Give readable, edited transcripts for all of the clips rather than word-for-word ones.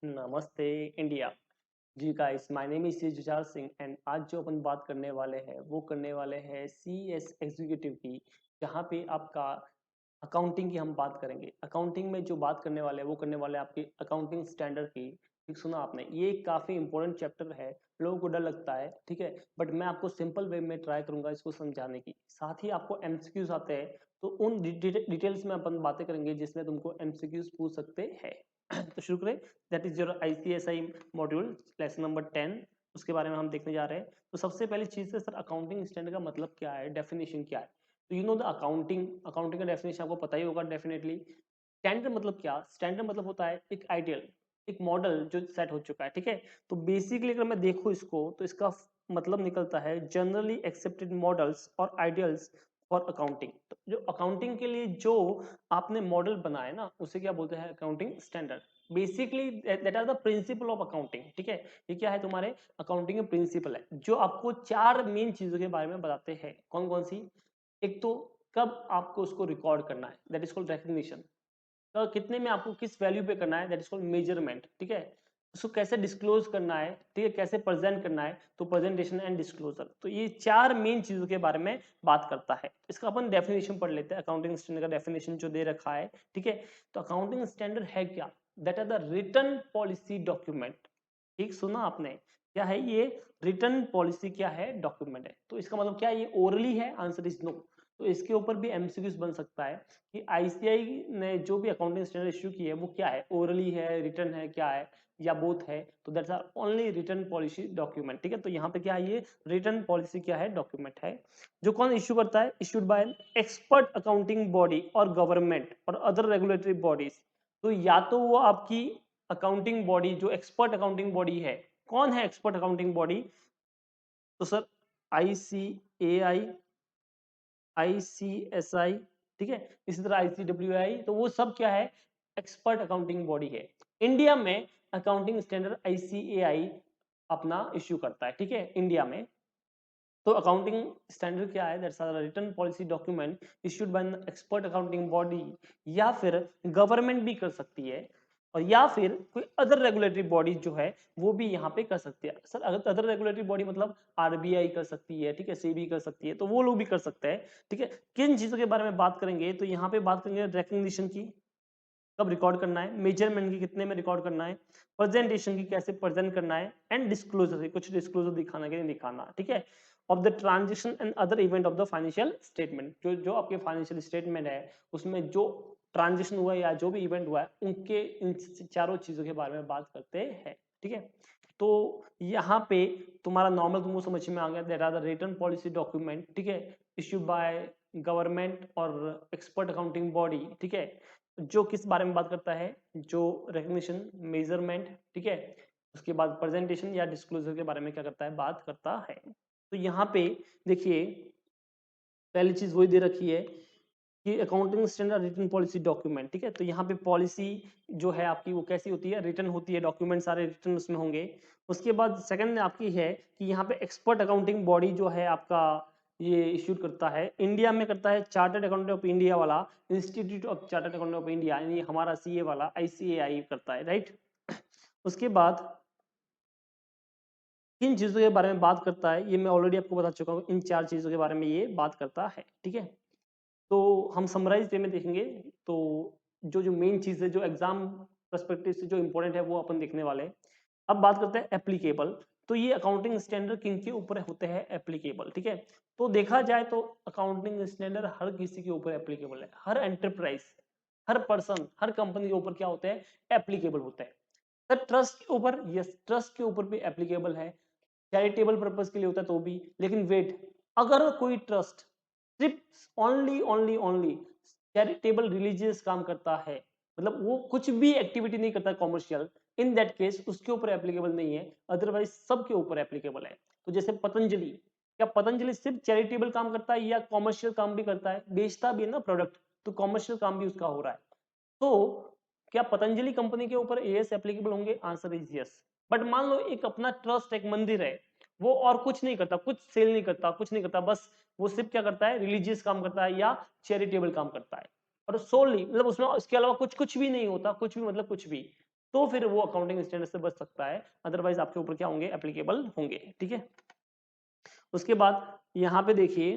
नमस्ते India. Ji guys, my name is Jujhar Singh and आज जो अपन बात करने वाले हैं वो करने वाले हैं सीएस एग्जीक्यूटिव की, जहाँ पे आपका अकाउंटिंग की हम बात करेंगे। अकाउंटिंग में जो बात करने वाले हैं वो करने वाले हैं आपकी अकाउंटिंग स्टैंडर्ड की। ठीक सुना आपने, ये काफ़ी इंपॉर्टेंट चैप्टर है। लोगों को डर लगता है, ठीक है, बट मैं आपको सिंपल वे में ट्राई करूंगा इसको समझाने की। साथ ही आपको एमसीक्यूज आते हैं, तो उन डिटेल्स में अपन बातें करेंगे जिसमें तुमको एमसीक्यूज पूछ सकते हैं। तो शुरू करें। That is your ICSI module lesson number 10। उसके बारे में हम देखने जा रहे हैं। तो सबसे पहली चीज है सर, अकाउंटिंग स्टैंडर्ड का मतलब क्या है, डेफिनेशन क्या है। तो you know the accounting accounting का डेफिनेशन आपको पता ही होगा डेफिनेटली। स्टैंडर्ड मतलब क्या, स्टैंडर्ड मतलब होता है एक आइडियल, एक मॉडल जो सेट हो चुका है, ठीक है। तो बेसिकली अगर मैं देखूं इसको, तो इसका मतलब निकलता है जनरली एक्सेप्टेड मॉडल्स और आइडियल्स फॉर अकाउंटिंग। तो जो अकाउंटिंग के लिए जो आपने मॉडल बनाया ना, उसे क्या बोलते हैं, accounting standard. Basically that are the principle of accounting, ठीक है। ये क्या है, तुम्हारे अकाउंटिंग के प्रिंसिपल है जो आपको चार मेन चीजों के बारे में बताते हैं। कौन कौन सी? एक तो कब आपको उसको रिकॉर्ड करना है, दैट इज कॉल्ड रिकग्निशन। तो कितने में आपको किस वैल्यू पे करना है, दैट इज कॉल्ड मेजरमेंट, ठीक है। उसको कैसे डिस्क्लोज करना है, ठीक है, कैसे प्रेजेंट करना है, तो प्रेजेंटेशन एंड डिस्क्लोजर। तो ये चार मेन चीजों के बारे में बात करता है। इसका अपन डेफिनेशन पढ़ लेते हैं, अकाउंटिंग स्टैंडर्ड का डेफिनेशन जो दे रखा है, ठीक है। तो अकाउंटिंग स्टैंडर्ड है क्या? That are the written policy document. ठीक सुना आपने, क्या है ये? रिटर्न पॉलिसी क्या है, डॉक्यूमेंट है। तो इसका मतलब क्या है, ये ओरली है? Answer is no. तो इसके ऊपर भी एमसीक्यूज बन सकता है कि आईसीआई ने जो भी अकाउंटिंग स्टैंडर्ड इशू की है वो क्या है, ओरली है, रिटर्न है, क्या है, या बोथ है। तो that's are only return policy document, ठीक है। तो यहाँ पे क्या है, ये रिटर्न पॉलिसी क्या है, डॉक्यूमेंट है। जो कौन इशू करता है, issued by an expert accounting body और गवर्नमेंट और अदर रेगुलेटरी बॉडीज। तो या तो वो आपकी अकाउंटिंग बॉडी, जो एक्सपर्ट अकाउंटिंग बॉडी है, कौन है एक्सपर्ट अकाउंटिंग बॉडी? तो सर आईसीएआई, आईसीएसआई, ठीक है, इसी तरह आईसीडब्ल्यूआई। तो वो सब क्या है, एक्सपर्ट अकाउंटिंग बॉडी है। इंडिया में अकाउंटिंग स्टैंडर्ड आईसीएआई अपना इश्यू करता है, ठीक है, इंडिया में। तो अकाउंटिंग स्टैंडर्ड क्या है, that's a written policy document issued by an expert accounting body, या फिर गवर्नमेंट भी कर सकती है, और या फिर कोई अदर रेगुलेटरी बॉडी जो है वो भी यहाँ पे कर सकती है। सर अगर अदर रेगुलेटरी बॉडी मतलब आरबीआई कर सकती है, ठीक है, सेबी कर सकती है, तो वो लोग भी कर सकते हैं, ठीक है। किन चीजों के बारे में बात करेंगे, तो यहाँ पे बात करेंगे रिकग्निशन की, कब रिकॉर्ड करना है, मेजरमेंट की कितने में रिकॉर्ड करना है, प्रेजेंटेशन की कैसे प्रेजेंट करना है, एंड डिस्क्लोजर की कुछ डिस्क्लोजर दिखाना कि नहीं दिखाना, ठीक है, of the transaction and other event of the financial statement. जो जो आपके फाइनेंशियल स्टेटमेंट है उसमें जो ट्रांजेक्शन हुआ है या जो भी इवेंट हुआ है, उनके इन चारों चीजों के बारे में बात करते हैं, ठीक है। तो यहाँ पे तुम्हारा नॉर्मल तुमको समझ में आ गया, that are the written policy document, ठीक है, इश्यूड बाय गवर्नमेंट और एक्सपर्ट अकाउंटिंग बॉडी, ठीक है। जो किस बारे में बात करता है, जो रिकग्निशन, मेजरमेंट, ठीक है, उसके बाद प्रेजेंटेशन या डिस्क्लोजर के बारे में क्या करता है, बात करता है। तो यहाँ पे देखिए, पहली चीज वही दे रखी है कि accounting standard written policy document, ठीक है। तो यहाँ पे पॉलिसी जो है आपकी वो कैसी होती है, रिटन होती है, डॉक्यूमेंट सारे रिटन उसमें होंगे। उसके बाद सेकंड आपकी है कि यहाँ पे एक्सपर्ट अकाउंटिंग बॉडी जो है आपका, ये इश्यू करता है, इंडिया में करता है चार्टर्ड अकाउंटेंट ऑफ इंडिया वाला institute of chartered accountant of India, यानी हमारा सीए वाला आईसीएआई करता है, राइट। उसके बाद किन चीजों के बारे में बात करता है, ये मैं ऑलरेडी आपको बता चुका हूँ, इन चार चीजों के बारे में ये बात करता है, ठीक है। तो हम समराइज वे में देखेंगे। तो जो जो मेन चीज है, जो एग्जाम पर्सपेक्टिव से जो इंपॉर्टेंट है, वो अपन देखने वाले हैं। अब बात करते हैं एप्लीकेबल। तो ये अकाउंटिंग स्टैंडर्ड किन के ऊपर होते हैं, एप्लीकेबल, ठीक है। तो देखा जाए तो अकाउंटिंग स्टैंडर्ड हर किसी के ऊपर एप्लीकेबल है, हर एंटरप्राइज, हर पर्सन, हर कंपनी के ऊपर क्या होते हैं, एप्लीकेबल होते हैं। सर ट्रस्ट के ऊपर, यस, ट्रस्ट के ऊपर भी एप्लीकेबल है, चैरिटेबल पर्पज के लिए होता है तो भी। लेकिन वेट, अगर कोई ट्रस्ट सिर्फ only only only charitable religious काम करता है, मतलब वो कुछ भी एक्टिविटी नहीं करता कॉमर्शियल, इन दैट केस उसके ऊपर एप्लीकेबल नहीं है, अदरवाइज सबके ऊपर एप्लीकेबल है। तो जैसे पतंजलि, क्या पतंजलि सिर्फ चैरिटेबल काम करता है या कॉमर्शियल काम भी करता है, बेचता भी है ना प्रोडक्ट, तो कॉमर्शियल काम भी उसका हो रहा है। तो क्या पतंजलि कंपनी के ऊपर एएस एप्लीकेबल होंगे, आंसर इज यस। बट मान लो एक अपना ट्रस्ट, एक मंदिर है, वो और कुछ नहीं करता, कुछ सेल नहीं करता, कुछ नहीं करता, बस वो सिर्फ क्या करता है, रिलीजियस काम करता है या चैरिटेबल काम करता है, और सोलली मतलब उसमें इसके अलावा कुछ कुछ भी नहीं होता, कुछ भी मतलब कुछ भी, तो फिर वो अकाउंटिंग स्टैंडर्ड से बच सकता है, अदरवाइज आपके ऊपर क्या होंगे, एप्लीकेबल होंगे। ठीक है, उसके बाद यहाँ पे देखिए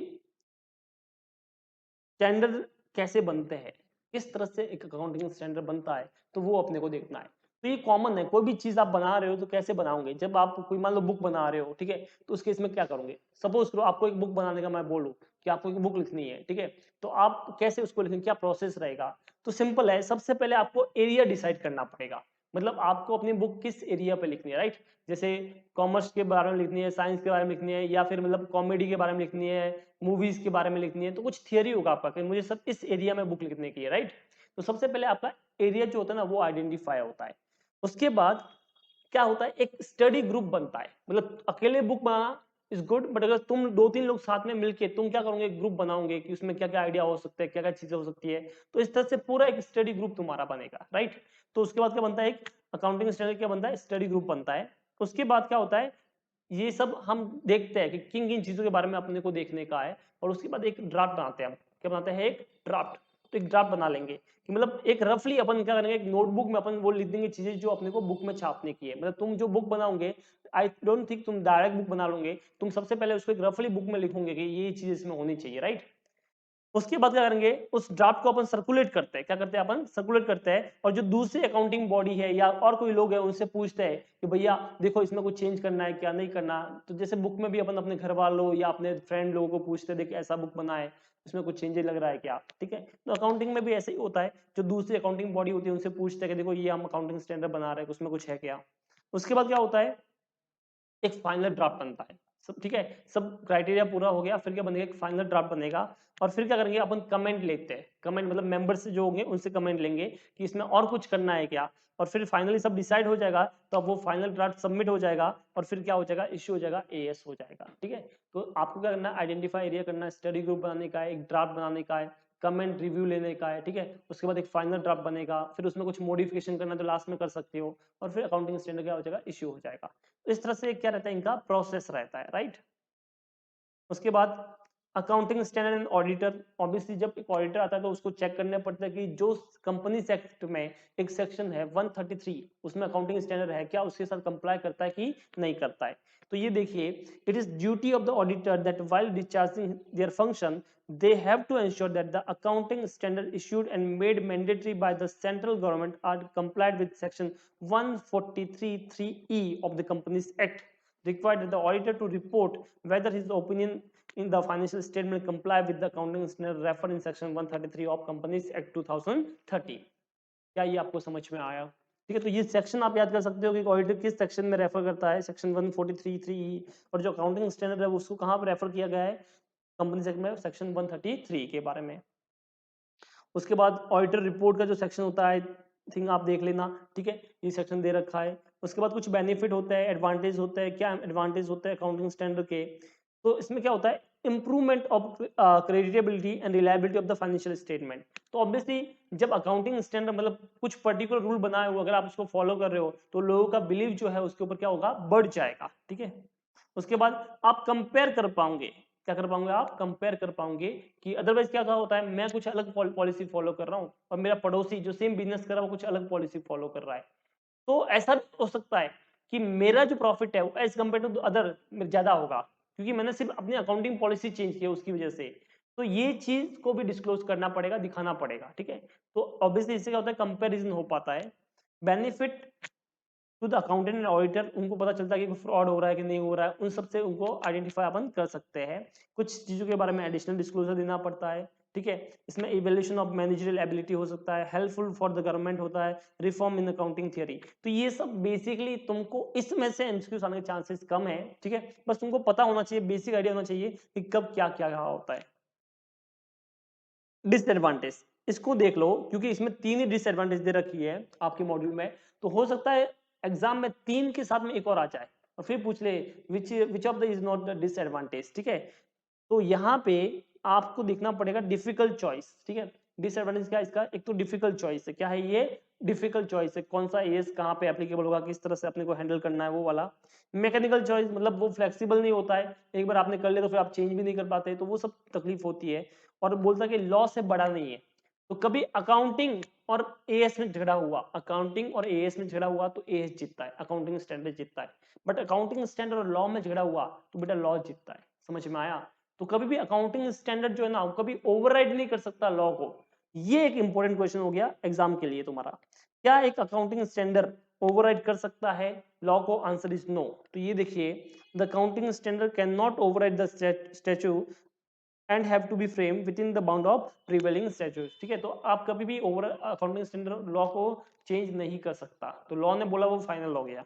स्टैंडर्ड कैसे बनते हैं, किस तरह से एक अकाउंटिंग स्टैंडर्ड बनता है, तो वो अपने को देखना है। तो ये कॉमन है, कोई भी चीज आप बना रहे हो तो कैसे बनाओगे, जब आप कोई मान लो बुक बना रहे हो, ठीक है, तो उस केस में क्या करोगे, सपोज करो आपको एक बुक बनाने का मैं बोलूं कि आपको एक बुक लिखनी है, ठीक है, तो आप कैसे उसको लिखेंगे, क्या प्रोसेस रहेगा। तो सिंपल है, सबसे पहले आपको एरिया डिसाइड करना पड़ेगा, मतलब आपको अपनी बुक किस एरिया पे लिखनी है, राइट। जैसे कॉमर्स के बारे में लिखनी है, साइंस के बारे में लिखनी है, या फिर मतलब कॉमेडी के बारे में लिखनी है, मूवीज के बारे में लिखनी है, तो कुछ थियरी होगा आपका कि मुझे सब इस एरिया में बुक लिखने की है, राइट। तो सबसे पहले आपका एरिया जो होता है ना वो आइडेंटिफाई होता है। उसके बाद क्या होता है, एक स्टडी ग्रुप बनता है, मतलब अकेले book banana is good, but अगर तुम दो तीन लोग साथ में मिलके तुम क्या करोगे, एक ग्रुप बनाओगे कि उसमें क्या क्या आइडिया हो सकते हैं, क्या क्या चीजें हो सकती है, तो इस तरह से पूरा एक स्टडी ग्रुप तुम्हारा बनेगा, राइट। तो उसके बाद क्या बनता है, एक अकाउंटिंग स्टैंडर्ड क्या बनता है, स्टडी ग्रुप बनता है। उसके बाद क्या होता है, ये सब हम देखते हैं कि किन किन चीजों के बारे में अपने को देखने का है, और उसके बाद एक ड्राफ्ट बनाते हैं हम, क्या बनाते हैं, एक ड्राफ्ट। तो एक ड्राफ्ट बना लेंगे कि मतलब एक रफली अपन क्या करेंगे, एक नोटबुक में अपन वो लिख देंगे चीजें जो अपने को बुक में छापने की है, मतलब तुम जो बुक बनाओगे, आई डोंट थिंक तुम डायरेक्ट बुक बना लोगे, तुम सबसे पहले उसको एक रफली बुक में लिखोगे कि ये चीज इसमें होनी चाहिए, राइट। उसके बाद क्या करेंगे, उस ड्राफ्ट को अपन सर्कुलेट करते हैं, क्या करते हैं अपन, सर्कुलेट करते हैं, और जो दूसरी अकाउंटिंग बॉडी है या और कोई लोग हैं उनसे पूछते हैं कि भैया देखो इसमें कुछ चेंज करना है क्या नहीं करना। तो जैसे बुक में भी अपन अपने घर वालों या अपने फ्रेंड लोगों को पूछते हैं, देख ऐसा बुक बना है, इसमें कुछ चेंजेस लग रहा है क्या, ठीक है। तो अकाउंटिंग में भी ऐसे ही होता है, जो दूसरी अकाउंटिंग बॉडी होती है उनसे पूछते हैं कि देखो ये हम अकाउंटिंग स्टैंडर्ड बना रहे हैं, उसमें कुछ है क्या। उसके बाद क्या होता है, एक फाइनल ड्राफ्ट बनता है, सब ठीक है, सब क्राइटेरिया पूरा हो गया, फिर क्या बनेगा, एक फाइनल ड्राफ्ट बनेगा। और फिर क्या करेंगे, अपन कमेंट लेते हैं, कमेंट मतलब मेंबर्स जो होंगे उनसे कमेंट लेंगे कि इसमें और कुछ करना है क्या। और फिर फाइनली सब डिसाइड हो जाएगा, तो अब वो फाइनल ड्राफ्ट सबमिट हो जाएगा, और फिर क्या हो जाएगा, इश्यू हो जाएगा, एएस हो जाएगा, ठीक है। तो आपको क्या करना है, आइडेंटिफाई एरिया करना है, स्टडी ग्रुप बनाने का है, एक ड्राफ्ट बनाने का है, कमेंट रिव्यू लेने का है, ठीक है। उसके बाद एक फाइनल ड्राफ्ट बनेगा, फिर उसमें कुछ मॉडिफिकेशन करना है तो लास्ट में कर सकते हो, और फिर अकाउंटिंग स्टैंडर्ड क्या हो जाएगा, इश्यू हो जाएगा। इस तरह से क्या रहता है, इनका प्रोसेस रहता है, राइट। उसके बाद accounting standard and auditor, obviously जब एक ऑडिटर आता है तो उसको चेक करना पड़ता है कि जो कंपनी एक्ट में एक सेक्शन है 133, उसमें अकाउंटिंग स्टैंडर्ड है क्या, उसके साथ कंप्लाई करता है कि नहीं करता है। तो ये देखिए, it is duty of the auditor that while discharging their function they have to ensure that the accounting standard issued and made mandatory by the central government are complied with section 143(3)(e) of the Companies Act, required the auditor to report whether his opinion in the financial statement comply with the accounting standard referred in section 133 of Companies Act 2013। क्या ये आपको समझ में आया, ठीक है। तो ये सेक्शन आप याद कर सकते हो कि ऑडिटर किस सेक्शन में रेफर करता है, सेक्शन 143(3)(e), और जो अकाउंटिंग स्टैंडर्ड है उसको कहाँ पर रेफर किया गया है, कंपनी सेक्ट में सेक्शन 133 के बारे में। उसके बाद ऑडिटर रिपोर्ट का जो सेक्शन होता है, थिंक आप देख लेना, ठीक है, ये सेक्शन दे रखा है। उसके बाद कुछ बेनिफिट होता है, एडवांटेज होता है, क्या एडवांटेज होता है अकाउंटिंग स्टैंडर्ड के, तो इसमें क्या होता है, improvement of creditability and reliability of the financial statement. तो ऑब्वियसली जब अकाउंटिंग स्टैंडर्ड मतलब कुछ पर्टिकुलर रूल बनाए हो, अगर आप उसको फॉलो कर रहे हो तो लोगों का बिलीव जो है उसके ऊपर क्या होगा, बढ़ जाएगा, ठीक है। उसके बाद आप कंपेयर कर पाओगे, क्या कर पाओगे, आप कंपेयर कर पाओगे कि अदरवाइज क्या होता है, मैं कुछ अलग पॉलिसी फॉलो कर रहा हूँ और मेरा पड़ोसी जो सेम बिजनेस कर रहा है वो कुछ अलग पॉलिसी फॉलो कर रहा है। तो ऐसा भी हो सकता है कि मेरा जो प्रॉफिट है वो एज कम्पेयर टू अदर ज्यादा होगा, क्योंकि मैंने सिर्फ अपनी अकाउंटिंग पॉलिसी चेंज की है उसकी वजह से। तो ये चीज को भी डिस्क्लोज करना पड़ेगा, दिखाना पड़ेगा, ठीक है। तो ऑब्वियसली इससे क्या होता है, कंपेरिजन हो पाता है। Benefit to the accountant and auditor, उनको पता चलता है कि फ्रॉड हो रहा है कि नहीं हो रहा है, उन सबसे उनको आइडेंटिफाई अपन कर सकते हैं। कुछ चीजों के बारे में एडिशनल डिस्क्लोजर देना पड़ता है, ठीक है। इसमें इवैल्यूएशन ऑफ मैनेजरियल एबिलिटी हो सकता है, हेल्पफुल फॉर द गवर्नमेंट होता है, रिफॉर्म इन अकाउंटिंग थियरी। तो ये सब बेसिकली तुमको इसमें से एमसीक्यूज आने के चांसेस कम है, ठीक है। बस तुमको पता होना चाहिए, बेसिक आइडिया होना चाहिए कि कब क्या क्या होता है। डिसएडवांटेज, इसको देख लो क्योंकि इसमें तीन ही डिसएडवांटेज दे रखी है आपके मॉड्यूल में, तो हो सकता है एग्जाम में तीन के साथ में एक और आ जाए और फिर पूछ ले which of the is not the disadvantage, ठीक है। तो यहाँ पे आपको देखना पड़ेगा डिफिकल्ट चॉइस, ठीक है। डिसएडवांटेज क्या है इसका, एक तो डिफिकल्ट चॉइस है, क्या है ये, डिफिकल्ट चॉइस है, कौन सा एज कहाँ पे एप्लीकेबल होगा, किस तरह से अपने को हैंडल करना है वो वाला। मैकेनिकल चॉइस मतलब वो फ्लेक्सिबल नहीं होता है, एक बार आपने कर लिया तो फिर आप चेंज भी नहीं कर पाते, तो वो सब तकलीफ होती है। और बोलता है कि लॉ से बड़ा नहीं है, तो कभी अकाउंटिंग और एएस में झगड़ा हुआ, अकाउंटिंग और एएस में झगड़ा हुआ तो एएस जीतता है, अकाउंटिंग स्टैंडर्ड जीतता है। बट अकाउंटिंग स्टैंडर्ड और लॉ में झगड़ा हुआ तो बेटा लॉ जीतता है। समझ में आया? तो कभी भी अकाउंटिंग स्टैंडर्ड जो है ना, कभी ओवरराइड नहीं कर सकता लॉ को। ये एक इंपॉर्टेंट क्वेश्चन हो गया एग्जाम के लिए तुम्हारा। क्या एक अकाउंटिंग स्टैंडर्ड ओवरराइड कर सकता है लॉ को? Answer is no. तो ये देखिए, the accounting standard can not override the statute and have to be frame within the bound of prevailing statute. ठीक है, तो आप कभी भी ओवर अकाउंटिंग स्टैंडर्ड लॉ को चेंज नहीं कर सकता। तो लॉ ने बोला वो फाइनल हो गया।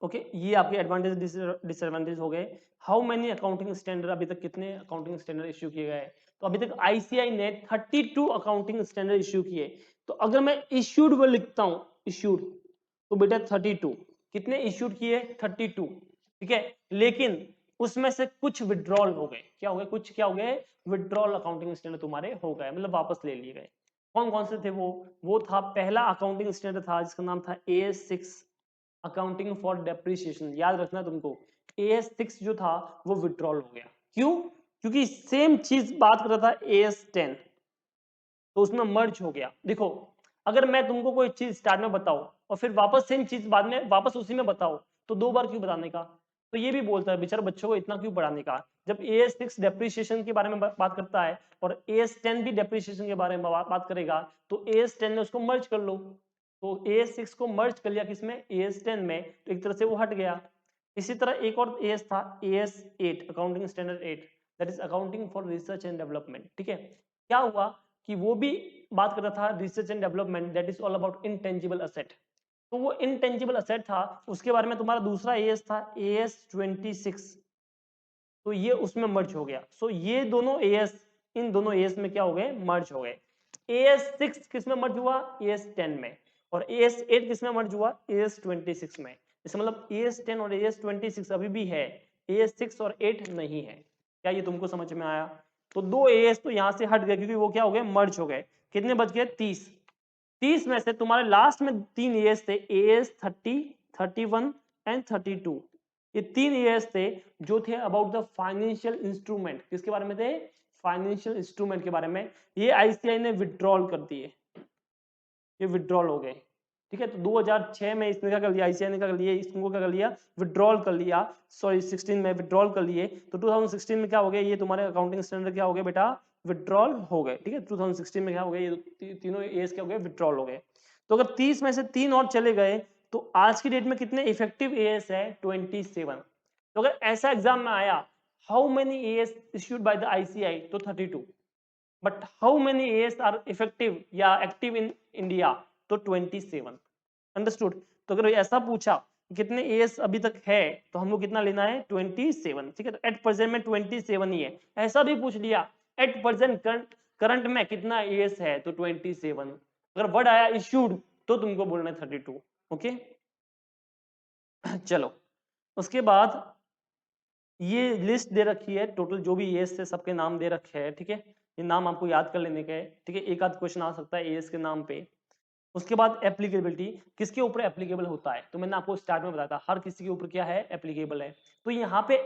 ओके, ये आपके एडवांटेज डिसएडवांटेज हो गए। हाउ मेनी अकाउंटिंग स्टैंडर्ड, अभी तक कितने अकाउंटिंग स्टैंडर्ड इश्यू किए गए? तो अभी तक आईसीआई ने 32 अकाउंटिंग स्टैंडर्ड इश्यू किए। तो अगर मैं इश्यूड वर्ड लिखता हूं, इश्यूड, तो बेटा 32 कितने इश्यूड किए? 32। ठीक है, लेकिन उसमें से कुछ विड्रॉल हो गए। क्या हो गए? कुछ क्या हो गए? विड्रॉल अकाउंटिंग स्टैंडर्ड तुम्हारे हो गए, मतलब वापस ले लिए गए। कौन कौन से थे वो था पहला अकाउंटिंग स्टैंडर्ड था जिसका नाम था AS6, अकाउंटिंग फॉर डेप्रिसिएशन। याद रखना तुमको, AS6 जो था वो विड्रॉल हो गया। क्यों? क्योंकि सेम चीज बात कर रहा था AS10, तो उसमें मर्ज हो गया। देखो, अगर मैं तुमको कोई चीज स्टार्ट में बताऊं और फिर वापस सेम चीज बाद में वापस उसी में बताओ, तो दो बार क्यों बताने का? तो ये भी बोलता है बेचारे बच्चों को इतना क्यों पढ़ाने का। जब AS6 डेप्रिसिएशन के बारे में बात करता है और AS10 भी डेप्रिसिएशन के बारे में बात करेगा, तो AS10 में उसको मर्ज कर लो। तो AS6 को मर्ज कर लिया किसमें? AS10 में, तो एक तरह से वो हट गया। इसी तरह एक और AS था, AS8, accounting standard 8, that is accounting for research and development. ठीक है, क्या हुआ कि वो भी बात कर रहा था research and development, that is all about intangible asset. तो वो इनटेंजिबल असेट था, उसके बारे में तुम्हारा दूसरा एएस था AS26, तो ये उसमें मर्ज हो गया। सो ये दोनों एएस, इन दोनों एएस में क्या हो गए? मर्ज हो गए। AS6 किस में मर्ज हुआ? AS10 में। और AS8 किस में मर्ज हुआ? AS26 में। इसका मतलब AS10 और AS26 अभी भी है, AS6 और 8 नहीं है। क्या ये तुमको समझ में आया? तो दो एएस तो यहां से हट गए क्योंकि वो क्या हो गए? मर्ज हो गए। कितने बच गए? 30। 30 में से तुम्हारे लास्ट में 3 ईयर्स थे, AS30, 31 एंड 32। ये 3 ईयर्स थे जो थे अबाउट द फाइनेंशियल इंस्ट्रूमेंट। किसके बारे में थे? फाइनेंशियल इंस्ट्रूमेंट के बारे में। ये आईसीआई ने विड्रॉल कर दिए, ये विड्रॉल हो गए। ठीक है, तो 2006 में इसने क्या कर लिया? आईसीआई ने क्या कर लिया? इसको क्या कर लिया? विड्रॉल कर लिया। सॉरी 16 में विड्रॉल कर लिए। तो 2016 में क्या हो गया? ये तुम्हारे अकाउंटिंग स्टैंडर्ड क्या हो गए बेटा? विड्रॉल हो गए। ठीक है, 2016 में क्या हो गया? ये तीनों एज क्या हो गए? विड्रॉल हो गए। तो अगर 30 में से 3 और चले गए तो आज की डेट में कितने इफेक्टिव एएस है? 27। तो अगर ऐसा एग्जाम में आया, how many AS issued by the ICI, तो 32। But how many AS are effective या एक्टिव इन इंडिया, तो 27। अंडरस्टूड? तो अगर ऐसा पूछा कितने एएस अभी तक है, तो हमको कितना लेना है? 27। ठीक है, तो एट प्रेजेंट में 27 ही है। ऐसा भी पूछ लिया एट प्रेजेंट करंट में कितना एएस है, तो 27। अगर वर्ड आया इश्यूड, तो तुमको बोलना है 32। ओके, चलो उसके बाद ये लिस्ट दे रखी है, टोटल जो भी एएस थे सबके नाम दे रखे हैं। ठीक है, ये नाम आपको याद कर लेने के हैं। ठीक है, एक आध क्वेश्चन आ सकता है एएस के नाम पे। उसके बाद एप्लीकेबिलिटी, किसके ऊपर एप्लीकेबल होता है? तो मैंने आपको स्टार्ट में बताया था हर किसी के ऊपर क्या है? एप्लीकेबल है। तो यहाँ पे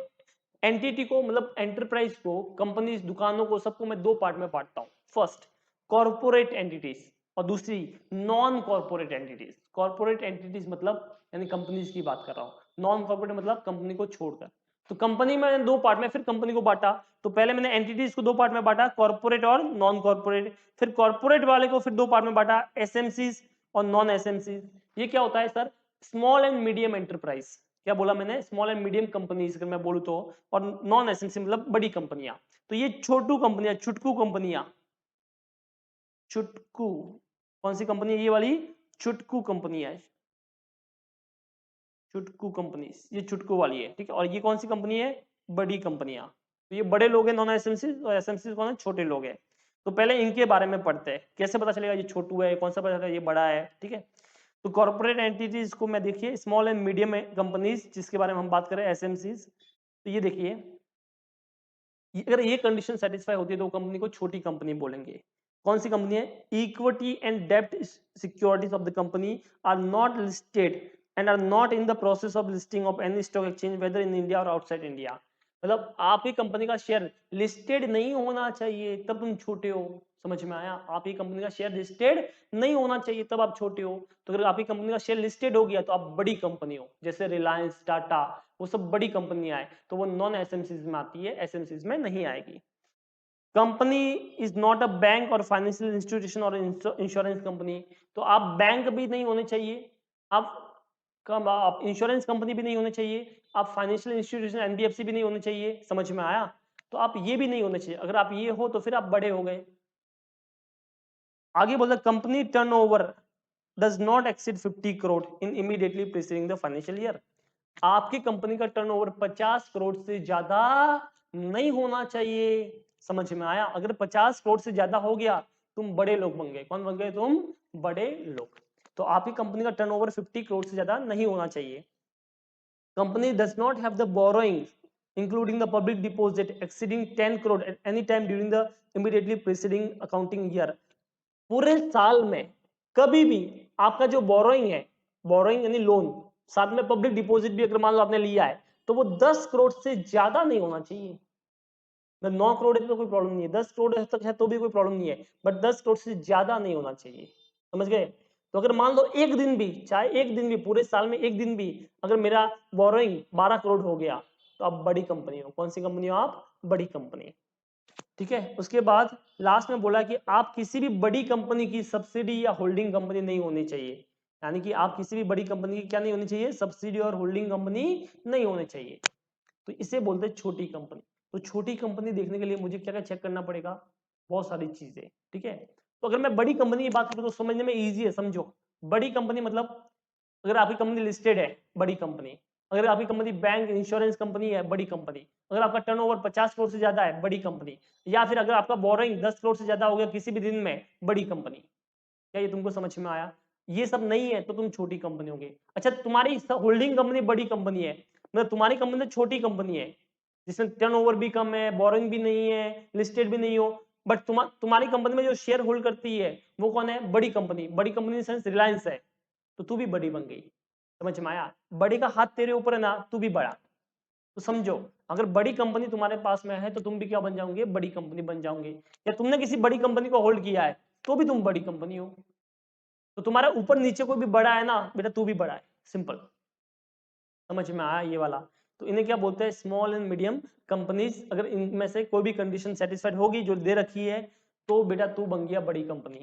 एंटिटी को, मतलब एंटरप्राइज को, कंपनीज, दुकानों को, सबको मैं दो पार्ट में बांटता हूँ। फर्स्ट कॉर्पोरेट एंटिटीज और दूसरी non corporate entities. Corporate entities मतलब यानी कंपनीज की बात कर रहा हूँ, नॉन कॉर्पोरेट मतलब कंपनी को छोड़कर। तो कंपनी में दो पार्ट में फिर कंपनी को बांटा। तो पहले मैंने एंटिटीज को दो पार्ट में बांटा, कॉर्पोरेट और नॉन कॉर्पोरेट। फिर कॉर्पोरेट वाले को फिर दो पार्ट में बांटा, एसएमसीज और नॉन एसएमसीज। ये क्या होता है sir? Small and medium enterprise. क्या बोला मैंने? स्मॉल एंड मीडियम कंपनीज अगर मैं बोलूं तो। और नॉन एसएमसी मतलब बड़ी कंपनियां। तो ये छोटू कंपनियां, छुटकू कंपनियां, चुटकू। कौन सी कंपनी है ये वाली? चुटकू कंपनी है, चुटकू कंपनी, ये चुटकू वाली है। ठीक है, और ये कौन सी कंपनी है? बड़ी कंपनियां। तो ये बड़े लोग हैं नॉन एसएमसी, और एसएमसी कौन है? छोटे लोग हैं। तो पहले इनके बारे में पढ़ते हैं, कैसे पता चलेगा ये छोटू है, कौन सा पता चलेगा ये बड़ा है। ठीक है, तो कॉर्पोरेट एंटिटीज को मैं देखिए स्मॉल एंड मीडियम कंपनीज, जिसके बारे में हम बात करें एसएमसीज। तो ये देखिए, अगर ये कंडीशन सेटिस्फाई होती है तो कंपनी को छोटी कंपनी बोलेंगे। कौन सी कंपनी है? इक्विटी एंड डेब्ट securities of the company are not listed and are not in the process of listing of any stock exchange whether in India और आउटसाइड इंडिया। मतलब आपकी कंपनी का शेयर लिस्टेड नहीं होना चाहिए तब तुम छोटे हो। समझ में आया? आपकी कंपनी का शेयर लिस्टेड नहीं होना चाहिए तब आप छोटे हो। तो अगर आपकी कंपनी का शेयर लिस्टेड हो गया तो आप बड़ी कंपनी हो, जैसे रिलायंस, टाटा, वो सब बड़ी कंपनियां है, तो वो नॉन एसएमसीज में आती है, एसएमसीज में नहीं आएगी। Company is not a bank और फाइनेंशियल इंस्टीट्यूशन और इंश्योरेंस कंपनी। तो आप बैंक भी नहीं होने चाहिए, आप आप इंश्योरेंस कंपनी भी नहीं होने चाहिए, आप फाइनेंशियल इंस्टीट्यूशन एनबीएफसी भी नहीं होने चाहिए। समझ में आया? तो आप ये भी नहीं होने चाहिए। अगर आप ये हो तो फिर आप बड़े हो गए। आगे बोलते company turnover does not exceed 50 crore in immediately preceding the financial year. आपकी कंपनी का टर्नओवर 50 करोड़ से ज्यादा नहीं होना चाहिए। समझ में आया? अगर 50 करोड़ से ज्यादा हो गया तुम बड़े लोग बन गए। कौन बन गए तुम? बड़े लोग। तो आपकी कंपनी का टर्नओवर 50 करोड़ से ज्यादा नहीं होना चाहिए। Company does not have the borrowing including the public deposit exceeding 10 crore at any time during the immediately preceding accounting year. पूरे साल में कभी भी आपका जो बोरोइंग है, बोरोइंग यानी लोन, साथ में पब्लिक डिपॉजिट भी अगर मान लो आपने लिया है, तो वो 10 करोड़ से ज्यादा नहीं होना चाहिए। 9 करोड़ है तो कोई प्रॉब्लम नहीं है, 10 करोड़ तक है तो भी कोई प्रॉब्लम नहीं है, बट 10 करोड़ से ज्यादा नहीं होना चाहिए। समझ गए? तो अगर मान लो एक दिन भी, चाहे एक दिन भी, पूरे साल में एक दिन भी अगर मेरा बोरोइंग 12 करोड़ हो गया, तो आप बड़ी कंपनी हो। कौन सी कंपनी हो आप? बड़ी कंपनी। ठीक है। उसके बाद लास्ट में बोला कि आप किसी भी बड़ी कंपनी की सब्सिडी या होल्डिंग कंपनी नहीं होनी चाहिए। यानी कि आप किसी भी बड़ी कंपनी की क्या नहीं होनी चाहिए? सब्सिडी और होल्डिंग कंपनी नहीं होनी चाहिए। तो इसे बोलते हैं छोटी कंपनी। तो छोटी कंपनी देखने के लिए मुझे क्या क्या चेक करना पड़ेगा? बहुत सारी चीजें। ठीक है। तो अगर मैं बड़ी कंपनी की बात करूं तो समझने में इजी है। समझो, बड़ी कंपनी मतलब अगर आपकी कंपनी लिस्टेड है, बड़ी कंपनी। अगर आपकी कंपनी बैंक, इंश्योरेंस कंपनी है, बड़ी कंपनी। अगर आपका टर्नओवर 50 करोड़ से ज्यादा है, बड़ी कंपनी। या फिर अगर आपका बोरोइंग 10 करोड़ से ज्यादा हो गया किसी भी दिन में, बड़ी कंपनी। क्या ये तुमको समझ में आया? ये सब नहीं है तो तुम छोटी कंपनी होगी। अच्छा, तुम्हारी होल्डिंग कंपनी बड़ी कंपनी है, मतलब तुम्हारी कंपनी तो छोटी कंपनी है जिसमें टर्नओवर भी कम है, बोरोइंग भी नहीं है, लिस्टेड भी नहीं हो, बट तुम्हारी कंपनी में जो शेयर होल्ड करती है वो कौन है? बड़ी कंपनी। बड़ी कंपनी सेंस रिलायंस है, तो तू भी बड़ी बन गई। समझ में आया? बड़े का हाथ तेरे ऊपर है ना, तू भी बड़ा। तो समझो, अगर बड़ी कंपनी तुम्हारे पास में है तो तुम भी क्या बन जाओगे? बड़ी कंपनी बन जाओगे। या तुमने किसी बड़ी कंपनी को होल्ड किया है तो भी तुम बड़ी कंपनी हो। तो तुम्हारा ऊपर नीचे कोई भी बड़ा है ना बेटा, तू भी बड़ा है। सिंपल। समझ में आया ये वाला? तो इन्हें क्या बोलते हैं? Small and medium companies. अगर इनमें से कोई भी कंडीशन सेटिस्फाइड होगी जो दे रखी है, तो बेटा तू बन गया बड़ी कंपनी।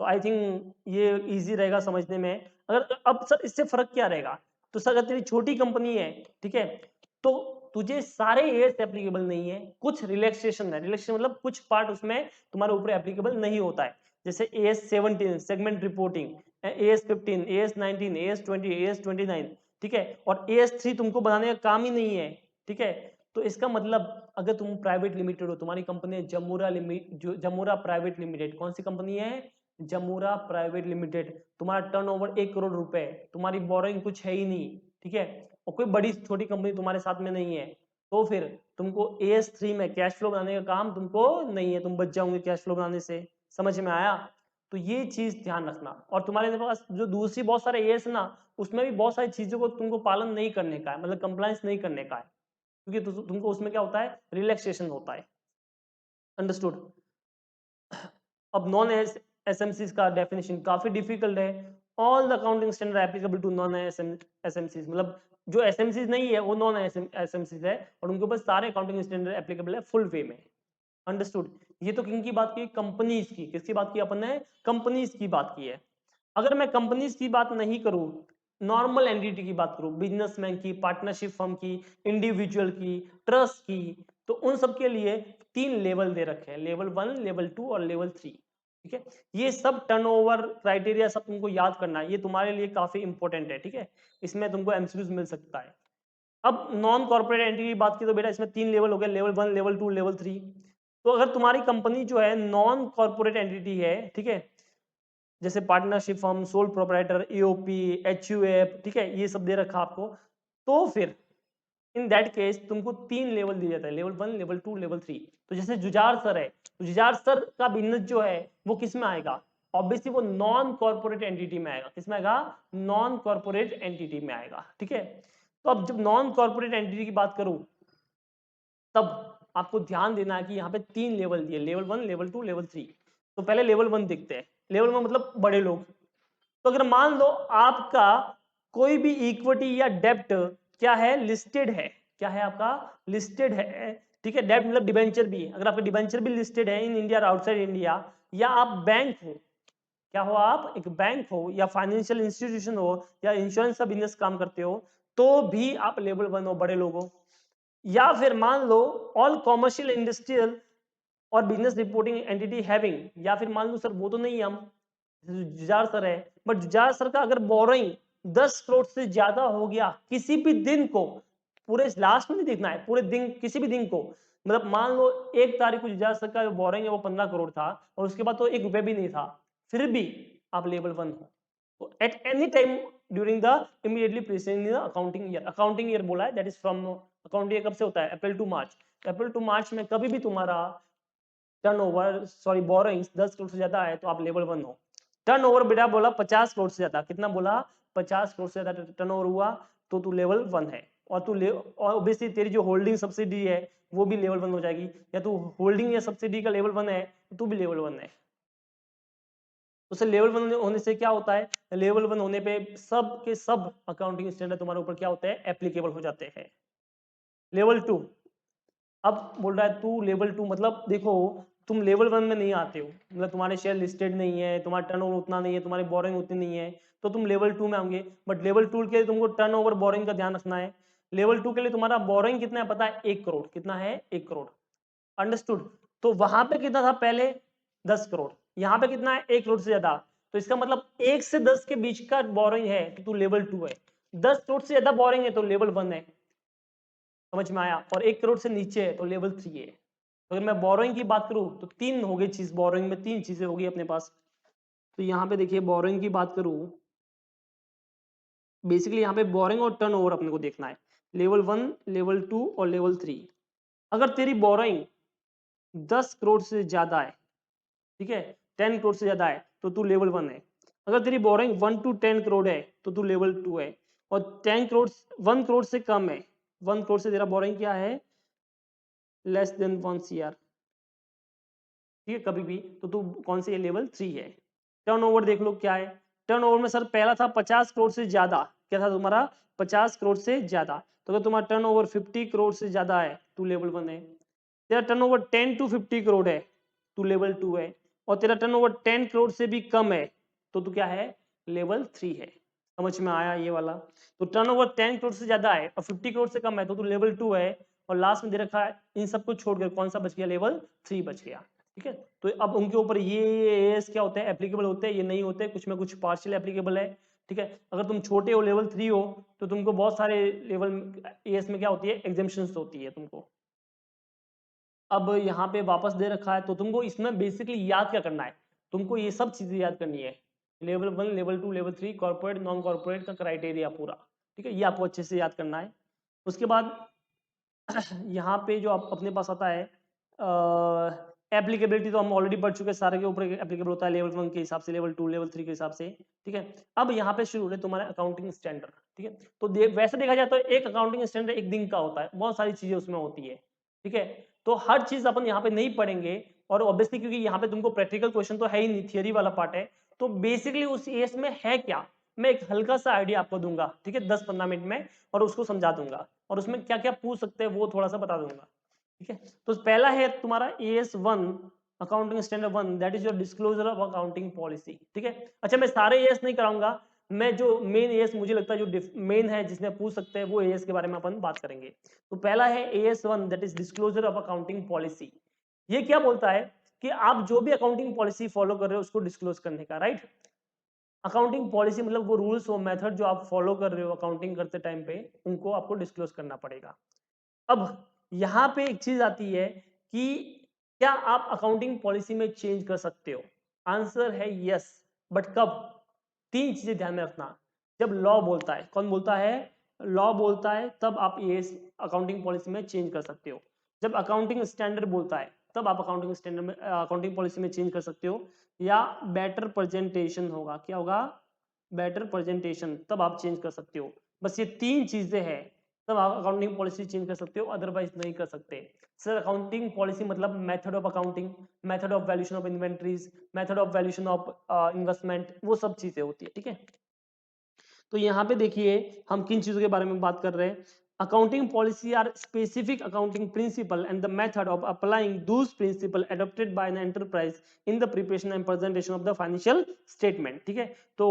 तो आई थिंक ये इजी रहेगा समझने में। अगर अब सर इससे फर्क क्या रहेगा? तो सर अगर तेरी छोटी कंपनी है, ठीक है, तो तुझे सारे एएस एप्लीकेबल नहीं है, कुछ रिलैक्सेशन है। रिलैक्सेशन मतलब कुछ पार्ट उसमें तुम्हारे ऊपर एप्लीकेबल नहीं होता है। जैसे as 17 segment reporting, as 15, as 19, as 20, as 29। ठीक है। और एएस 3 तुमको बनाने का काम ही नहीं है। ठीक है। तो इसका मतलब अगर तुम प्राइवेट लिमिटेड हो, तुम्हारी कंपनी है जमूरा प्राइवेट लिमिटेड। कौन सी कंपनी है? जमूरा प्राइवेट लिमिटेड। तुम्हारा टर्नओवर 1 करोड़ रुपए, तुम्हारी बोरोइंग कुछ है ही नहीं। ठीक है। और कोई बड़ी छोटी कंपनी तुम्हारे साथ में नहीं है, तो फिर तुमको एएस 3 में कैश फ्लो बनाने का काम तुमको नहीं है, तुम बच जाओगे कैश फ्लो बनाने से। समझ में आया? तो ये चीज ध्यान रखना। और तुम्हारे पास जो दूसरी बहुत सारे एएस ना, उसमें भी बहुत सारी चीजों को तुमको पालन नहीं करने का है, मतलब कंप्लायंस नहीं करने का है, क्योंकि तुमको उसमें क्या होता है? रिलैक्सेशन होता है। अंडरस्टूड? अब नॉन एसएमसीज का डेफिनेशन काफी डिफिकल्ट है। All the accounting standard applicable to non SMCs, मतलब जो एसएमसीज नहीं है वो नॉन एसएमसीज है, और उनके ऊपर सारे अकाउंटिंग स्टैंडर्ड एप्लीकेबल है फुल वे में। अंडरस्टूड? ये तो किन की बात की? कंपनीज की। किसकी बात की अपन ने? कंपनीज की बात की है। अगर मैं कंपनीज की बात नहीं करूं, नॉर्मल एंटिटी की बात करूं, बिजनेसमैन की, पार्टनरशिप फर्म की, इंडिविजुअल की, ट्रस्ट की, तो उन सब के लिए 3 लेवल दे रखे हैं, लेवल 1, लेवल 2 और लेवल 3। ठीक है। ये सब टर्नओवर क्राइटेरिया सब तुमको याद करना है, ये तुम्हारे लिए काफी इंपॉर्टेंट है। ठीक है। इसमें तुमको एमसीक्यूज मिल सकता है। अब नॉन कॉर्पोरेट एंटिटी की बात की तो बेटा इसमें 3 लेवल हो गए, लेवल 1, लेवल 2, लेवल 3। तो अगर तुम्हारी कंपनी जो है नॉन कॉर्पोरेट एंटिटी है, ठीक है, जैसे partnership firm, sole proprietor, AOP, HUF, ठीक है, ये सब दे रखा आपको, तो फिर इन दैट केस तुमको 3 लेवल दिया जाता है, लेवल 1, लेवल 2, लेवल 3। तो जैसे जुजार सर है, तो जुजार सर का बिजनेस जो है वो किस में आएगा? ऑब्वियसली वो नॉन कॉर्पोरेट एंटिटी में आएगा। किस में आएगा? नॉन कॉर्पोरेट एंटिटी में आएगा। ठीक है। तो अब जब नॉन कॉर्पोरेट एंटिटी की बात करूं, तब आपको ध्यान देना है कि यहाँ पे 3 लेवल दिए, लेवल 1, लेवल 2, लेवल 3। तो पहले लेवल 1 देखते हैं। लेवल 1 मतलब बड़े लोग। तो अगर मान लो आपका कोई भी इक्विटी या डेब्ट क्या है, लिस्टेड है, क्या है आपका, लिस्टेड है, ठीक है। डेब्ट मतलब डिबेंचर भी है, अगर आपका डिबेंचर भी लिस्टेड है इन इंडिया और आउटसाइड इंडिया, या आप बैंक हो, क्या हो आप, एक बैंक हो या फाइनेंशियल इंस्टीट्यूशन हो या इंश्योरेंस का बिजनेस काम करते हो, तो भी आप लेवल 1 हो, बड़े लोग हो। या फिर मान लो ऑल कॉमर्शियल इंडस्ट्रियल और बिजनेस रिपोर्टिंग एंटिटी हैविंग, या फिर मान लो सर वो तो नहीं, हम जुजार सर है, बट जुजार सर का अगर बोरोइंग 10 करोड़ से ज्यादा हो गया किसी भी दिन को, पूरे लास्ट में नहीं देखना है, पूरे दिन, किसी भी दिन को, मतलब मान लो 1 तारीख को जुजार सर का बोरोइंग है वो 15 करोड़ था और उसके बाद तो 1 रुपया भी नहीं था, फिर भी आप लेवल 1 हो। तो at any time during the immediately preceding the accounting year, accounting year बोला है, that is from accounting year कब से होता है, अप्रैल टू मार्च। अप्रैल टू मार्च में कभी भी तुम्हारा टर्नओवर, सॉरी बोरोइंग्स 10 करोड़ से ज्यादा है तो आप लेवल 1 हो। टर्नओवर बेटा बोला 50 करोड़ से ज्यादा, कितना बोला, 50 करोड़ से ज्यादा टर्नओवर हुआ तो तू लेवल 1 है। और तू ऑब्वियसली तेरी जो होल्डिंग सब्सिडी है वो भी लेवल 1 हो जाएगी, या तू होल्डिंग या सब्सिडी का लेवल 1 है तो तू भी लेवल 1 है। तो सर लेवल 1 होने से क्या होता है, लेवल 1 होने पे सब के सब अकाउंटिंग स्टैंडर्ड तुम्हारे ऊपर क्या होते हैं, एप्लीकेबल हो जाते हैं। लेवल 2, अब बोल रहा है तू लेवल 2 मतलब देखो तुम लेवल 1 में नहीं आते हो, मतलब तुम्हारे शेयर लिस्टेड नहीं है, तुम्हारा टर्नओवर उतना नहीं है, तुम्हारी बोरिंग उतनी नहीं है, तो तुम लेवल 2 में आओगे। बट लेवल 2 के लिए तुमको टर्नओवर बोरिंग का ध्यान रखना है। लेवल 2 के लिए तुम्हारा बोरिंग कितना है पता है, 1 करोड़, कितना है, 1 करोड़, अंडरस्टूड। तो वहां पे कितना था पहले, 10 करोड़, यहाँ पे कितना है, 1 करोड़ से ज्यादा। तो इसका मतलब 1 से 10 के बीच का बोरिंग है तो तू लेवल 2 है, 10 करोड़ से ज्यादा बोरिंग है तो लेवल 1 है, समझ में आया। और 1 करोड़ से नीचे है तो लेवल 3 है। तो अगर मैं बोरोइंग की बात करूं तो 3 हो गई चीज, बोरोइंग में 3 चीजें होगी अपने पास। तो यहाँ पे देखिए बोरोइंग की बात करूं, बेसिकली यहाँ पे बोरोइंग और टर्नओवर अपने को देखना है, लेवल 1, लेवल 2 और लेवल 3। अगर तेरी बोरोइंग 10 करोड़ से ज्यादा है, ठीक है, 10 करोड़ से ज्यादा है तो तू लेवल 1 है। अगर तेरी बोरोइंग 1 to 10 करोड़ है तो तू लेवल 2 है। और 10 करोड़, 1 करोड़ से कम है, 1 करोड़ से तेरा बोरोइंग क्या है, लेस देन 1 CR, ठीक है, कभी भी, तो तू कौन से, लेवल 3 है। टर्नओवर देख लो क्या है, टर्नओवर में सर पहला था 50 करोड़ से ज्यादा, क्या था तुम्हारा, 50 करोड़ से ज्यादा। तो अगर तुम्हारा टर्नओवर 50 करोड़ से ज्यादा है तू लेवल 1 है। तेरा टर्नओवर 10 to 50 करोड़ है तू लेवल 2 है। और तेरा टर्नओवर 10 करोड़ से भी कम है तो तू क्या है, लेवल 3 है। समझ में आया ये वाला। तो टर्नओवर 10 करोड़ से ज्यादा है और 50 करोड़ से कम है तो तू लेवल 2 है। और लास्ट में दे रखा है इन सबको छोड़कर कौन सा बच गया, लेवल 3 बच गया, ठीक है। तो अब उनके ऊपर ये एएस क्या होते हैं, एप्लीकेबल होते हैं, ये नहीं होते, कुछ में कुछ पार्शियल एप्लीकेबल है, ठीक है। अगर तुम छोटे हो, लेवल 3 हो, तो तुमको बहुत सारे लेवल एएस में क्या होती है, एग्जेम्पशंस होती है तुमको। अब यहाँ पे वापस दे रखा है तो तुमको इसमें बेसिकली याद क्या करना है, तुमको ये सब चीजें याद करनी है, level 1, level 2, level 3, corporate non corporate का क्राइटेरिया पूरा, ठीक है, ये आपको अच्छे से याद करना है। उसके बाद यहाँ पे जो अपने पास आता है एप्लीकेबिलिटी, तो हम ऑलरेडी पढ़ चुके हैं, सारे के ऊपर एप्लीकेबल होता है, लेवल 1 के हिसाब से, लेवल 2, लेवल 3 के हिसाब से, ठीक है। अब यहाँ पे शुरू हो रहे तुम्हारे अकाउंटिंग स्टैंडर्ड, ठीक है। तो वैसे देखा जाए तो एक अकाउंटिंग स्टैंडर्ड एक दिन का होता है, बहुत सारी चीजें उसमें होती है, ठीक है। तो हर चीज अपन यहाँ पे नहीं पढ़ेंगे, और ऑब्वियसली क्योंकि यहाँ पे तुमको प्रैक्टिकल क्वेश्चन तो है ही नहीं, थियरी वाला पार्ट है। तो बेसिकली उस एस में है क्या, मैं एक हल्का सा आइडिया आपको दूंगा, ठीक है, 10-15 मिनट में, और उसको समझा दूंगा, और उसमें क्या क्या पूछ सकते हैं वो थोड़ा सा बता दूंगा, ठीक है। तो पहला है तुम्हारा AS1, accounting standard 1, that is your disclosure of accounting policy, ठीक है। अच्छा मैं सारे एएस नहीं कराऊंगा, मैं जो मेन एएस मुझे लगता है जो मेन है जिसमें पूछ सकते हैं वो एएस के बारे में अपन बात करेंगे। तो पहला है AS1, that is disclosure of accounting policy. ये क्या बोलता है कि आप जो भी अकाउंटिंग पॉलिसी फॉलो कर रहे हो उसको डिस्क्लोज करने का, राइट। अकाउंटिंग पॉलिसी मतलब वो रूल्स और मेथड जो आप फॉलो कर रहे हो अकाउंटिंग करते टाइम पे, उनको आपको डिस्क्लोज करना पड़ेगा। अब यहाँ पे एक चीज आती है कि क्या आप अकाउंटिंग पॉलिसी में चेंज कर सकते हो, आंसर है यस, बट कब, 3 चीजें ध्यान में रखना। जब लॉ बोलता है, कौन बोलता है, लॉ बोलता है, तब आप ये अकाउंटिंग पॉलिसी में चेंज कर सकते हो। जब अकाउंटिंग स्टैंडर्ड बोलता है तब आप अकाउंटिंग स्टैंडर्ड में, अकाउंटिंग पॉलिसी में चेंज कर सकते हो। या बेटर प्रेजेंटेशन होगा, क्या होगा, बेटर प्रेजेंटेशन, तब आप चेंज कर सकते हो। बस ये 3 चीजें हैं, तब आप अकाउंटिंग पॉलिसी चेंज कर सकते हो, अदरवाइज नहीं कर सकते। सर अकाउंटिंग पॉलिसी मतलब method of accounting, method of valuation of inventories, method of valuation of investment, वो सब चीजें होती है, ठीक है। तो यहाँ पे देखिए हम किन चीजों के बारे में बात कर रहे हैं। Accounting policy are specific accounting principle and the method of applying those principle adopted by an enterprise in the preparation and presentation of the financial statement, ठीक है। तो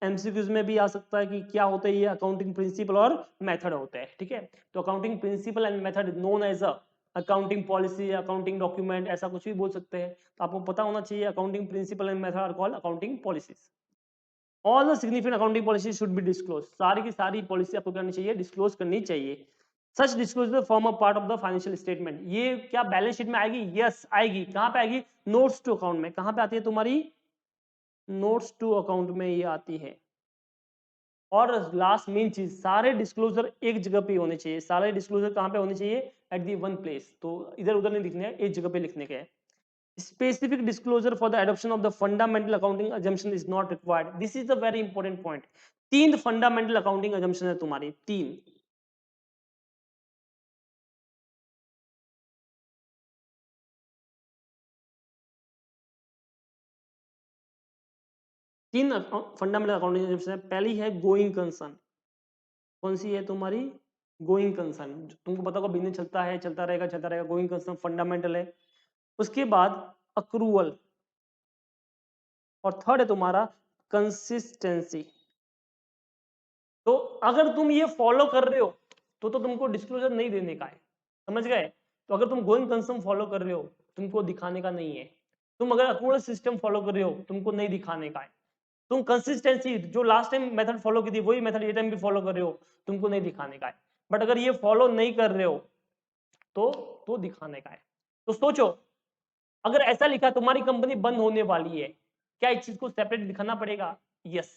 एमसीक्यूज में भी आ सकता है कि क्या होता है ये अकाउंटिंग प्रिंसिपल और मेथड होता है, ठीक है। तो accounting principle and method known as a accounting policy, accounting document, ऐसा कुछ भी बोल सकते हैं। तो आपको पता होना चाहिए accounting principle and method are called accounting policies. All the significant accounting policy should be disclose, सारी की सारी पॉलिसी आपको करनी चाहिए, डिस्क्लोज करनी चाहिए। Such disclosure form a part of the financial statement, ये क्या बैलेंस शीट में आएगी? यस आएगी। कहां पे आएगी? नोट्स टू अकाउंट में। कहां पे आती है तुम्हारी? नोट्स टू अकाउंट में ये आती है। और लास्ट मेन चीज, सारे डिस्क्लोजर एक जगह पे होने चाहिए। सारे डिस्क्लोजर कहां पे होने चाहिए? At the one place. तो इधर उधर नहीं लिखने हैं, एक जगह पे लिखने के हैं। Specific disclosure for the adoption of the fundamental accounting assumption is not required. This is a very important point. 3 fundamental accounting assumption है तुम्हारी, 3 फंडामेंटल अकाउंटिंग assumption है। पहली है गोइंग कंसर्न। कौन सी है तुम्हारी? Going concern. तुमको पता होगा बिजनेस चलता है, चलता रहेगा, चलता रहेगा, गोइंग कंसर्न फंडामेंटल है। उसके बाद अक्रूवल, और थर्ड है तुम्हारा कंसिस्टेंसी। तो अगर तुम ये फॉलो कर रहे हो तो तुमको डिस्क्लोजर नहीं देने का है, समझ गए। तो अगर तुम गोइंग कंसर्न फॉलो कर रहे हो, तुमको दिखाने का नहीं है। तुम अगर अक्रूवल सिस्टम फॉलो कर रहे हो, तुमको नहीं दिखाने का है। तुम कंसिस्टेंसी, जो लास्ट टाइम मेथड फॉलो की थी वही मेथड ये टाइम भी फॉलो कर रहे हो, तुमको नहीं दिखाने का है। बट अगर ये फॉलो नहीं कर रहे हो तो दिखाने का है। तो सोचो, अगर ऐसा लिखा तुम्हारी कंपनी बंद होने वाली है, क्या इस चीज को सेपरेट दिखाना पड़ेगा? यस।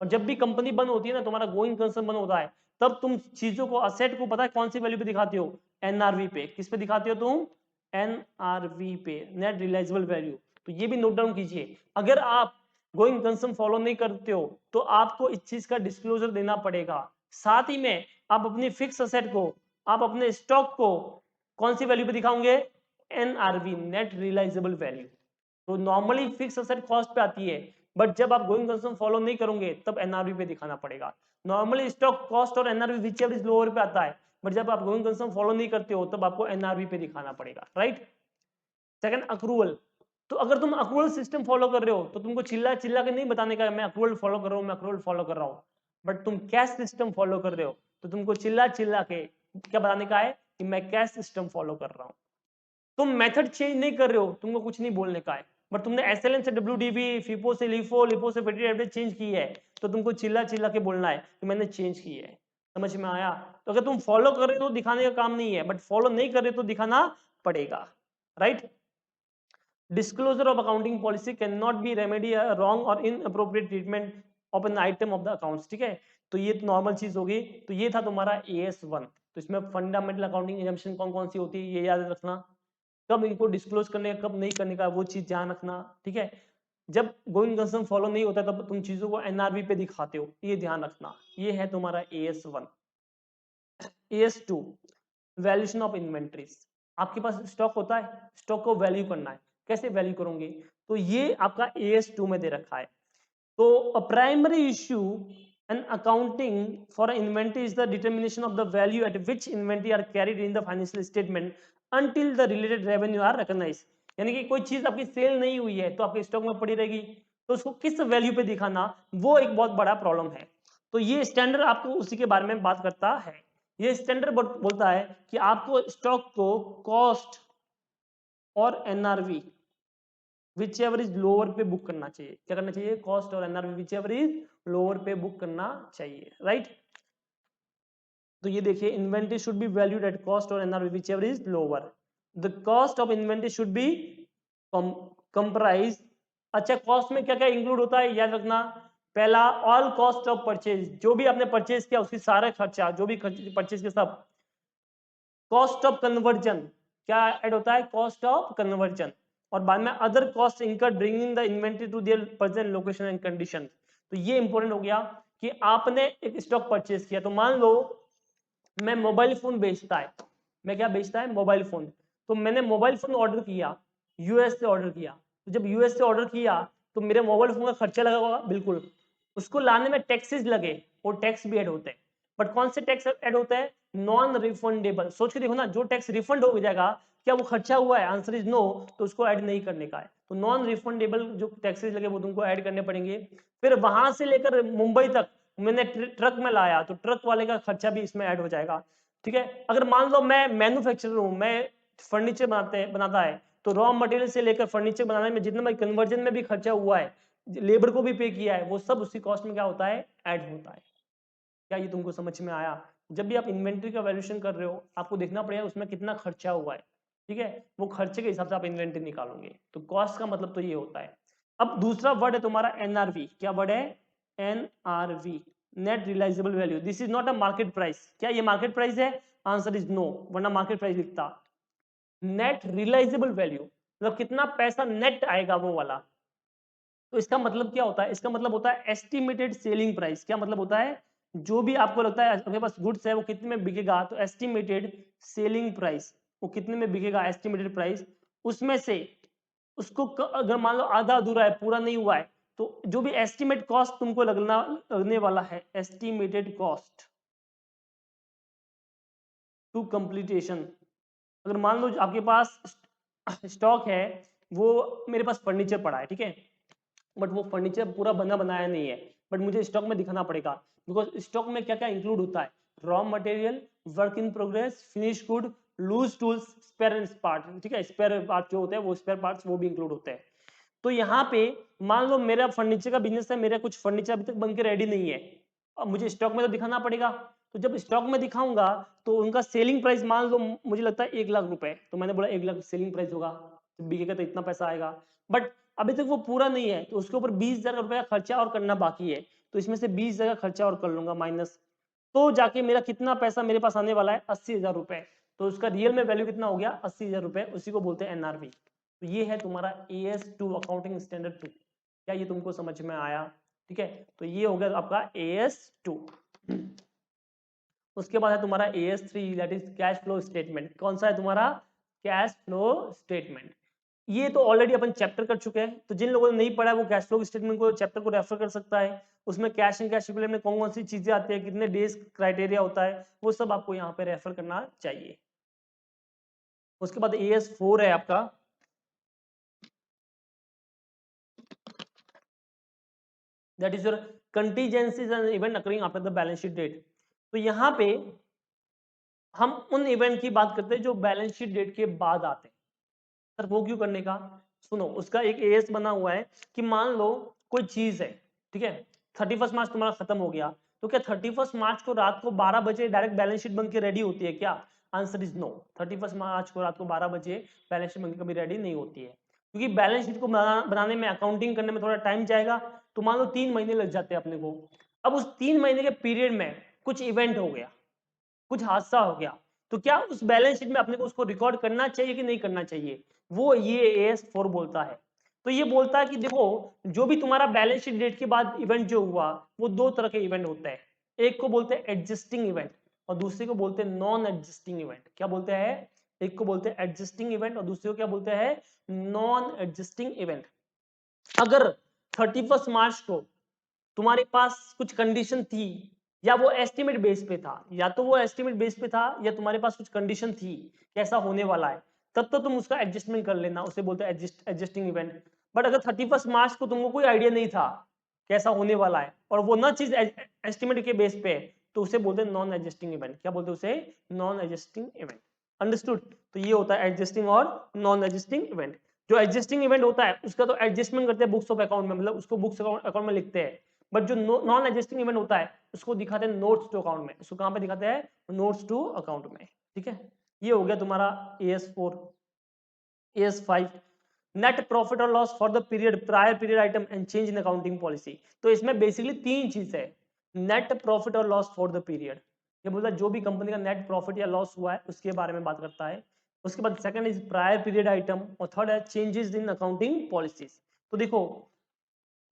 और जब भी कंपनी बंद होती है ना, तुम्हारा गोइंग कंसर्न बंद होता है, तब तुम चीजों को, असेट को, पता है कौन सी वैल्यू पे दिखाते हो? एनआरवी पे। किस पे दिखाते हो तुम? एनआरवी पे, नेट रियलाइजेबल वैल्यू। तो ये भी नोट डाउन कीजिए। अगर आप गोइंग कंसर्न फॉलो नहीं करते हो तो आपको इस चीज का डिस्क्लोजर देना पड़ेगा। साथ ही में आप अपनी फिक्स असेट को, आप अपने स्टॉक को कौन सी वैल्यू पे दिखाओगे? NRV, net realisable value. तो नॉर्मली फिक्स असेट कॉस्ट पे आती है, बट जब आप गोइंग कंसर्न फॉलो नहीं करोगे तब एनआरवी पे दिखाना पड़ेगा। नॉर्मली स्टॉक कॉस्ट और एनआरवी व्हिचएवर इज लोअर पे आता है, बट जब आप गोइंग कंसर्न फॉलो नहीं करते हो तब आपको एनआरवी पे दिखाना पड़ेगा, राइट। Second, accrual. तो अगर तुम अक्रूवल सिस्टम फॉलो कर रहे हो तो तुमको चिल्ला चिल्ला के नहीं बताने का मैं अक्रूवल फॉलो कर रहा हूँ, मैं अक्रूवल फॉलो कर रहा हूँ। बट तुम कैश सिस्टम फॉलो कर रहे हो तो तुमको चिल्ला चिल्ला के क्या बताने का है? कि मैं कैश सिस्टम फॉलो कर रहा हूँ। तुम मेथड चेंज नहीं कर रहे हो, तुमको कुछ नहीं बोलने का है। बट तुमने एसएलएन से डब्ल्यूडीवी, फिफो से लिफो, लिफो से वेटेड एवरेज चेंज की है, तो तुमको चिल्ला चिल्ला के बोलना है कि मैंने चेंज की है। समझ में आया? तो अगर तुम फॉलो कर रहे हो तो दिखाने का काम नहीं है, बट फॉलो नहीं कर रहे तो दिखाना पड़ेगा, right. Disclosure of accounting policy cannot be remedy a wrong or inappropriate treatment of an item of the accounts, ठीक है। तो ये तो नॉर्मल चीज होगी। तो ये था तुम्हारा AS1। तो इसमें फंडामेंटल अकाउंटिंग एजम्पशन कौन कौन सी होती है ये याद रखना, कब इनको डिस्क्लोज करने का कब नहीं करने का वो चीज ध्यान रखना, ठीक है। जब गोइंग कंसर्न फॉलो नहीं होता तब तुम चीजों को एनआरवी पे दिखाते हो, ये ध्यान रखना। ये है तुम्हारा AS1। AS2, valuation of inventories. आपके पास स्टॉक होता है, स्टॉक को वैल्यू करना है, कैसे वैल्यू करोगे? तो ये आपका AS2 में दे रखा है। तो a primary issue in accounting for inventory is the determination of the value at which inventory are carried in the financial statement until the related revenue are recognised. यानी कि कोई चीज आपकी सेल नहीं हुई है तो आपके स्टॉक में पड़ी रहेगी, तो उसको किस वैल्यू पे दिखाना, वो एक बहुत बड़ा प्रॉब्लम है। तो ये स्टैंडर्ड आपको उसी के बारे में बात करता है। ये स्टैंडर्ड बोलता है कि आपको स्टॉक को कॉस्ट और NRV whichever is lower पे बुक करना चाहिए। क्या करना चाहिए? कॉस्ट और NRV whichever is lower पे बुक करना चाहिए, राइट। तो ये देखिए, inventory should be valued at cost और NRV whichever is lower. The cost of inventory should be comprise. अच्छा, कॉस्ट में क्या क्या इंक्लूड होता है याद रखना। पहला, ऑल कॉस्ट ऑफ परचेज, जो भी आपने परचेज किया उसकी सारे खर्चा, जो भी परचेज के सब। कॉस्ट ऑफ कन्वर्जन, क्या ऐड होता है? Cost of conversion. और बाद में other cost incurred bringing the inventory to their present location and condition. तो ये इंपॉर्टेंट हो गया कि आपने एक स्टॉक परचेज किया, तो मान लो मैं मोबाइल फोन बेचता है, मैं क्या बेचता है, मोबाइल फोन। तो मैंने मोबाइल फोन ऑर्डर किया, यूएस से ऑर्डर किया, तो जब यूएस से ऑर्डर किया तो मेरे मोबाइल फोन का खर्चा लगा होगा, बिल्कुल। उसको लाने में टैक्सेस लगे, और टैक्स भी ऐड होते हैं। बट कौन से टैक्स ऐड होते हैं, नॉन रिफंडेबल। सोच के देखो ना, जो टैक्स रिफंड हो जाएगा, क्या वो खर्चा हुआ है, आंसर इज नो, तो उसको ऐड नहीं करने का है। तो नॉन रिफंडेबल जो टैक्सेस लगे वो तुमको ऐड करने पड़ेंगे। फिर वहां से लेकर मुंबई तक मैंने ट्रक में लाया, तो ट्रक वाले का खर्चा भी इसमें ऐड हो जाएगा, ठीक है। अगर मान लो मैं मैन्युफैक्चरर हूँ, मैं फर्नीचर बनाता है, तो रॉ मटेरियल से लेकर फर्नीचर बनाने में जितना भाई कन्वर्जन में भी खर्चा हुआ है, लेबर को भी पे किया है, वो सब उसकी कॉस्ट में क्या होता है, ऐड होता है। क्या ये तुमको समझ में आया? जब भी आप इन्वेंट्री का वैल्यूएशन कर रहे हो, आपको देखना पड़ेगा उसमें कितना खर्चा हुआ है, ठीक है। वो खर्चे के हिसाब से आप इन्वेंट्री निकालोगे। तो कॉस्ट का मतलब तो ये होता है। अब दूसरा वर्ड है तुम्हारा एनआरवी। क्या वर्ड है, NRV, net realisable value. This is not a market price. क्या ये मार्केट प्राइस है, आंसर इज नो, वरना मार्केट प्राइस लिखता। नेट रियलाइजेबल वैल्यू मतलब कितना पैसा नेट आएगा वो वाला। तो इसका मतलब क्या होता है, इसका मतलब होता है एस्टिमेटेड सेलिंग प्राइस। क्या मतलब होता है, जो भी आपको लगता है आपके पास गुड्स है वो कितने में बिकेगा, तो एस्टिमेटेड सेलिंग प्राइस, वो कितने में बिकेगा, एस्टिमेटेड प्राइस। उसमें से उसको अगर मान लो आधा अधूरा है, पूरा नहीं हुआ है, तो जो भी एस्टिमेट कॉस्ट तुमको लगने वाला है, एस्टिमेटेड कॉस्ट टू कंप्लीटेशन। अगर मान लो आपके पास स्टॉक है, वो मेरे पास फर्नीचर पड़ा है, ठीक है, बट वो फर्नीचर पूरा बना बनाया नहीं है, बट मुझे स्टॉक में दिखाना पड़ेगा, बिकॉज स्टॉक में क्या क्या इंक्लूड होता है, raw material, work in progress, finish good, loose tools, spare part, ठीक है, स्पेयर पार्ट जो होते हैं वो स्पेयर पार्ट्स वो भी इंक्लूड होते हैं। तो यहाँ पे मान लो मेरा फर्नीचर का बिजनेस है, मेरा कुछ फर्नीचर अभी तक बन के रेडी नहीं है, अब मुझे स्टॉक में तो दिखाना पड़ेगा। तो जब स्टॉक में दिखाऊंगा तो उनका सेलिंग प्राइस मान लो मुझे लगता है 1 लाख रुपए, तो मैंने बोला 1 लाख सेलिंग प्राइस होगा, तो बिकेगा तो इतना पैसा आएगा। बट अभी तक वो पूरा नहीं है, तो उसके ऊपर 20,000 रुपए का खर्चा और करना बाकी है, तो इसमें से 20,000 का खर्चा और कर लूंगा माइनस, तो जाके मेरा कितना पैसा मेरे पास आने वाला है, 80,000 रुपए। तो उसका रियल में वैल्यू कितना हो गया, 80,000 रुपए, उसी को बोलते हैं एनआरवी। तो ये है तुम्हारा AS2 अकाउंटिंग स्टैंडर्ड 2। क्या ये तुमको समझ में आया, ठीक है। तो ये हो गया आपका AS2। उसके बाद है तुम्हारा AS3, that is cash flow statement. कौन सा है तुम्हारा, कैश फ्लो स्टेटमेंट। ये तो ऑलरेडी अपन चैप्टर कर चुके हैं, तो जिन लोगों ने नहीं पढ़ा वो कैश फ्लो स्टेटमेंट को चैप्टर को रेफर कर सकता है। उसमें कैश एंड कैश इक्विवेलेंट में कौन कौन सी चीजें आती है, कितने डेज क्राइटेरिया होता है, वो सब आपको यहाँ पे रेफर करना चाहिए। उसके बाद AS4 है आपका, that is your contingencies and event occurring after the balance sheet date. तो यहाँ पे हम उन इवेंट की बात करते हैं जो बैलेंस शीट डेट के बाद आते हैं। सर वो क्यों करने का, सुनो, उसका एक एएस बना हुआ है कि मान लो कोई चीज है, ठीक है, 31 मार्च तुम्हारा खत्म हो गया, तो क्या 31 मार्च को रात को 12 बजे डायरेक्ट बैलेंस शीट बन के रेडी होती है क्या, आंसर इज नो। 31 मार्च को रात को 12 बजे बैलेंस शीट बन के कभी रेडी नहीं होती है, क्योंकि बैलेंस शीट को बनाने में, अकाउंटिंग करने में थोड़ा टाइम जाएगा। तो मान लो 3 महीने लग जाते हैं अपने को। अब उस 3 महीने के पीरियड में कुछ इवेंट हो गया, कुछ हादसा हो गया, तो क्या उस बैलेंस शीट में अपने को उसको रिकॉर्ड करना चाहिए कि नहीं करना चाहिए, वो ये AS4 बोलता है। तो ये बोलता है कि देखो, जो भी तुम्हारा बैलेंस शीट डेट के बाद इवेंट जो हुआ, वो दो तरह के इवेंट होते हैं। एक को बोलते हैं एडजस्टिंग इवेंट, और दूसरे को बोलते हैं नॉन एडजस्टिंग इवेंट। क्या बोलते हैं, एक को बोलते हैं एडजस्टिंग इवेंट और दूसरे को क्या बोलते हैं, नॉन एडजस्टिंग इवेंट। अगर 31 मार्च को तुम्हारे पास कुछ कंडीशन थी, या वो एस्टिमेट बेस पे था, या तो वो एस्टिमेट बेस पे था, या तुम्हारे पास कुछ कंडीशन थी कैसा होने वाला है, तब तो तुम उसका एडजस्टमेंट कर लेना, उसे बोलते हैं एडजस्टिंग इवेंट। बट अगर 31 मार्च को तुमको कोई आइडिया नहीं था कैसा होने वाला है, और वो ना चीज एस्टिमेट के बेस पे है, तो उसे बोलते हैं नॉन एडजस्टिंग इवेंट। क्या बोलते हैं उसे, नॉन एडजस्टिंग इवेंट। अंडरस्टूड। तो ये होता है एडजस्टिंग और नॉन एडजस्टिंग इवेंट। जो एडजस्टिंग इवेंट होता है उसका तो एडजस्टमेंट करते हैं बुक्स ऑफ अकाउंट में, मतलब उसको बुक्स अकाउंट में लिखते हैं। बट जो नॉन एडजस्टिंग इवेंट होता है उसको दिखाते हैं नोट्स टू अकाउंट में। उसको कहां पे दिखाते हैं, नोट्स टू अकाउंट में, ठीक है। ये हो गया तुम्हारा AS4। AS5, नेट प्रॉफिट और loss for the period prior period item and change in accounting policy. तो इसमें बेसिकली 3 चीज है, नेट प्रॉफिट और लॉस फॉर द पीरियड, ये बोलता है जो भी कंपनी का नेट प्रॉफिट या लॉस हुआ है उसके बारे में बात करता है। उसके बाद second is prior period item, और थर्ड है चेंजेस इन अकाउंटिंग पॉलिसीज। तो देखो,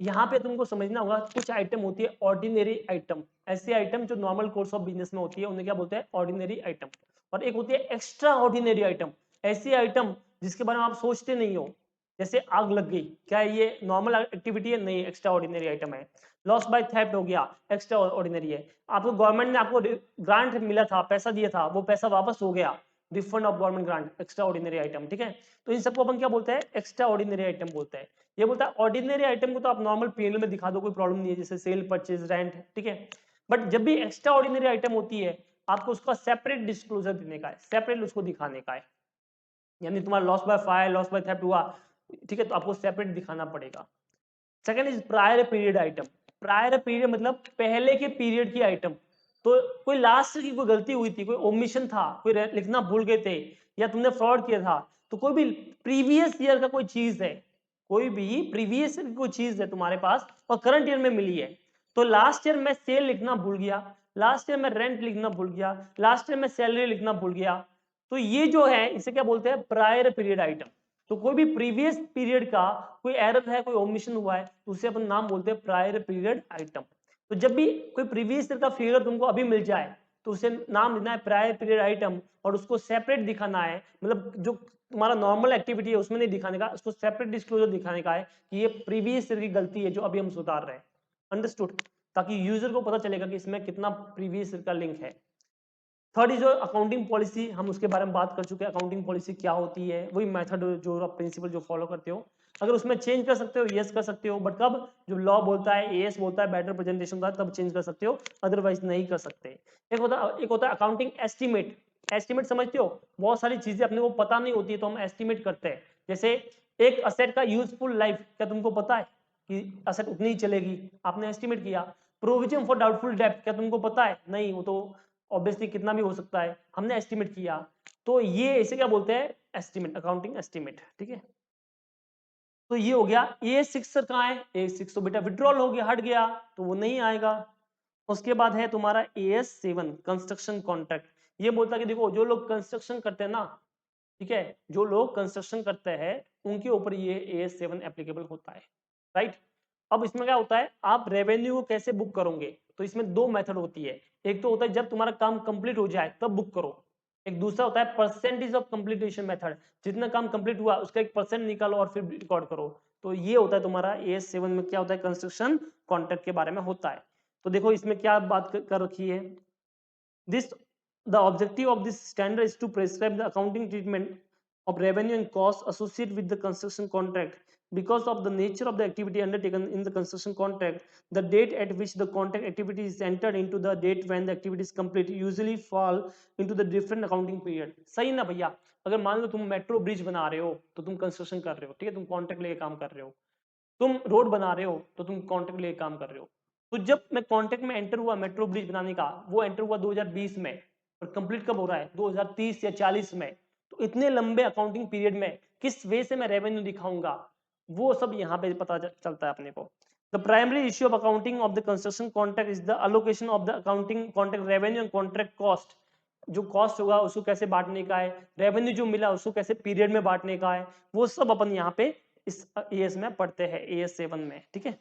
यहाँ पे तुमको समझना होगा कुछ आइटम होती है ऑर्डिनरी आइटम, ऐसी आइटम जो नॉर्मल कोर्स ऑफ बिजनेस में होती है उन्हें क्या बोलते हैं ऑर्डिनरी आइटम। और एक होती है एक्स्ट्रा ऑर्डिनरी आइटम, ऐसी आइटम जिसके बारे में आप सोचते नहीं हो, जैसे आग लग गई, क्या ये नॉर्मल एक्टिविटी है? नहीं, एक्स्ट्रा ऑर्डिनरी आइटम है। लॉस बाय थेफ्ट हो गया, एक्स्ट्रा ऑर्डिनरी है। आपको गवर्नमेंट ने आपको ग्रांट मिला था, पैसा दिया था, वो पैसा वापस हो गया, refund of government grant, extra ordinary item, ठीक है। तो इन सबको अपन क्या बोलते हैं? एक्स्ट्रा ऑर्डिनरी आइटम बोलते हैं। ये बोलता है ऑर्डिनरी आइटम को तो आप नॉर्मल पीएनएल में दिखा दो, कोई प्रॉब्लम नहीं है, जैसे सेल, परचेज, रेंट, ठीक है। बट जब भी एक्स्ट्रा ऑर्डिनरी आइटम होती है, आपको उसका सेपरेट डिस्क्लोजर देने का है, सेपरेट उसको दिखाने का है। यानी तुम्हारा loss by fire, loss by theft हुआ, ठीक है, तो आपको सेपरेट दिखाना पड़ेगा। Second is prior period item. Prior period मतलब पहले के पीरियड की आइटम। तो कोई लास्ट की कोई गलती हुई थी, कोई ओमिशन था, कोई लिखना भूल गए थे, या तुमने फ्रॉड किया था, तो कोई भी प्रीवियस ईयर का कोई चीज है, कोई भी प्रीवियस ईयर की कोई चीज है तुम्हारे पास और करंट ईयर में मिली है, तो लास्ट ईयर में सेल लिखना भूल गया, लास्ट ईयर में रेंट लिखना भूल गया, लास्ट ईयर में सैलरी लिखना भूल गया, तो ये जो है इसे क्या बोलते हैं? Prior period item. तो कोई भी प्रीवियस पीरियड का कोई एरर है, कोई ओमिशन हुआ है, तो उसे अपन नाम बोलते हैं प्रायर पीरियड आइटम। तो जब भी कोई प्रीवियस ईयर का फिगर तुमको अभी मिल जाए, तो उसे नाम देना है प्रायर पीरियड आइटम, और उसको सेपरेट दिखाना है, मतलब जो तुम्हारा नॉर्मल एक्टिविटी है उसमें नहीं दिखाने का, उसको सेपरेट डिस्क्लोजर दिखाने का है कि ये प्रीवियस ईयर की गलती है जो अभी हम सुधार रहे हैं। अंडरस्टूड? ताकि यूजर को पता चलेगा कि इसमें कितना प्रीवियस ईयर का लिंक है। थर्ड इज अकाउंटिंग पॉलिसी, हम उसके बारे में बात कर चुके हैं। अकाउंटिंग पॉलिसी क्या होती है? वही मेथड जो आप प्रिंसिपल जो फॉलो करते हो, अगर उसमें चेंज कर सकते हो यस कर सकते हो, बट कब? जो लॉ बोलता है, एएस बोलता है, बेटर प्रेजेंटेशन होता है, तब चेंज कर सकते हो, अदरवाइज नहीं कर सकते। एक होता है अकाउंटिंग एस्टिमेट। एस्टिमेट समझते हो? बहुत सारी चीजें अपने को पता नहीं होती है तो हम एस्टिमेट करते हैं। जैसे एक असेट का यूजफुल लाइफ, क्या तुमको पता है कि असेट उतनी ही चलेगी? आपने एस्टिमेट किया। प्रोविजन फॉर डाउटफुल डेब्ट, क्या तुमको पता है? नहीं, वो तो ऑब्वियसली कितना भी हो सकता है, हमने एस्टिमेट किया। तो ये इसे क्या बोलते हैं? एस्टिमेट, अकाउंटिंग एस्टिमेट, ठीक है। तो ये हो गया। A6 कहाँ है? A6 तो बेटा विड्रॉल हो गया, हट गया, तो वो नहीं आएगा। उसके बाद है तुम्हारा AS7 कंस्ट्रक्शन कॉन्ट्रैक्ट। ये बोलता है कि देखो जो लोग कंस्ट्रक्शन करते हैं ना, ठीक है, जो लोग कंस्ट्रक्शन करते हैं उनके ऊपर ये AS7 एप्लीकेबल होता है, राइट। अब इसमें क्या होता है, आप रेवेन्यू को कैसे बुक करोगे? तो इसमें दो मेथड होती है। एक तो होता है जब तुम्हारा काम कंप्लीट हो जाए तब बुक करो। एक दूसरा होता है परसेंटेज ऑफ कंप्लीटेशन मेथड, जितना काम कंप्लीट हुआ उसका 1% निकालो और फिर रिकॉर्ड करो। तो ये होता है तुम्हारा AS7 में क्या होता है, कंस्ट्रक्शन कॉन्ट्रैक्ट के बारे में होता है। तो देखो इसमें क्या बात कर रखी है, this the objective of this standard is to prescribe the accounting treatment of revenue and costs associated with the construction contract. Because of the nature of the activity undertaken in the construction contract, the date at which the contract activity is entered into the date when the activity is complete usually fall into the different accounting period. सही ना भैया? अगर मान लो तुम metro bridge बना रहे हो तो तुम कंस्ट्रक्शन कर रहे हो, ठीक है, तुम कॉन्ट्रैक्ट लेके काम कर रहे हो। तुम रोड बना रहे हो तो तुम कॉन्ट्रैक्ट लेके काम कर रहे हो। तो जब मैं कॉन्ट्रैक्ट में एंटर हुआ मेट्रो ब्रिज बनाने का, वो एंटर हुआ 2020 में, और कंप्लीट कब हो रहा है? 2030 या 40 में। तो इतने लंबे अकाउंटिंग पीरियड में किस वे से मैं रेवेन्यू दिखाऊंगा, वो सब यहाँ पे पता चलता है अपने को। The primary issue of accounting of the construction contract is the allocation of the accounting contract revenue and contract cost. जो कॉस्ट होगा उसको कैसे बांटने का है, रेवेन्यू जो मिला उसको कैसे पीरियड में बांटने का है, वो सब अपन यहाँ पे इस AS में पढ़ते हैं, AS7 में, ठीक है।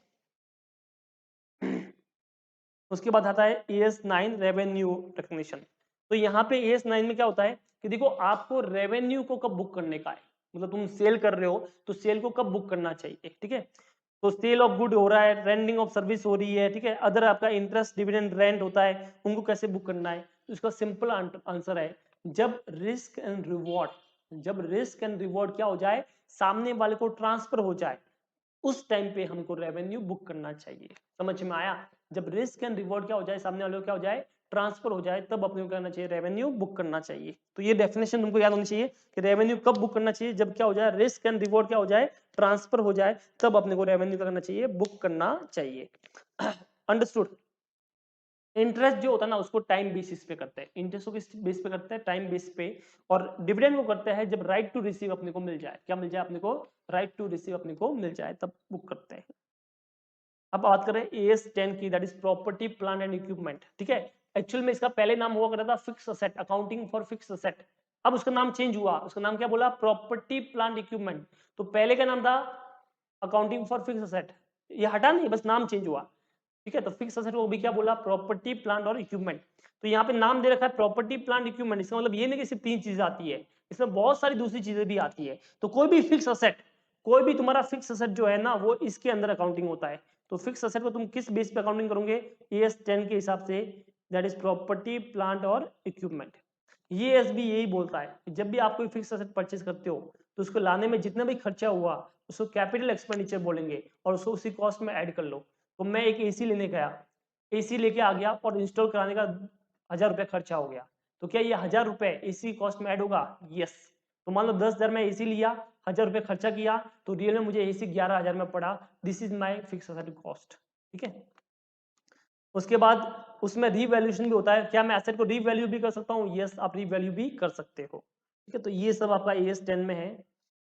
उसके बाद आता है AS9 रेवेन्यू रिकग्निशन। तो यहाँ पे AS9 में क्या होता है कि देखो आपको रेवेन्यू को कब बुक करने का है, मतलब तुम सेल कर रहे हो तो सेल को कब बुक करना चाहिए, ठीक है। तो सेल ऑफ गुड हो रहा है, रेंडिंग ऑफ सर्विस हो रही है, ठीक है, अदर आपका इंटरेस्ट डिविडेंड रेंट होता है, उनको कैसे बुक करना है? तो इसका सिंपल आंसर है, जब रिस्क एंड रिवॉर्ड, जब रिस्क एंड रिवॉर्ड क्या हो जाए, सामने वाले को ट्रांसफर हो जाए, उस टाइम पे हमको रेवेन्यू बुक करना चाहिए। समझ में आया? जब रिस्क एंड रिवॉर्ड क्या हो जाए, सामने वाले को क्या हो जाए, ट्रांसफर हो जाए, तब अपने को करना चाहिए, रेवेन्यू बुक करना चाहिए। तो ये डेफिनेशन तुमको याद होनी चाहिए कि रेवेन्यू कब बुक करना चाहिए, जब क्या हो जाए, रिस्क एंड रिवॉर्ड क्या हो जाए, ट्रांसफर हो जाए, तब अपने को रेवेन्यू करना चाहिए, बुक करना चाहिए। अंडरस्टूड? इंटरेस्ट जो होता है ना उसको टाइम बेसिस पे करते हैं, इंटरेस्ट को किस बेस पे करते हैं, टाइम बेस पे। और डिविडेंड को करते हैं जब राइट टू रिसीव अपने को मिल जाए, क्या मिल जाए अपने को, राइट टू रिसीव अपने को मिल जाए, तब बुक करते हैं। अब बात करें AS10 की, that is property plant and equipment, ठीक है। एक्चुअल में इसका पहले नाम हुआ करता था fix asset, accounting for fix asset. अब उसका नाम चेंज हुआ, उसका नाम क्या बोला, प्रॉपर्टी प्लांट इक्विपमेंट। तो पहले का नाम था अकाउंटिंग फॉर फिक्स असेट, ये हटा नहीं, बस नाम चेंज हुआ, ठीक है। तो फिक्स असेट को भी क्या बोला, प्रॉपर्टी प्लांट और इक्विपमेंट। तो यहाँ पे नाम दे रखा है प्रॉपर्टी प्लांट इक्विपमेंट, इसका मतलब ये नहीं कि सिर्फ 3 चीजें आती है, इसमें बहुत सारी दूसरी चीजें भी आती है। तो कोई भी फिक्स असेट, कोई भी तुम्हारा फिक्स असेट जो है ना वो इसके अंदर अकाउंटिंग होता है। तो फिक्स असेट को तुम किस बेस पे अकाउंटिंग करोगे, एएस 10 के हिसाब से, दैट इज प्रॉपर्टी प्लांट और इक्विपमेंट। ये एस भी यही बोलता है कि जब भी आप कोई फिक्स असेट परचेज करते हो तो उसको लाने में जितना भी खर्चा हुआ उसको कैपिटल एक्सपेंडिचर बोलेंगे और उसको उसी कॉस्ट में ऐड कर लो। तो मैं एक एसी लेने गया, एसी लेके आ गया और इंस्टॉल कराने का 1000 रुपये खर्चा हो गया, तो क्या ये 1000 रुपये एसी कॉस्ट में ऐड होगा? यस। तो मान लो 10,000 में एसी लिया, 1000 रुपये खर्चा किया, तो रियल में मुझे एसी 11,000 में पड़ा। This is my fix asset cost, ठीक है। उसके बाद उसमें रीवैल्यूएशन भी होता है, क्या मैं एसेट को रीवैल्यू भी कर सकता हूँ? यस, आप रीवैल्यू भी कर सकते हो, ठीक है। तो ये सब आपका एएस 10 में है।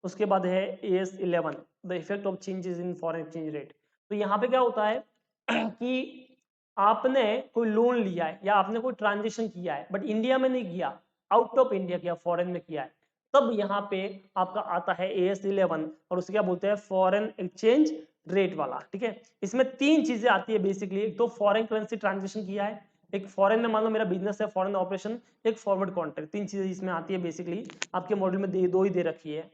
उसके बाद है as 11, the effect of changes in foreign exchange rate. तो यहाँ पे क्या होता है कि आपने कोई लोन लिया है या आपने कोई ट्रांजेक्शन किया है, बट इंडिया में नहीं किया, आउट ऑफ इंडिया किया, फॉरेन में किया है, तब यहाँ पे आपका आता है एएस 11 और उसे क्या बोलते हैं, फॉरेन एक्सचेंज रेट वाला, ठीक है। इसमें 3 चीजें आती है बेसिकली, एक तो फॉरेन करेंसी ट्रांजेक्शन किया है, एक फॉरेन में मान लो मेरा बिजनेस है, फॉरेन ऑपरेशन, एक फॉरवर्ड कॉन्ट्रैक्ट, 3 चीजें इसमें आती है बेसिकली। आपके मॉडल में दो ही दे रखी है।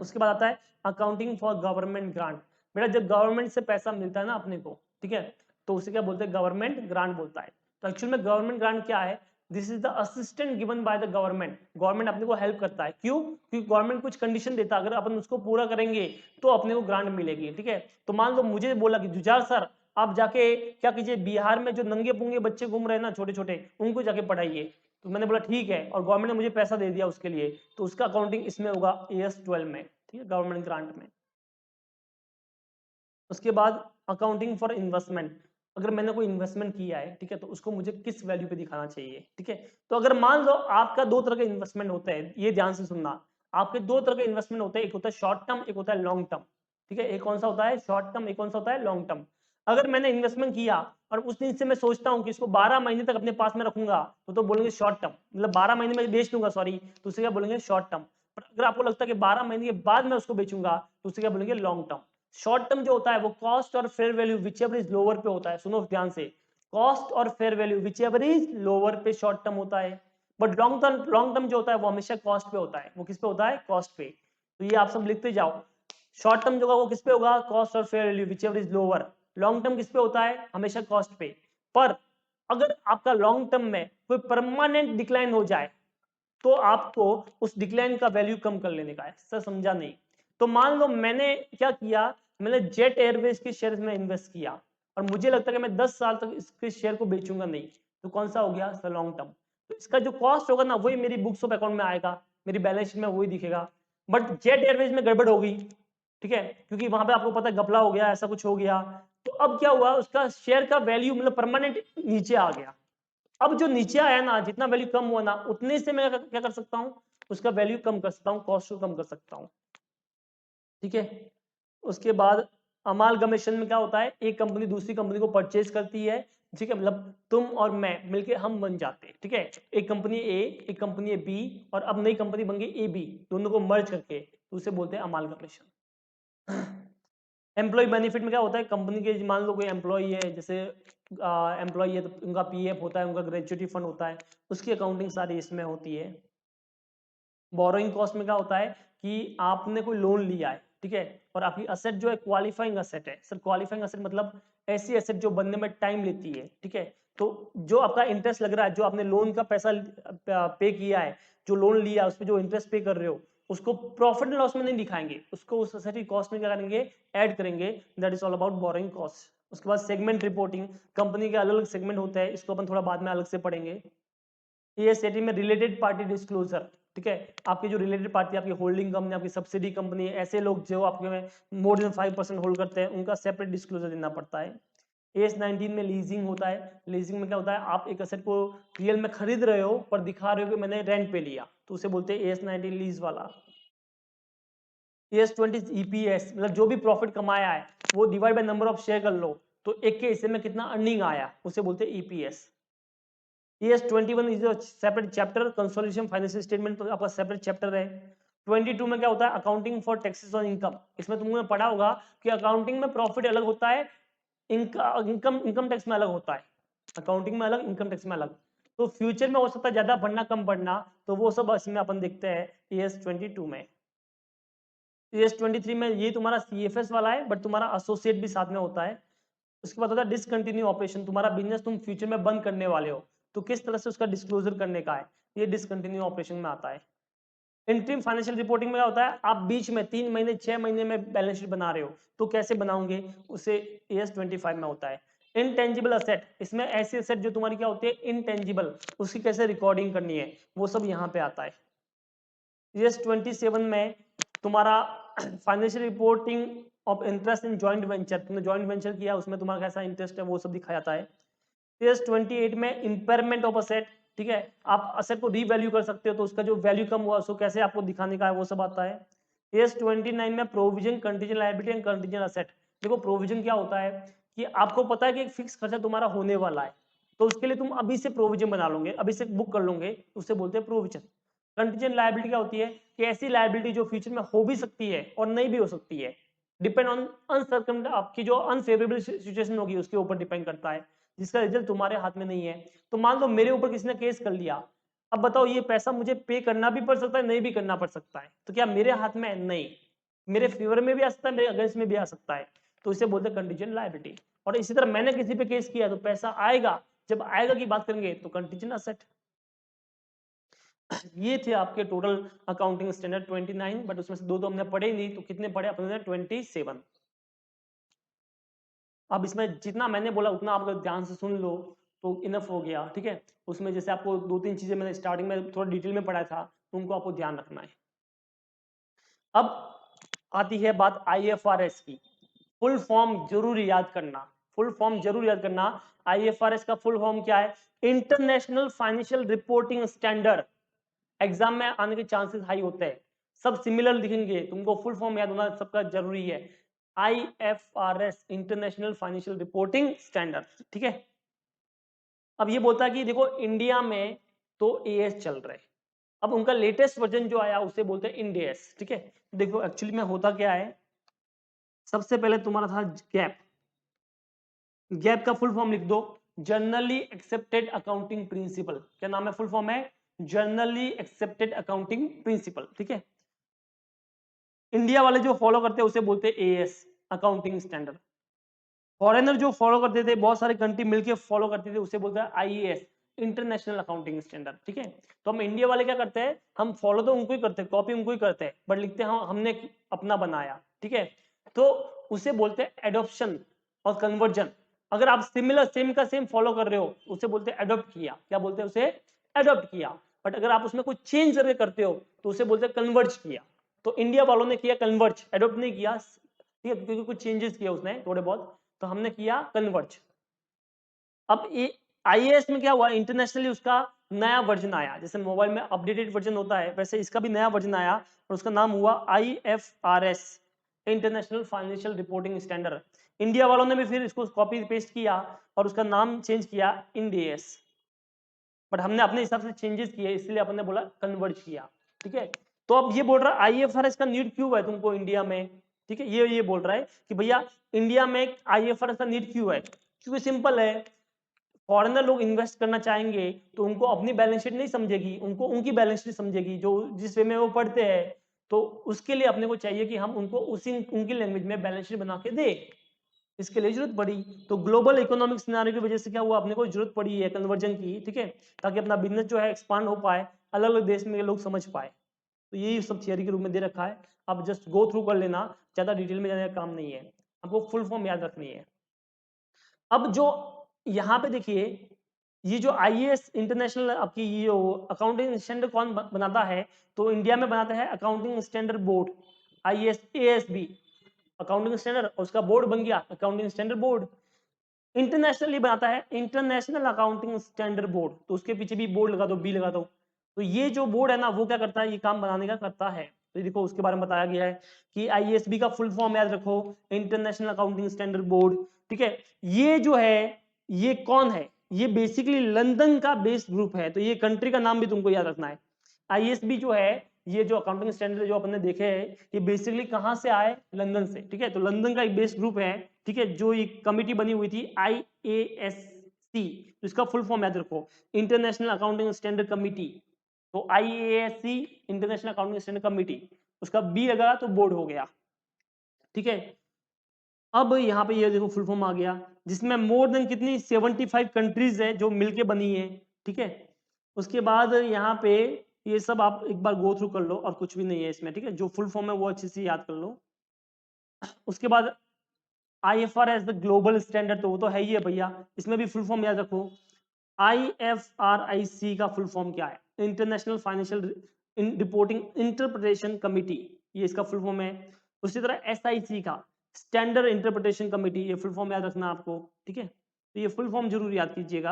उसके बाद आता है अकाउंटिंग फॉर गवर्नमेंट ग्रांट। बेटा जब गवर्नमेंट से पैसा मिलता है ना अपने को, ठीक है, तो उसे क्या बोलते हैं, गवर्नमेंट ग्रांट बोलता है। तो एक्चुअल में गवर्नमेंट ग्रांट क्या है, this is the assistant given by the government. Government अपने को हेल्प करता है, क्यों? क्योंकि गवर्नमेंट कुछ कंडीशन देता है, अगर अपन उसको पूरा करेंगे तो अपने को ग्रांट मिलेगी, ठीक है। तो मान लो मुझे बोला कि जुझार सर आप जाके क्या कीजिए, बिहार में जो नंगे पुंगे बच्चे घूम रहे हैं ना छोटे छोटे, उनको जाके पढ़ाइए। तो मैंने बोला ठीक है, और गवर्नमेंट ने मुझे पैसा दे दिया उसके लिए, तो उसका अकाउंटिंग इसमें होगा एएस 12 में, ठीक है, गवर्नमेंट ग्रांट में। उसके बाद अकाउंटिंग फॉर इन्वेस्टमेंट, अगर मैंने कोई इन्वेस्टमेंट किया है, ठीक है, तो उसको मुझे किस वैल्यू पे दिखाना चाहिए, ठीक है। तो अगर मान लो आपका 2 तरह का इन्वेस्टमेंट होता है, ये ध्यान से सुनना, आपके 2 तरह के इन्वेस्टमेंट होते हैं, एक होता है शॉर्ट टर्म, एक होता है लॉन्ग टर्म, ठीक है। एक कौन सा होता है शॉर्ट टर्म, एक कौन सा होता है लॉन्ग टर्म। अगर मैंने इन्वेस्टमेंट किया और उस दिन से मैं सोचता हूँ कि इसको 12 महीने तक अपने पास में रखूंगा, तो बोलेंगे शॉर्ट टर्म, मतलब 12 महीने में बेच दूंगा, सॉरी, तो उसे क्या बोलेंगे, शॉर्ट टर्म। पर अगर आपको लगता है कि 12 महीने के बाद मैं उसको बेचूंगा, तो उसे क्या बोलेंगे, लॉन्ग टर्म। शॉर्ट टर्म जो होता है वो कॉस्ट और fair value whichever is lower पे होता है, सुनो ध्यान से, कॉस्ट और fair value whichever is lower पे शॉर्ट टर्म होता है। बट लॉन्ग टर्म जो होता है वो हमेशा कॉस्ट पे होता है, वो किस पे होता है, कॉस्ट पे। तो ये आप सब लिखते जाओ, शॉर्ट टर्म जो होगा वो किस पे होगा, कॉस्ट और fair value whichever is lower. Long term किस पे होता है, हमेशा कॉस्ट पे। पर अगर आपका लॉन्ग टर्म में कोई परमानेंट डिक्लाइन हो जाए, तो आपको उस डिक्लाइन का वैल्यू कम कर लेने का है, सर समझा नहीं। तो मान लो मैंने क्या किया, मैंने जेट एयरवेज के शेयर में इन्वेस्ट किया और मुझे लगता है कि मैं 10 साल तक इसके शेयर को बेचूंगा नहीं, तो कौन सा हो गया, सर लॉन्ग टर्म। तो इसका जो कॉस्ट होगा ना वही मेरी बुक्स ऑफ अकाउंट में आएगा, मेरी बैलेंस शीट में वही दिखेगा। बट जेट एयरवेज में गड़बड़ हो गई, ठीक है, क्योंकि वहां पे आपको पता है घपला हो गया, ऐसा कुछ हो गया, तो अब क्या हुआ, उसका शेयर का वैल्यू मतलब परमानेंट नीचे आ गया। अब जो नीचे आया ना, जितना वैल्यू कम हुआ ना, उतने से मैं क्या कर सकता हूँ, उसका वैल्यू कम कर सकता हूँ, कॉस्ट को कम कर सकता हूँ, ठीक है। उसके बाद अमालगमेशन में क्या होता है, एक कंपनी दूसरी कंपनी को परचेज करती है, ठीक है, मतलब तुम और मैं मिलके हम बन जाते हैं, ठीक है। एक कंपनी ए, एक कंपनी है बी, और अब नई कंपनी बन गई ए बी, दोनों को मर्ज करके, तो उसे बोलते हैं अमालगमेशन। एम्प्लॉय बेनिफिट में क्या होता है, कंपनी के मान लो कोई एम्प्लॉय है, जैसे एम्प्लॉय है तो उनका पीएफ होता है, उनका ग्रेजुएटी फंड होता है, उसकी अकाउंटिंग सारी इसमें होती है। बोरोइंग कॉस्ट में क्या होता है कि आपने कोई लोन लिया है, ठीक है, और आपकी असेट जो है क्वालिफाइंग असेट है। सर क्वालिफाइंग असेट मतलब ऐसी असेट जो बनने में टाइम लेती है, ठीक है। तो जो आपका इंटरेस्ट लग रहा है, जो आपने लोन का पैसा पे किया है, जो लोन लिया है उस पर जो इंटरेस्ट पे कर रहे हो, उसको प्रॉफिट एंड लॉस में नहीं दिखाएंगे, उसको उस असेट की कॉस्ट में क्या करेंगे, ऐड करेंगे। That is all about borrowing cost. उसके बाद सेगमेंट रिपोर्टिंग, कंपनी के अलग अलग सेगमेंट होते हैं, इसको अपन थोड़ा बाद में अलग से पढ़ेंगे। एएस18 में रिलेटेड पार्टी डिस्क्लोजर, ठीक है, आपकी जो रिलेटेड पार्टी, आपकी होल्डिंग कंपनी, आपकी सब्सिडी कंपनी, ऐसे लोग जो आपके में मोर देन 5% होल्ड करते हैं, उनका सेपरेट डिस्क्लोजर देना पड़ता है। एस19 में लीजिंग होता है, लीजिंग में क्या होता है, आप एक असेट को रियल में खरीद रहे हो पर दिखा रहे हो कि मैंने रेंट पे लिया, तो उसे बोलते हैं एस19 लीज वाला। एस20 ईपीएस, मतलब जो भी प्रॉफिट कमाया है वो divide by number of share कर लो, तो एक के हिस्से में कितना अर्निंग आया, उसे बोलते हैं EPS. ES21 is a separate chapter, consolidation financial statement तो आपका सेपरेट चैप्टर है। 22 में क्या होता है, accounting for taxes on income. इसमें तुमने पढ़ा होगा कि अकाउंटिंग में प्रॉफिट अलग होता है, इनकम टैक्स में अलग होता है, अकाउंटिंग में अलग, इनकम टैक्स में अलग। तो फ्यूचर में हो सकता है ज्यादा बढ़ना कम बढ़ना, तो वो सब इसमें अपन देखते हैं ES 22 में। ES 23 में ये तुम्हारा CFS वाला है, बट तुम्हारा एसोसिएट भी साथ में होता है। उसके बाद होता है डिसकंटिन्यू ऑपरेशन, तुम्हारा बिजनेस तुम फ्यूचर में बंद करने वाले हो, तो किस तरह से उसका डिस्क्लोजर करने का है, ये डिसकंटिन्यू ऑपरेशन में आता है। इंटरिम फाइनेंशियल रिपोर्टिंग में क्या होता है, आप बीच में 3 महीने 6 महीने में बैलेंस शीट बना रहे हो, तो कैसे बनाओगे, उसे ES 25 में होता है। इनटेंजिबल असेट, इसमें ऐसी असेट जो तुम्हारी क्या होती है इनटेंजिबल, उसकी कैसे रिकॉर्डिंग करनी है, वो सब यहाँ पे आता है। ES 27 में तुम्हारा financial reporting of interest in joint venture, तुमने जॉइंट वेंचर किया उसमें तुम्हारा कैसा इंटरेस्ट है वो सब दिखाया जाता है। ES 28 में इम्पेयरमेंट ऑफ असेट, ठीक है, आप असेट को रीवैल्यू कर सकते हो, तो उसका जो वैल्यू कम हुआ उसको कैसे आपको दिखाने का है, वो सब आता है। ES 29 में provision, contingent liability and contingent asset. देखो प्रोविजन क्या होता है कि आपको पता है कि एक फिक्स खर्चा तुम्हारा होने वाला है, तो उसके लिए तुम अभी से प्रोविजन बना लोगे, अभी से बुक कर लोगे, उससे बोलते हैं प्रोविजन। कंटीजेंट लायबिलिटी क्या होती है कि ऐसी लायबिलिटी जो फ्यूचर में हो भी सकती है और नहीं भी हो सकती है, डिपेंड ऑन अनसर्कम, आपकी जो अनफेवरेबल सिचुएशन होगी उसके ऊपर डिपेंड करता है, जिसका रिजल्ट तुम्हारे हाथ में नहीं है। तो मान लो मेरे ऊपर किसी ने केस कर लिया, अब बताओ ये पैसा मुझे पे करना भी पड़ सकता है, नहीं भी करना पड़ सकता है, तो क्या मेरे हाथ में है? नहीं, मेरे फेवर में भी आ सकता है, मेरे अगेंस्ट में भी आ सकता है, तो इसे बोलते हैं कंटीजेंट लायबिलिटी। और इसी तरह मैंने किसी पे केस किया तो पैसा आएगा, जब आएगा की बात करेंगे तो कंटीजेंट असेट। ये थे आपके टोटल अकाउंटिंग स्टैंडर्ड 29, बट उसमें से दो तो हमने पढ़े नहीं, तो कितने पढ़े अपने 27। अब इसमें जितना मैंने बोला उतना आप अगर ध्यान से सुन लो तो इनफ हो गया, ठीक है। उसमें जैसे आपको 2-3 चीजें मैंने स्टार्टिंग में थोड़ा डिटेल में पढ़ाया था, तो उनको आपको ध्यान रखना है। अब आती है बात IFRS की। फुल फॉर्म जरूर याद करना, फुल फॉर्म जरूर याद करना। IFRS का फुल फॉर्म क्या है, international financial reporting standard. Exam में आने के चांसेस हाई होते हैं, सब सिमिलर लिखेंगे, तुमको फुल फॉर्म याद होना सबका जरूरी है। IFRS international financial reporting standard, ठीक है। अब ये बोलता है कि देखो इंडिया में तो AS चल रहा है, अब उनका लेटेस्ट वर्जन जो आया उसे बोलते हैं इंड AS, ठीक है। देखो एक्चुअली में होता क्या है, सबसे पहले तुम्हारा था गैप, गैप का फुल फॉर्म लिख दो, जनरली एक्सेप्टेड अकाउंटिंग प्रिंसिपल। क्या नाम है, फुल फॉर्म है जनरली एक्सेप्टेड अकाउंटिंग प्रिंसिपल, ठीक है। इंडिया वाले जो फॉलो करते हैं उसे बोलते हैं AS अकाउंटिंग स्टैंडर्ड। फॉरेनर जो फॉलो करते थे, बहुत सारे कंट्री मिलकर फॉलो करते थे, उसे बोलते हैं IAS इंटरनेशनल अकाउंटिंग स्टैंडर्ड, ठीक है। तो हम इंडिया वाले क्या करते हैं, हम फॉलो तो उनको ही करते हैं, कॉपी उनको ही करते हैं, बट लिखते हैं हमने अपना बनाया, ठीक है। तो उसे बोलते हैं एडॉप्शन और कन्वर्जन। अगर आप सिमिलर सेम का सेम फॉलो कर रहे हो उसे बोलते हैं एडॉप्ट किया, क्या बोलते हैं उसे, एडॉप्ट किया। बट अगर आप उसमें कुछ चेंज करके करते हो तो उसे बोलते हैं कन्वर्ज किया। तो इंडिया वालों ने किया कन्वर्ज, एडॉप्ट नहीं किया, ठीक है, क्योंकि कुछ चेंजेस किया उसने थोड़े बहुत, तो हमने किया कन्वर्ज। अब ये IAS में क्या हुआ, इंटरनेशनली उसका नया वर्जन आया, जैसे मोबाइल में अपडेटेड वर्जन होता है वैसे इसका भी नया वर्जन आया, और उसका नाम हुआ IFRS international financial reporting standard. India वालों ने भी फिर इसको कॉपी पेस्ट किया और उसका नाम चेंज किया इंड AS, बट हमने अपने हिसाब से चेंजेस किए इसलिए अपन ने बोला कन्वर्ज किया, ठीक है। तो अब ये बोल रहा है IFRS का नीड क्यों है तुमको इंडिया में, ठीक है, ये बोल रहा है कि भैया इंडिया में IFRS का नीड क्यों है, क्योंकि सिंपल है, फॉरेनर लोग इन्वेस्ट करना चाहेंगे तो उनको अपनी बैलेंस शीट नहीं समझेगी, उनको उनकी बैलेंस शीट समझेगी जो जिस वे में वो पढ़ते हैं, तो उसके लिए अपने को चाहिए कि हम उनको उसी उनकी लैंग्वेज में बैलेंस शीट बना के दे, इसके लिए जरूरत पड़ी। तो ग्लोबल इकोनॉमिक सिनेरियो की वजह से क्या हुआ, अपने को जरूरत पड़ी है कन्वर्जन की, ठीक है, ताकि अपना बिजनेस जो है एक्सपांड हो पाए, अलग अलग देश में लोग समझ पाए। तो यही सब थियरी के रूप में दे रखा है, आप जस्ट गो थ्रू कर लेना, ज्यादा डिटेल में जाने का काम नहीं है, आपको फुल फॉर्म याद रखनी है। अब जो यहाँ पे देखिए, ये जो IAS इंटरनेशनल आपकी ये अकाउंटिंग स्टैंडर्ड कौन बनाता है, तो इंडिया में बनाता है accounting standard board, IAS ASB accounting standard, और उसका बोर्ड बन गया अकाउंटिंग स्टैंडर्ड बोर्ड। इंटरनेशनली बनाता है इंटरनेशनल अकाउंटिंग स्टैंडर्ड बोर्ड, तो उसके पीछे भी बोर्ड लगा दो, बी लगा दो। तो ये जो बोर्ड है ना वो क्या करता है, ये काम बनाने का करता है। तो देखो उसके बारे में बताया गया है कि IASB का फुल फॉर्म याद रखो, इंटरनेशनल अकाउंटिंग स्टैंडर्ड बोर्ड, ठीक है। ये जो है ये कौन है, ये बेसिकली लंदन का बेस्ड ग्रुप है, तो ये कंट्री का नाम भी तुमको याद रखना है। IASB जो है ये जो अकाउंटिंग स्टैंडर्ड जो अपने देखे हैं ये बेसिकली कहाँ से आए, लंदन से, ठीक है। तो लंदन का एक बेस्ड ग्रुप है, ठीक है, जो एक कमिटी बनी हुई थी IASC, तो इसका फुल फॉर्म याद रखो, इंटरनेशनल अकाउंटिंग स्टैंडर्ड कमिटी। तो IASC international accounting standard committee, उसका बी लगा तो बोर्ड हो गया, ठीक है। अब यहाँ पे ये देखो फुल फॉर्म आ गया, जिसमें मोर देन कितनी 75 कंट्रीज है जो मिलके बनी है, ठीक है। उसके बाद यहाँ पे ये सब आप एक बार गो थ्रू कर लो, और कुछ भी नहीं है इसमें, ठीक है। जो फुल फॉर्म है वो अच्छे से याद कर लो। उसके बाद IFRS द ग्लोबल स्टैंडर्ड, तो वो तो है ही है भैया, इसमें भी फुल फॉर्म याद रखो। IFRIC का फुल फॉर्म क्या है, international financial reporting interpretation committee, ये इसका फुल फॉर्म है। उसी तरह SIC का स्टैंडर्ड इंटरप्रिटेशन कमिटी, ये फुल फॉर्म याद रखना आपको, ठीक है। तो ये फुल फॉर्म जरूर याद कीजिएगा।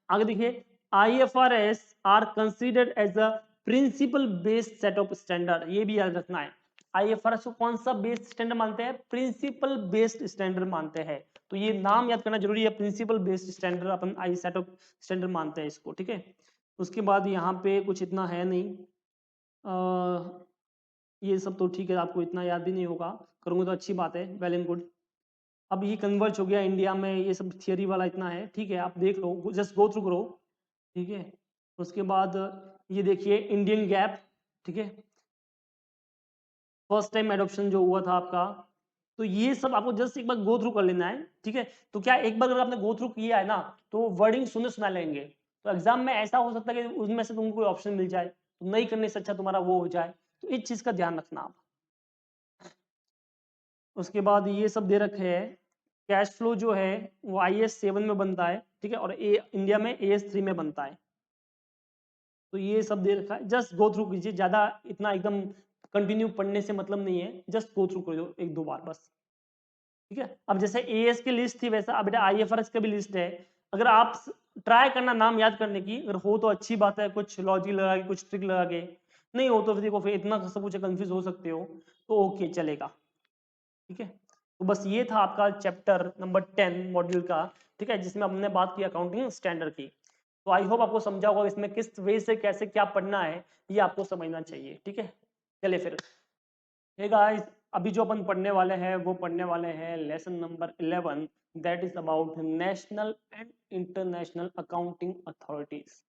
आगे देखिए, IFRS are considered as a principle based set of standard, ये भी याद रखना है। IFRS को कौन सा बेस्ड स्टैंडर्ड मानते हैं, प्रिंसिपल बेस्ड स्टैंडर्ड मानते हैं। तो ये नाम याद करना जरूरी है, principle based standard upon I set of standard मानते हैं इसको, ठीक है। उसके बाद यहाँ पे कुछ इतना है नहीं, ये सब तो ठीक है, आपको इतना याद भी नहीं होगा, करूँगा तो अच्छी बात है, वेल एंड गुड। अब ये कन्वर्ज हो गया इंडिया में, ये सब थियरी वाला इतना है, ठीक है, आप देख लो, जस्ट गो थ्रू करो, ठीक है। उसके बाद ये देखिए इंडियन गैप, ठीक है, फर्स्ट टाइम एडॉप्शन जो हुआ था आपका, तो ये सब आपको जस्ट एक बार गो थ्रू कर लेना है, ठीक है। तो क्या एक बार अगर आपने गो थ्रू किया है ना, तो वर्डिंग सुने सुना लेंगे, तो एग्जाम में ऐसा हो सकता है कि उसमें से तुमको कोई ऑप्शन मिल जाए, तो नहीं करने से अच्छा तुम्हारा वो हो जाए, तो इस चीज का ध्यान रखना आप। उसके बाद ये सब दे रखे हैं, कैश फ्लो जो है वो IAS 7 में बनता है, ठीक है, और इंडिया में AS 3 में बनता है। तो ये सब दे रखा है, जस्ट गो थ्रू कीजिए, ज्यादा इतना एकदम कंटिन्यू पढ़ने से मतलब नहीं है, जस्ट गो थ्रू कर दो एक दो बार बस, ठीक है। अब जैसे AS की लिस्ट थी वैसा अब बेटा IFRS का भी लिस्ट है, अगर आप ट्राई करना नाम याद करने की, अगर हो तो अच्छी बात है, कुछ लॉजिक लगा के कुछ ट्रिक लगा के, नहीं हो तो फिर देखो फिर इतना सब कुछ कंफ्यूज हो सकते हो, तो ओके चलेगा, ठीक है। तो बस ये था आपका चैप्टर नंबर 10 मॉड्यूल का, ठीक है, जिसमें हमने बात की अकाउंटिंग स्टैंडर्ड की। तो आई होप आपको समझा होगा इसमें किस वे से कैसे क्या पढ़ना है, ये आपको समझना चाहिए, ठीक है। चलिए फिर, हे गाइस, अभी जो अपन पढ़ने वाले हैं वो पढ़ने वाले हैं lesson number 11, that is about national and international accounting authorities.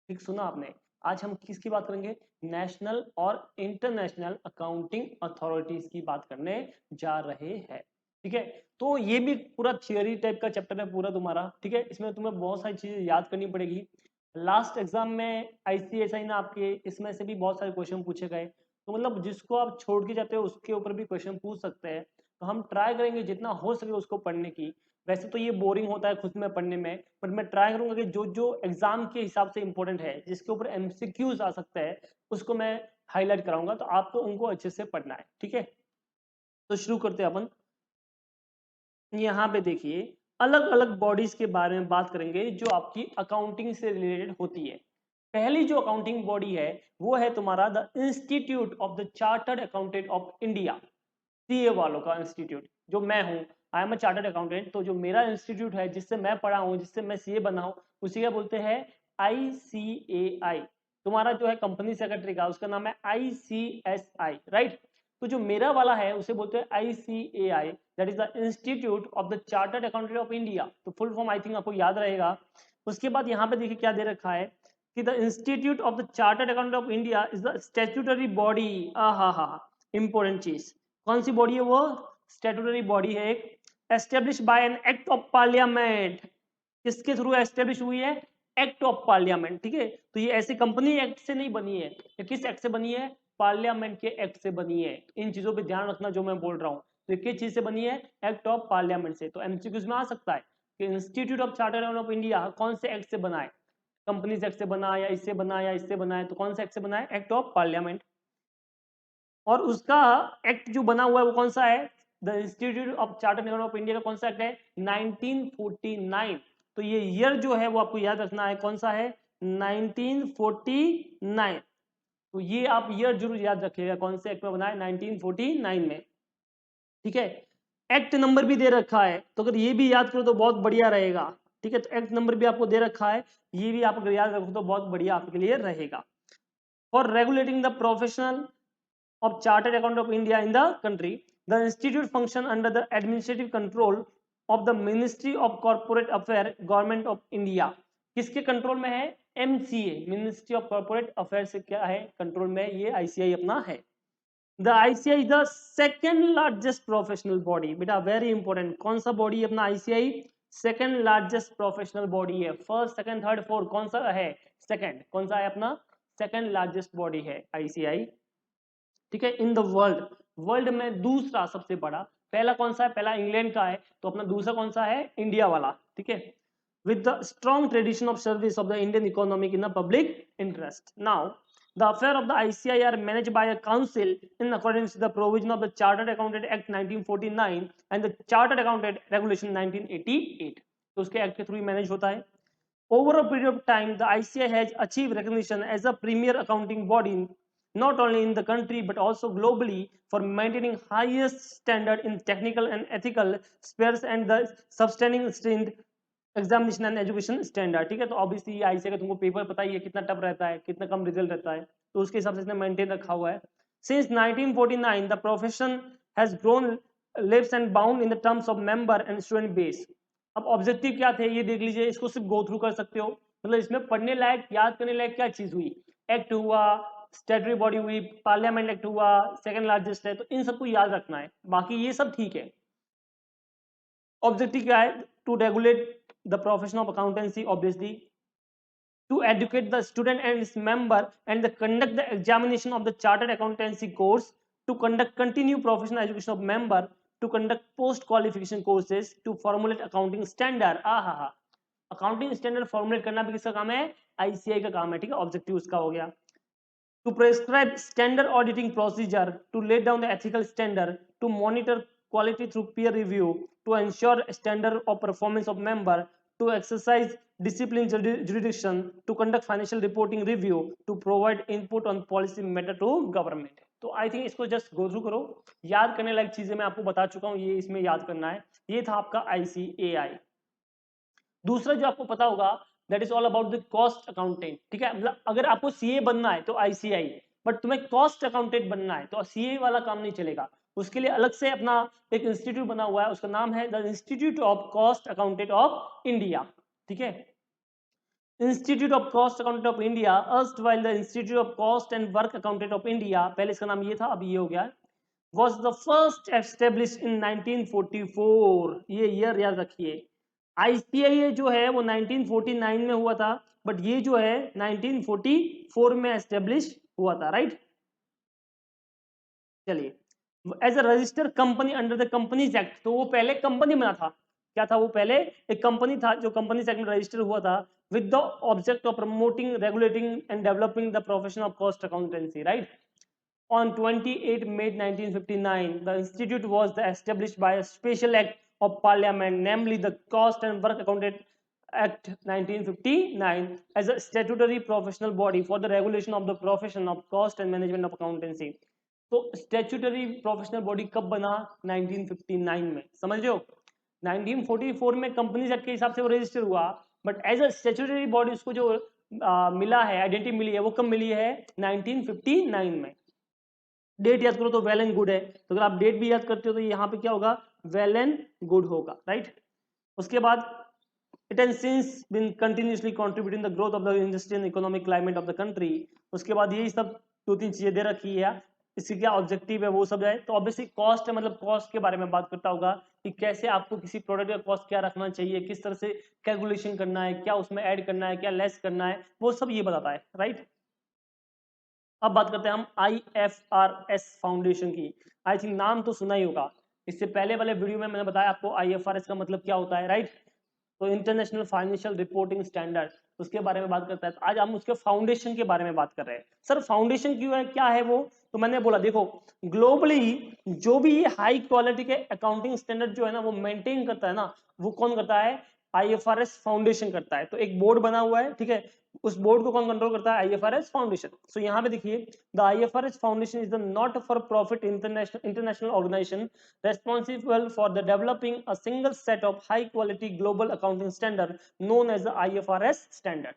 ठीक सुना आपने, आज हम किसकी बात करेंगे, नेशनल और इंटरनेशनल अकाउंटिंग अथॉरिटीज की बात करने जा रहे हैं, ठीक है। तो ये भी पूरा थियोरी टाइप का चैप्टर है पूरा तुम्हारा, ठीक है, इसमें तुम्हें बहुत सारी चीजें याद करनी पड़ेगी। लास्ट एग्जाम में ICSI ना आपके इसमें से भी बहुत सारे क्वेश्चन पूछे गए, तो मतलब जिसको आप छोड़ के जाते हो उसके ऊपर भी क्वेश्चन पूछ सकते हैं, तो हम ट्राई करेंगे जितना हो सके उसको पढ़ने की। वैसे तो ये बोरिंग होता है खुद में पढ़ने में, बट मैं ट्राई करूंगा कि जो जो एग्जाम के हिसाब से इंपॉर्टेंट है, जिसके ऊपर MCQs आ सकता है, उसको मैं हाईलाइट कराऊंगा, तो आपको उनको अच्छे से पढ़ना है, ठीक है। तो शुरू करते हैं अपन। यहाँ पे देखिए अलग अलग बॉडीज के बारे में बात करेंगे जो आपकी अकाउंटिंग से रिलेटेड होती है। पहली जो अकाउंटिंग बॉडी है वो है तुम्हारा the institute of the chartered accountant of India, CA वालों का इंस्टीट्यूट, जो मैं हूँ, I am a chartered accountant, तो जो मेरा इंस्टीट्यूट है जिससे मैं पढ़ा हूँ, जिससे मैं CA बना हूँ, उसी का बोलते हैं ICAI। तुम्हारा जो है कंपनी सेक्रेटरी का उसका नाम है ICSI, राइट। तो जो मेरा वाला है उसे बोलते हैं ICAI, that is the institute of the chartered accountant of India. तो फुल फॉर्म आई थिंक आपको याद रहेगा। उसके बाद यहाँ पे देखिए क्या दे रखा है कि the institute of the chartered accountant of India is the statutory body. हा इंपॉर्टेंट चीज, कौन सी बॉडी है वो, स्टैट्यूटरी बॉडी है एक, establish by an act of parliament. किसके थ्रू एस्टेब्लिश हुई है, एक्ट ऑफ पार्लियामेंट, ठीक है। तो ये ऐसी कंपनी एक्ट से नहीं बनी है, ये किस एक्ट से बनी है, पार्लियामेंट के एक्ट से बनी है। इन चीजों पे ध्यान रखना जो मैं बोल रहा हूँ, तो ये किस चीज से बनी है, एक्ट ऑफ पार्लियामेंट से। तो MCQs में आ सकता है कि institute of chartered accountant of India कौन से एक्ट से बना है, कंपनीज एक्ट से बना या इससे बना या इससे बना है, तो कौन से एक्ट से बना है, एक्ट ऑफ पार्लियामेंट। और उसका एक्ट जो बना हुआ है वो कौन सा है, the institute of chartered accountant of India का कौन सा एक्ट है, 1949। तो ये ईयर जो है वो आपको याद रखना है, कौन सा है, 1949। तो ये आप ईयर जरूर याद रखिएगा, कौन से एक्ट में बना है, 1949 में, ठीक है। एक्ट नंबर भी दे रखा है, तो अगर ये भी याद करो तो बहुत बढ़िया रहेगा, ठीक है। तो एक्ट नंबर भी आपको दे रखा है, ये भी आप अगर याद रखो तो बहुत बढ़िया आपके लिए रहेगा। for regulating the professional of Chartered Accountant of India in the country. The institute function under the administrative control of the Ministry of Corporate Affairs, Government of India. किसके कंट्रोल में है? MCA, ministry of corporate affairs से क्या है? Control में ये ICI अपना है. The ICI is the second largest professional body. बेटा वेरी इंपॉर्टेंट, कौन सा बॉडी अपना ICI? Second largest professional body है. फर्स्ट, सेकेंड, थर्ड, फोर्थ कौन सा है? सेकेंड. कौन सा है अपना? सेकेंड लार्जेस्ट बॉडी है ICI. ठीक है, इन द वर्ल्ड. वर्ल्ड में दूसरा सबसे बड़ा. पहला कौन सा है? पहला इंग्लैंड का है. तो अपना दूसरा कौन सा है? इंडिया वाला. ठीक है, with the strong tradition of service of the Indian economic in the public interest. Now, the affair of the ICI are managed by a council in accordance with the provision of the Chartered Accountant Act 1949 and the Chartered Accountant Regulation 1988. तो उसके act के through manage होता है. Over a period of time, the ICI has achieved recognition as a premier accounting body not only in the country but also globally for maintaining highest standard in technical and ethical spheres and the sustaining stringent examination and education standard. ठीक है, तो obviously ICI का तुमको paper पता ही है कितना tough रहता है, कितना कम रिजल्ट रहता है, तो उसके हिसाब से इसने मेंटेन रखा हुआ है. Since 1949 the profession has grown leaps and bounds in the terms of member and student base. अब ऑब्जेक्टिव क्या थे ये देख लीजिए, इसको सिर्फ गो थ्रू कर सकते हो. मतलब इसमें पढ़ने लायक, याद करने लायक क्या चीज हुई? एक्ट हुआ, स्टैट्यूटरी बॉडी हुई, पार्लियामेंट एक्ट हुआ, सेकंड लार्जेस्ट है, तो इन सबको याद रखना है. बाकी ये सब ठीक है. ऑब्जेक्टिव क्या है? To regulate the profession of accountancy, obviously to educate the student and its member and the conduct the examination of the chartered accountancy course, to conduct continue professional education of member, to conduct post qualification courses, to formulate accounting standard. Accounting standard formulate करना भी किसका काम है? ICI का काम है. ठीक है, ऑब्जेक्टिव उसका हो गया. to prescribe standard auditing procedure, to lay down the ethical standard, to monitor quality through peer review, to ensure standard of performance of member, to exercise discipline jurisdiction, to conduct financial reporting review, to provide input on policy matter to government. तो I think इसको just go through करो. याद करने लायक चीजें मैं आपको बता चुका हूँ, ये इसमें याद करना है. ये था आपका ICAI. दूसरा जो आपको पता होगा, that is all about the cost accountant. ठीक है, मतलब अगर आपको CA बनना है तो ICI, बट तुम्हें कॉस्ट अकाउंटेंट बनना है तो CA वाला काम नहीं चलेगा. उसके लिए अलग से अपना एक इंस्टीट्यूट बना हुआ है, उसका नाम है the institute of cost accountant of India. ठीक है, institute of cost accountant of India, erstwhile the institute of cost and work accountant of India, पहले इसका नाम ये था, अभी ये हो गया, was the first established in 1944. ये ईयर याद रखिए. ICAI जो है वो 1949 में हुआ था, बट ये जो है 1944 में एस्टेब्लिश हुआ था. राइट, चलिए. As a registered company under the companies act, तो वो पहले कंपनी बना था. क्या था वो? पहले एक कंपनी था जो कंपनीज एक्ट में रजिस्टर हुआ था with the object of promoting, regulating and developing the profession of cost accountancy. Right, on 28 May 1959 the institute was established by a special act of parliament, namely the Cost and Work Accountant Act 1959, as a statutory professional body for the regulation of the profession of cost and management of accountancy. तो statutory professional body कब बना? 1959 में. समझ रहे हो? 1944 में companies act के हिसाब से वो रजिस्टर हुआ, but as a statutory body उसको जो मिला है, आइडेंटिटी मिली है, वो कब मिली है? 1959 में. डेट याद करो तो वेल एंड गुड है, तो अगर आप डेट भी याद करते हो तो यहाँ पे क्या होगा? वेल एंड गुड होगा. राइट, उसके बाद it has since been continuously contributing the growth of the industrial economic climate of the country. उसके बाद यही सब दो तीन चीजें दे रखी है, इसकी क्या ऑब्जेक्टिव है वो सब है. तो ऑब्वियसली कॉस्ट है, मतलब कॉस्ट के बारे में बात करता होगा कि कैसे आपको किसी प्रोडक्ट का कॉस्ट क्या रखना चाहिए, किस तरह से कैलकुलेशन करना है, क्या उसमें ऐड करना है, क्या लेस करना है, वो सब ये बताता है. राइट, अब बात करते हैं हम IFRS फाउंडेशन की. आई थिंक नाम तो सुना ही होगा, इससे पहले वाले वीडियो में मैंने बताया आपको IFRS का मतलब क्या होता है. राइट, तो इंटरनेशनल फाइनेंशियल रिपोर्टिंग स्टैंडर्ड, उसके बारे में बात करता है. तो आज हम उसके फाउंडेशन के बारे में बात कर रहे हैं. सर फाउंडेशन क्यों है, क्या है वो? तो मैंने बोला देखो, ग्लोबली जो भी हाई क्वालिटी के अकाउंटिंग स्टैंडर्ड जो है ना वो मेंटेन करता है ना, वो कौन करता है? IFRS फाउंडेशन करता है. तो एक बोर्ड बना हुआ है, ठीक है, उस बोर्ड को कौन कंट्रोल करता है? IFRS foundation. सो यहाँ पे देखिए, the IFRS foundation is the not for profit international organisation responsible for the developing a single set of high quality global accounting standard known as the IFRS standard.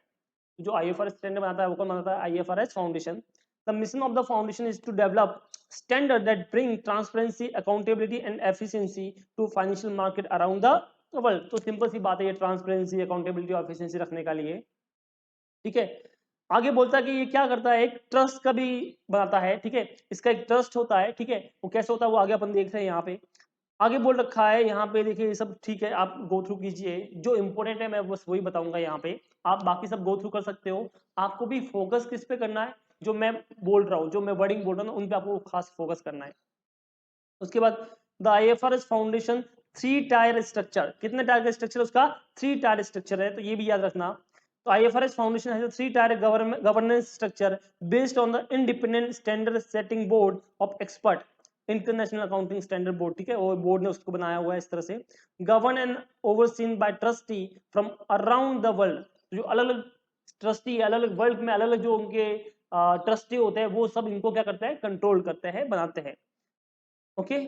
जो IFRS standard बनाता है वो कौन बनाता है? IFRS foundation. The mission of the foundation is to develop standard that bring transparency, accountability and efficiency to financial market around the world. तो simple सी बात है ये ट्रांसपेरेंसी, अकाउंटेबिलिटी और एफिशिएंसी रखने का लिए, ठीक है। आगे बोलता है कि ये क्या करता है, एक ट्रस्ट का भी बनाता है, ठीक है। इसका एक ट्रस्ट होता है, ठीक है। वो कैसे होता है वो आगे अपन देख रहे हैं यहाँ पे। आगे बोल रखा है यहाँ पे, देखिए ये सब ठीक है, आप गो थ्रू कीजिए, जो इंपॉर्टेंट है मैं बस वही बताऊंगा यहाँ पे, आप बाकी सब गो थ्रू कर सकते हो। आपको भी फोकस किस पे करना है, जो मैं बोल रहा हूँ, जो मैं वर्डिंग बोल रहा हूँ ना, उन पे आपको खास फोकस करना है। उसके बाद the IFRS foundation 3 tyre structure, कितने टायर का स्ट्रक्चर उसका, 3 टायर स्ट्रक्चर है, तो ये भी याद रखना। तो IFRS foundation has a 3 tyre governance structure based on the independent standard setting board of expert, international accounting standard board, ठीक है, वो बोर्ड ने उसको बनाया हुआ है इस तरह से। Govern and overseen by trustee from around the world, जो अलग अलग ट्रस्टी, अलग अलग वर्ल्ड में अलग अलग जो उनके ट्रस्टी होते हैं, वो सब इनको क्या करते हैं, कंट्रोल करते हैं, बनाते हैं। ओके,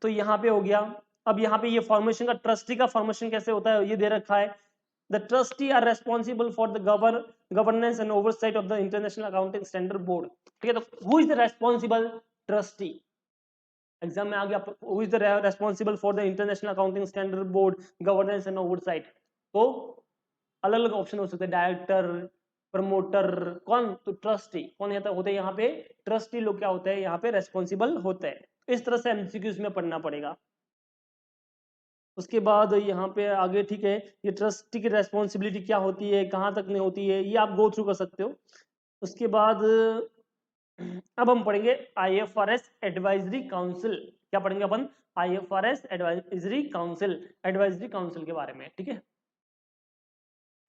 तो यहाँ पे हो गया। अब यहाँ पे ये फॉर्मेशन का, ट्रस्टी का फॉर्मेशन कैसे होता है ये दे रखा है। The trustee are responsible for the governance and oversight of the international accounting standard board, ठीक है। तो who is the responsible, trustee. Exam में आ गया, who is the responsible for the international accounting standard board governance and oversight. तो अलग अलग option हो सकते हैं, डायरेक्टर, प्रमोटर, कौन, तो ट्रस्टी कौन होते हैं यहाँ पे, ट्रस्टी लोग क्या होते हैं यहाँ पे, रेस्पॉन्सिबल होते हैं। इस तरह से एमसीक्यूज में पढ़ना पड़ेगा। उसके बाद यहाँ पे आगे, ठीक है, ये ट्रस्टी की रेस्पॉन्सिबिलिटी क्या होती है, कहाँ तक नहीं होती है, ये आप गो थ्रू कर सकते हो। उसके बाद अब हम पढ़ेंगे आईएफआरएस एडवाइजरी काउंसिल। क्या पढ़ेंगे अपन, IFRS advisory council, advisory council के बारे में, ठीक है।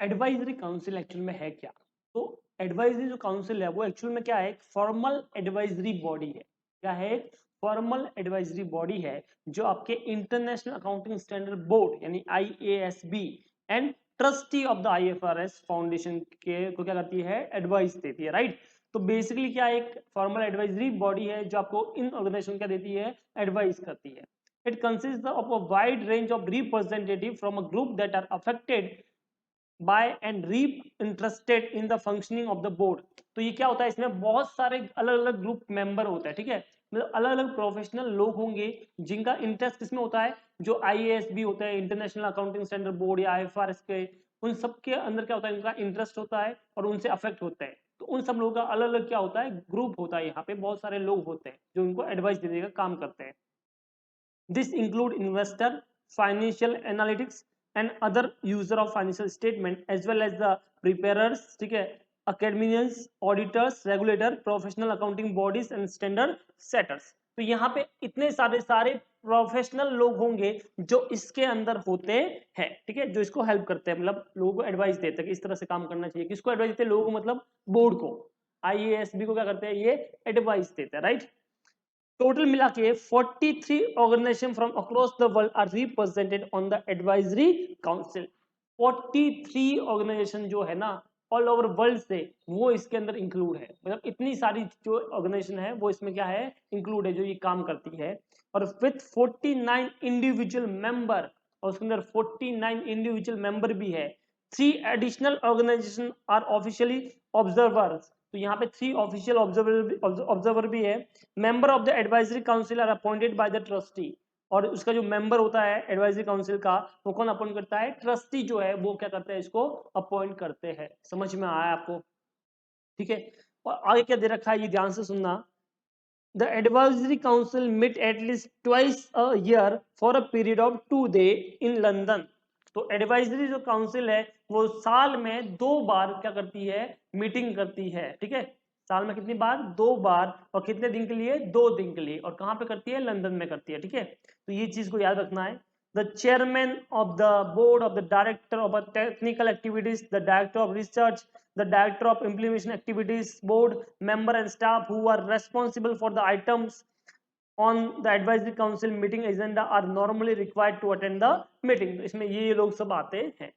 एडवाइजरी काउंसिल एक्चुअल में है क्या, तो एडवाइजरी जो काउंसिल है वो एक्चुअल में क्या है, एक फॉर्मल एडवाइजरी बॉडी है। क्या है, एक फॉर्मल एडवाइजरी बॉडी है जो आपके इंटरनेशनल अकाउंटिंग स्टैंडर्ड बोर्ड यानी IASB and trustee of the IFRS foundation के को क्या करती है, एडवाइस देती है, राइट। तो बेसिकली क्या एक फॉर्मल एडवाइजरी बॉडी है जो आपको इन ऑर्गेनाइजेशन क्या देती है, एडवाइस करती है। It consist of a wide range of representative from a group that are affected by and are interested in the functioning of the board. तो ये क्या होता है, इसमें बहुत सारे अलग अलग ग्रुप मेंबर होता है, ठीक है। मतलब अलग अलग प्रोफेशनल लोग होंगे जिनका इंटरेस्ट किसमें होता है, जो IASB होता है, इंटरनेशनल अकाउंटिंग स्टैंडर्ड बोर्ड, या IFRS के, उन सब के अंदर क्या होता है, इनका इंटरेस्ट होता है और उनसे अफेक्ट होता है। तो उन सब लोगों का अलग अलग क्या होता है, ग्रुप होता है, यहाँ पे बहुत सारे लोग होते हैं जो उनको एडवाइस देने का काम करते हैं। This include investor, financial analytics, and other user of financial statement as well as the preparers, ठीक है, academians, auditors, regulator, professional accounting bodies and standard setters। तो यहाँ पे इतने सारे प्रोफेशनल लोग होंगे जो इसके अंदर होते हैं, ठीक है, जो इसको हेल्प करते हैं, मतलब लोगों को एडवाइस देते हैं कि इस तरह से काम करना चाहिए। किसको एडवाइस देते हैं, लोगों को, मतलब बोर्ड को। IASB को क्या करते हैं, ये एडवाइस देते हैं, राइट। टोटल मिला के 43 organisation from across the world are represented on the advisory council. 43 organisation जो है ना ऑल ओवर वर्ल्ड से, वो इसके अंदर इंक्लूड है। मतलब इतनी सारी जो ऑर्गेनाइजेशन है वो इसमें क्या है, इंक्लूड है, जो ये काम करती है। और विथ 49 इंडिविजुअल मेंबर, और उसके अंदर 49 इंडिविजुअल मेंबर भी है। 3 additional organisation are officially observers, तो यहाँ पे 3 ऑफिशियल ऑब्जर्वर भी है। Member of the advisory council are appointed by the trustee, और उसका जो मेंबर होता है एडवाइजरी काउंसिल का, वो कौन अपॉइंट करता है, ट्रस्टी जो है वो क्या करते हैं, इसको अपॉइंट करते हैं। समझ में आया आपको, ठीक है। और आगे क्या दे रखा है ये ध्यान से सुनना। The advisory council meet at least twice a year for a period of 2 days in London. तो एडवाइजरी जो काउंसिल है वो साल में 2 बार क्या करती है, मीटिंग करती है, ठीक है। साल में कितनी बार, 2 बार, और कितने दिन के लिए, 2 दिन के लिए, और कहाँ पे करती है, लंदन में करती है, ठीक है। तो ये चीज को याद रखना है। The chairman of the board of the director of technical activities, the director of research, the director of implementation activities, board member and staff who are responsible for the items on the advisory council meeting agenda are normally required to attend the meeting। इसमें ये लोग सब आते हैं।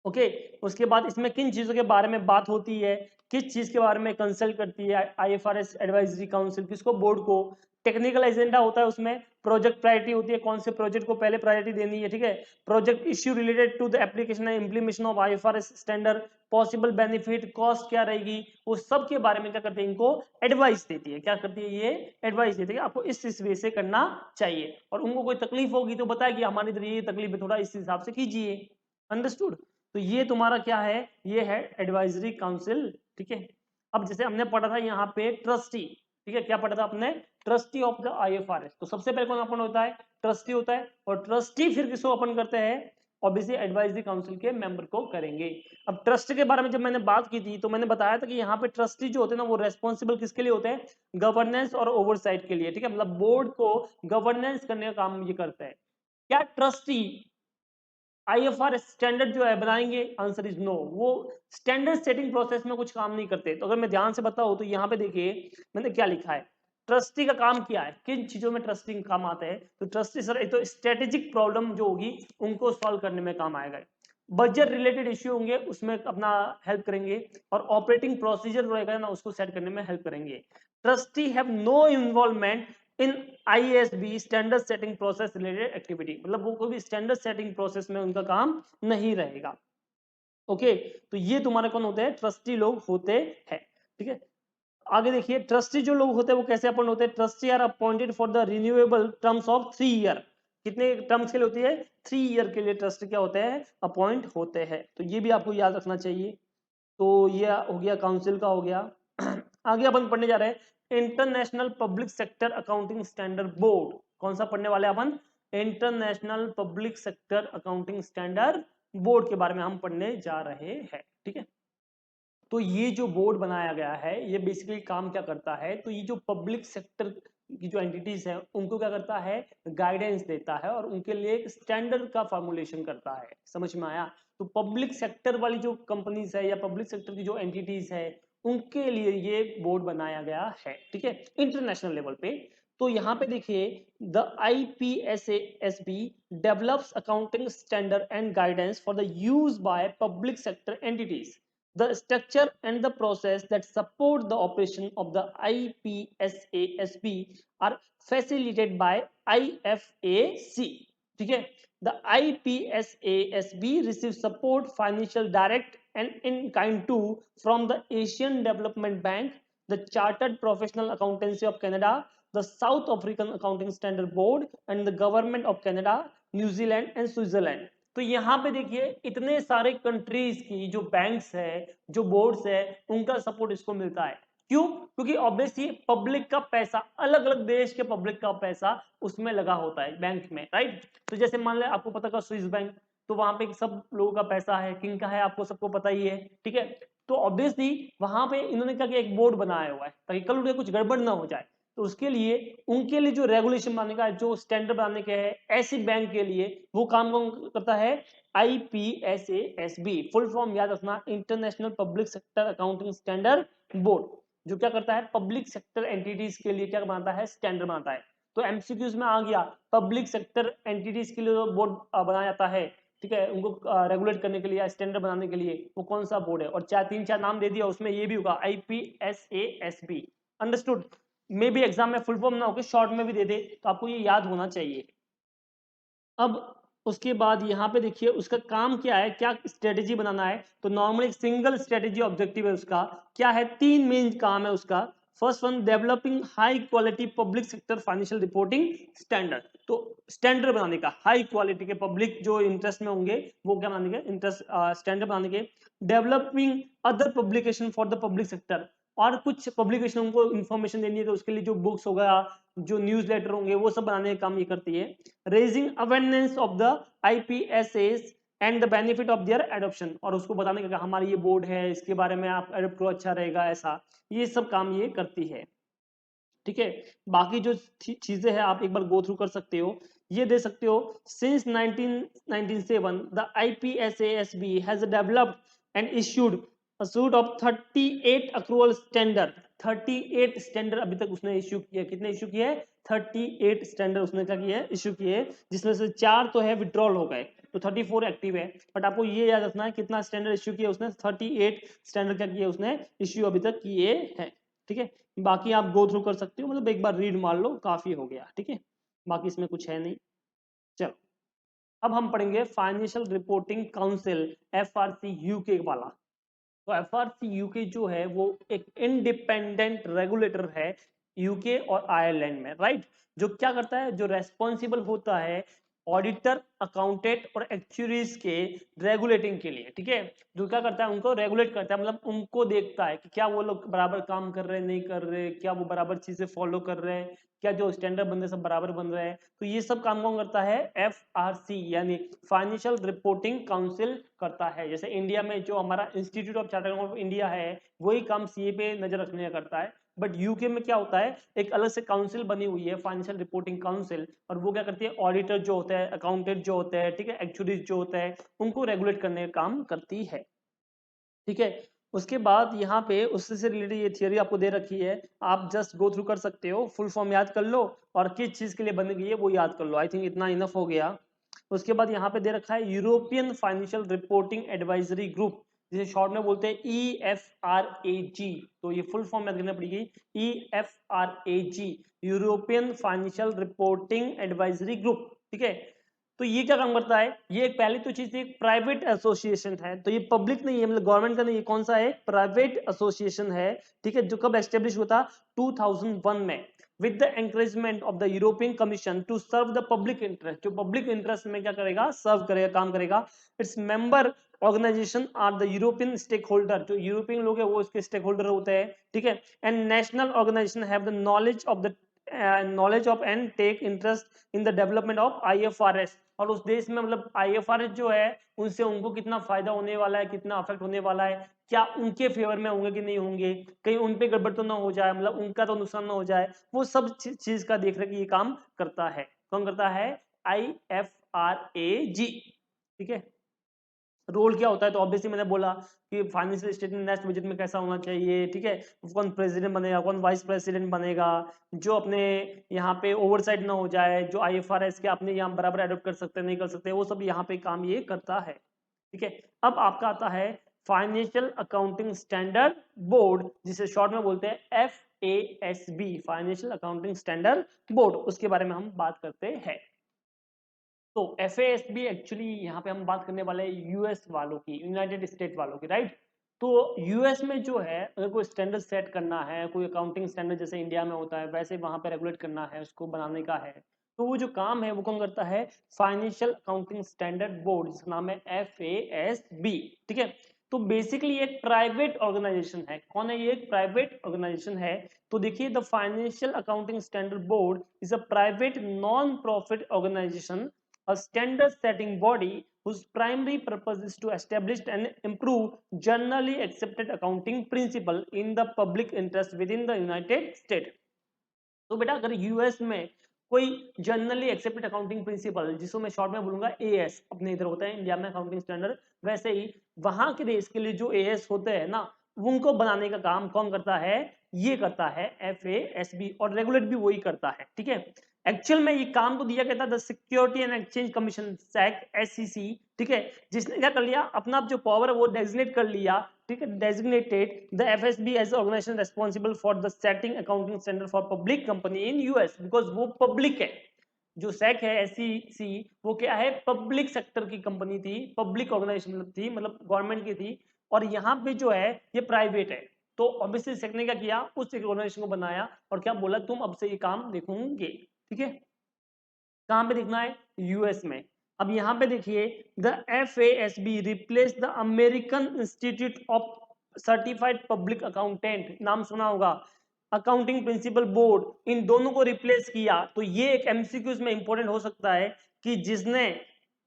Okay. उसके बाद इसमें किन चीजों के बारे में बात होती है, किस चीज के बारे में कंसल्ट करती है आईएफआरएस एडवाइजरी काउंसिल, किसको, बोर्ड को। टेक्निकल एजेंडा होता है उसमें, प्रोजेक्ट प्रायोरिटी होती है, कौन से प्रोजेक्ट को पहले प्रायोरिटी देनी है, ठीक है। Project issue related to the application and implementation of IFRS standard, possible benefit, cost क्या रहेगी, वो सब के बारे में क्या करते हैं, इनको एडवाइस देती है। क्या करती है ये, एडवाइस देती है, आपको इस वे से करना चाहिए। और उनको कोई तकलीफ होगी तो बताएगी हमारी इधर ये तकलीफ है, थोड़ा इस हिसाब से कीजिए। अंडरस्टूड। तो ये तुम्हारा क्या है, ये है एडवाइजरी काउंसिल, ठीक है। अब जैसे हमने पढ़ा था यहाँ पे ट्रस्टी, ठीक है, क्या पढ़ा था आपने, ट्रस्टी ऑफ द आईएफआरएस। तो सबसे पहले कौन अपन होता है, ट्रस्टी होता है। और ट्रस्टी फिर किसको अपन करते हैं, ऑब्वियसली एडवाइजरी काउंसिल के मेंबर को करेंगे। अब ट्रस्ट के बारे में जब मैंने बात की थी तो मैंने बताया था कि यहाँ पे ट्रस्टी जो होते हैं ना, वो रेस्पॉन्सिबल किसके लिए होते हैं, गवर्नेंस और ओवरसाइट के लिए, ठीक है। मतलब बोर्ड को गवर्नेंस करने का काम ये करते हैं। क्या ट्रस्टी आईएफआरएस स्टैंडर्ड जो है बनाएंगे, आंसर इज नो। वो स्टैंडर्ड सेटिंग प्रोसेस में कुछ काम नहीं करते। तो अगर मैं ध्यान से बताऊं तो यहाँ पे देखिए मैंने क्या लिखा है, ट्रस्टी का काम क्या है, किन चीजों में ट्रस्टी का काम आता है। तो ट्रस्टी सर एक तो स्ट्रेटेजिक प्रॉब्लम जो होगी उनको सॉल्व करने में काम आएगा, बजट रिलेटेड इश्यू होंगे उसमें अपना हेल्प करेंगे, और ऑपरेटिंग प्रोसीजर रहेगा ना उसको सेट करने में हेल्प करेंगे। Trustee have no involvement in ISB standard setting process related activity, मतलब वो कोई भी स्टैंडर्ड सेटिंग प्रोसेस में उनका काम नहीं रहेगा। ओके, तो ये तुम्हारे कौन होते हैं, ट्रस्टी लोग होते हैं, ठीक है। आगे देखिए, ट्रस्टी जो लोग होते हैं वो कैसे अपॉइंट होते हैं, trustee are appointed for the renewable terms of 3 year. कितने टर्म्स के लिए होती है, 3 ईयर के लिए ट्रस्टी क्या होते हैं, अपॉइंट होते हैं। तो ये भी आपको याद रखना चाहिए। तो ये हो गया काउंसिल का, हो गया। आगे अपन पढ़ने जा रहे हैं international public sector accounting standard board. कौन सा पढ़ने वाले अपन, international public sector accounting standard board के बारे में हम पढ़ने जा रहे हैं, ठीक है। तो ये जो बोर्ड बनाया गया है ये बेसिकली काम क्या करता है, तो ये जो पब्लिक सेक्टर की जो एंटिटीज है उनको क्या करता है, गाइडेंस देता है और उनके लिए एक स्टैंडर्ड का फॉर्मुलेशन करता है। समझ में आया। तो पब्लिक सेक्टर वाली जो कंपनीज है या पब्लिक सेक्टर की जो एंटिटीज है उनके लिए ये बोर्ड बनाया गया है, ठीक है, इंटरनेशनल लेवल पे। तो यहाँ पे देखिए, the IPSASB develops accounting standard and guidance for the use by public sector entities, the structure and the process that support the operation of the IPSASB are facilitated by IFAC, ठीक है। The IPSASB receives support financial direct and in kind too from the Asian Development Bank, the Chartered Professional Accountancy of Canada, the South African Accounting Standard Board and the Government of Canada, New Zealand and Switzerland। तो यहाँ पे देखिए इतने सारे countries की जो banks है, जो बोर्ड्स है, उनका सपोर्ट इसको मिलता है। क्यों, क्योंकि ऑब्वियसली पब्लिक का पैसा, अलग अलग देश के पब्लिक का पैसा उसमें लगा होता है बैंक में, राइट। तो जैसे मान लें आपको पता का स्विस बैंक, तो वहां पे सब लोगों का पैसा है, किंग का है, आपको सबको पता ही है, ठीक है। तो ऑब्वियसली वहां पे इन्होंने क्या किया, एक बोर्ड बनाया हुआ है ताकि कल उठे कुछ गड़बड़ ना हो जाए। तो उसके लिए उनके लिए जो रेगुलेशन बनाने का, जो स्टैंडर्ड बनाने के है ऐसी बैंक के लिए, वो काम कौन करता है, IPSASB। फुल फॉर्म याद रखना, international public sector accounting standard board, जो क्या करता है, पब्लिक सेक्टर एंटिटीज के लिए क्या बनाता है, स्टैंडर्ड बनाता है। तो एमसीक्यूज में आ गया, पब्लिक सेक्टर एंटिटीज के लिए बोर्ड बनाया जाता है, ठीक है, उनको रेगुलेट करने के लिए, स्टैंडर्ड बनाने के लिए, वो कौन सा बोर्ड है, और तीन चार नाम दे दिया, उसमें ये भी होगा IPSASB। अंडरस्टूड। मे भी एग्जाम में फुल फॉर्म ना होकर शॉर्ट में भी दे दे, तो आपको ये याद होना चाहिए। अब उसके बाद यहाँ पे देखिए उसका काम क्या है, क्या स्ट्रेटेजी बनाना है। तो नॉर्मली सिंगल स्ट्रेटेजी ऑब्जेक्टिव है उसका, क्या है, 3 मेन काम है उसका। First one, developing high quality public sector financial reporting standard. तो स्टैंडर्ड बनाने का, हाई क्वालिटी के पब्लिक जो इंटरेस्ट में होंगे वो क्या बनाने के, इंटरेस्ट स्टैंडर्ड बनाने के। Developing other publication for the public sector, और कुछ पब्लिकेशन उनको इन्फॉर्मेशन देनी है तो उसके लिए जो बुक्स होगा, जो न्यूज लेटर होंगे, वो सब बनाने का काम ये करती है। Raising awareness of the IPSAs and the benefit of their adoption, और उसको बताने का हमारी ये बोर्ड है, इसके बारे में आप एडॉप्ट करो अच्छा रहेगा, ऐसा ये सब काम ये करती है, ठीक है। बाकी जो चीजें हैं आप एक बार गो थ्रू कर सकते हो, ये दे सकते हो। Since 1997 the IPSASB has developed and issued a suite of 38 accrual standard। 38 standard अभी तक उसने इश्यू किया, कितने इश्यू किए, 38 स्टैंडर्ड उसने क्या किया, इश्यू किए, जिसमें से 4 तो है विड्रॉल हो गए, तो 34 एक्टिव है, बट आपको ये याद रखना है कितना स्टैंडर्ड इश्यू किया उसने, 38 स्टैंडर्ड क्या किया उसने इश्यू अभी तक किए हैं। ठीक है, बाकी आप गो थ्रू कर सकते हो, मतलब एक बार रीड मार लो काफी हो गया। ठीक है, बाकी इसमें कुछ है नहीं। चलो अब हम पढ़ेंगे financial reporting council FRC UK वाला। तो FRC यूके जो है वो एक इंडिपेंडेंट रेगुलेटर है यूके और आयरलैंड में, राइट। जो क्या करता है, जो रेस्पॉन्सिबल होता है ऑडिटर, अकाउंटेंट और एक्चुअरीज के रेगुलेटिंग के लिए। ठीक है, जो क्या करता है उनको रेगुलेट करता है, मतलब उनको देखता है कि क्या वो लोग बराबर काम कर रहे हैं नहीं कर रहे, क्या वो बराबर चीजें फॉलो कर रहे हैं, क्या जो स्टैंडर्ड बन रहे सब बराबर बन रहे हैं। तो ये सब काम कौन करता है, FRC यानी फाइनेंशियल रिपोर्टिंग काउंसिल करता है। जैसे इंडिया में जो हमारा institute of chartered accountant of India है वही काम सीए पे नजर रखने का करता है, बट यूके में क्या होता है एक अलग से काउंसिल बनी हुई है फाइनेंशियल रिपोर्टिंग काउंसिल, और वो क्या करती है ऑडिटर जो होता है, अकाउंटेंट जो होता है, ठीक है, एक्चुअरीज जो होता है, उनको रेगुलेट करने का काम करती है। ठीक है, उसके बाद यहाँ पे उससे से रिलेटेड ये थियरी आपको दे रखी है, आप जस्ट गो थ्रू कर सकते हो, फुल फॉर्म याद कर लो और किस चीज के लिए बनी गई है वो याद कर लो। आई थिंक इतना इनफ हो गया। उसके बाद यहाँ पे दे रखा है European financial reporting advisory group, जिसे शॉर्ट में बोलते हैं EFRAG। तो ये फुल फॉर्म याद करना पड़ेगी, EFRAG European financial reporting advisory group. ठीक है, तो ये क्या काम करता है, ये एक पहली तो चीज एक प्राइवेट एसोसिएशन है, तो ये पब्लिक नहीं है, मतलब गवर्नमेंट का नहीं, ये कौन सा है, प्राइवेट एसोसिएशन है। ठीक है, जो कब एस्टेब्लिश हुआ था, 2001 में, with the encouragement of the European commission to serve the public interest. जो पब्लिक इंटरेस्ट में क्या करेगा, सर्व करेगा, काम करेगा। Its member organisation are the European stakeholder, जो यूरोपियन लोग है वो इसके स्टेक होल्डर होते हैं। ठीक है, and national organisation have the knowledge of and take interest in the development of IFRS। और उस देश में मतलब IFRS जो है उनसे उनको कितना फायदा होने वाला है, कितना अफेक्ट होने वाला है, क्या उनके फेवर में होंगे कि नहीं होंगे, कहीं उन पे गड़बड़ तो ना हो जाए, मतलब उनका तो नुकसान ना हो जाए, वो सब चीज का देख रेख ये काम करता है। कौन करता है, IFRAG। ठीक है, रोल क्या होता है, तो ऑब्वियसली मैंने बोला कि फाइनेंशियल स्टेटमेंट नेक्स्ट बजट में कैसा होना चाहिए। ठीक है, कौन प्रेसिडेंट बनेगा, कौन वाइस प्रेसिडेंट बनेगा, जो अपने यहाँ पे ओवरसाइट ना हो जाए, जो IFRS के अपने यहाँ बराबर एडोप्ट कर सकते नहीं कर सकते, वो सब यहाँ पे काम ये करता है। ठीक है, अब आपका आता है फाइनेंशियल अकाउंटिंग स्टैंडर्ड बोर्ड, जिसे शॉर्ट में बोलते हैं FASB, financial accounting standard board, उसके बारे में हम बात करते हैं। तो FASB एक्चुअली यहाँ पे हम बात करने वाले हैं यूएस वालों की, यूनाइटेड स्टेट वालों की, राइट। तो यूएस में जो है अगर कोई स्टैंडर्ड सेट करना है, कोई अकाउंटिंग स्टैंडर्ड जैसे इंडिया में होता है वैसे वहां पे रेगुलेट करना है, उसको बनाने का है, तो वो जो काम है वो कौन करता है, फाइनेंशियल अकाउंटिंग स्टैंडर्ड बोर्ड, जिसका नाम है FASB। ठीक है, तो बेसिकली एक प्राइवेट ऑर्गेनाइजेशन है। कौन है ये, एक प्राइवेट ऑर्गेनाइजेशन है। तो देखिए, the financial accounting standard board is a private non profit organisation, a standard setting body whose primary purpose is to establish and improve generally accepted accounting principle in the public interest within the United States। तो बेटा अगर US में कोई generally accepted accounting principle, जिसको मैं short में बोलूंगा AS, अपने इधर होता है इंडिया में अकाउंटिंग स्टैंडर्ड, वैसे ही वहां के देश के लिए जो AS होते हैं ना, उनको बनाने का काम कौन करता है, ये करता है FASB, और रेगुलेट भी वही करता है। ठीक है, एक्चुअल में ये काम तो दिया गया था the security and exchange commission SEC, SEC। ठीक है, जिसने क्या कर लिया, अपना जो पावर है वो डेजिग्नेट कर लिया। ठीक है, designated the FSB as the organization responsible for the setting accounting standard for public company in US, because वो पब्लिक है। जो SEC है, SEC, वो क्या है, पब्लिक सेक्टर की कंपनी थी, पब्लिक ऑर्गेनाइजेशन थी, मतलब गवर्नमेंट की थी, और यहाँ पे जो है ये प्राइवेट है। तो ऑब्वियसली SEC ने क्या किया, उस ऑर्गेनाइजेशन को बनाया और क्या बोला, तुम अब से ये काम देखोगे। ठीक है, कहां पे देखना है, यूएस में। अब यहां पे देखिए, the FASB replace the American institute of certified public accountant, नाम सुना होगा, अकाउंटिंग प्रिंसिपल बोर्ड, इन दोनों को रिप्लेस किया। तो ये एक MCQs में इंपॉर्टेंट हो सकता है कि जिसने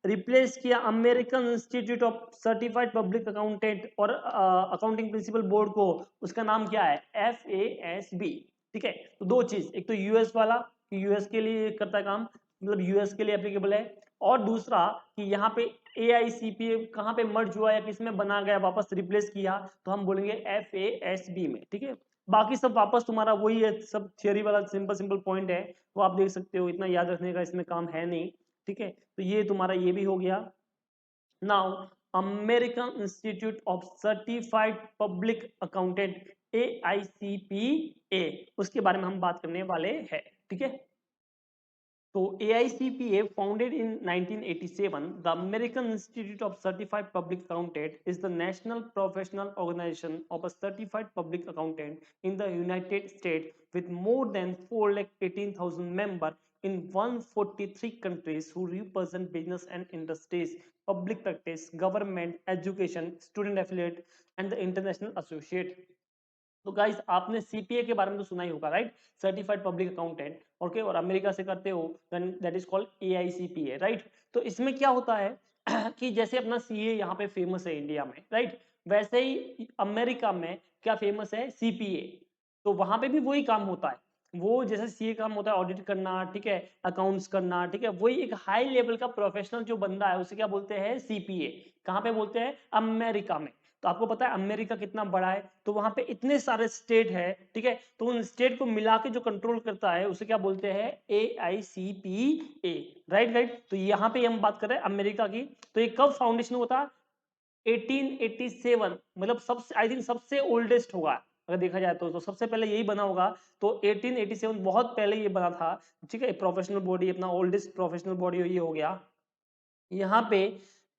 रिप्लेस किया American institute of certified public accountant और अकाउंटिंग प्रिंसिपल बोर्ड को, उसका नाम क्या है, FASB। ठीक है, तो दो चीज, एक तो यूएस वाला, यूएस के लिए करता है काम, मतलब यूएस के लिए एप्लीकेबल है, और दूसरा कि यहाँ पे AICPA कहाँ पे मर्ज हुआ या किसमें बना गया, वापस रिप्लेस किया, तो हम बोलेंगे FASB में। ठीक है, बाकी सब वापस तुम्हारा वही है, सब थियोरी वाला सिंपल सिंपल पॉइंट है, वो आप देख सकते हो, इतना याद रखने का इसमें काम है नहीं। ठीक है, तो ये तुम्हारा ये भी हो गया। Now American institute of certified public accountant AICPA, उसके बारे में हम बात करने वाले हैं, ठीक है। तो AICPA, founded in 1987, the American Institute of Certified Public Accountant is the national professional organization of a certified public accountant in the United States with more than 418,000 members in 143 countries who represent business and industries, public practice, government, education, student affiliate, and the international associate. तो guys आपने CPA के बारे में तो सुना ही होगा, right? Certified public accountant, okay, और अमेरिका से करते हो then that is called AICPA, right? तो इसमें क्या होता है कि जैसे अपना सीए यहाँ पे फेमस है इंडिया में, राइट? वैसे ही अमेरिका में क्या फेमस है? सीपीए। तो वहां पे भी वही काम होता है, वो जैसे सीए काम होता है ऑडिट करना, ठीक है, अकाउंट्स करना, ठीक है, वही एक हाई लेवल का प्रोफेशनल जो बंदा है उसे क्या बोलते हैं? सीपीए। कहाँ पे बोलते हैं? अमेरिका में। तो आपको पता है अमेरिका कितना बड़ा है, तो वहां पे इतने सारे स्टेट है, ठीक है, तो उन स्टेट को मिला के जो कंट्रोल करता है उसे क्या बोलते हैं? AICPA, right right. तो यहाँ पे हम बात कर रहे हैं अमेरिका की। तो ये कब फाउंडेशन हुआ था? 1887, मतलब सबसे आई थिंक सबसे ओल्डेस्ट होगा अगर देखा जाए तो सबसे पहले यही बना होगा। तो 1887 बहुत पहले ये बना था, ठीक है, प्रोफेशनल बॉडी, अपना ओल्डेस्ट प्रोफेशनल बॉडी ये हो गया। यहाँ पे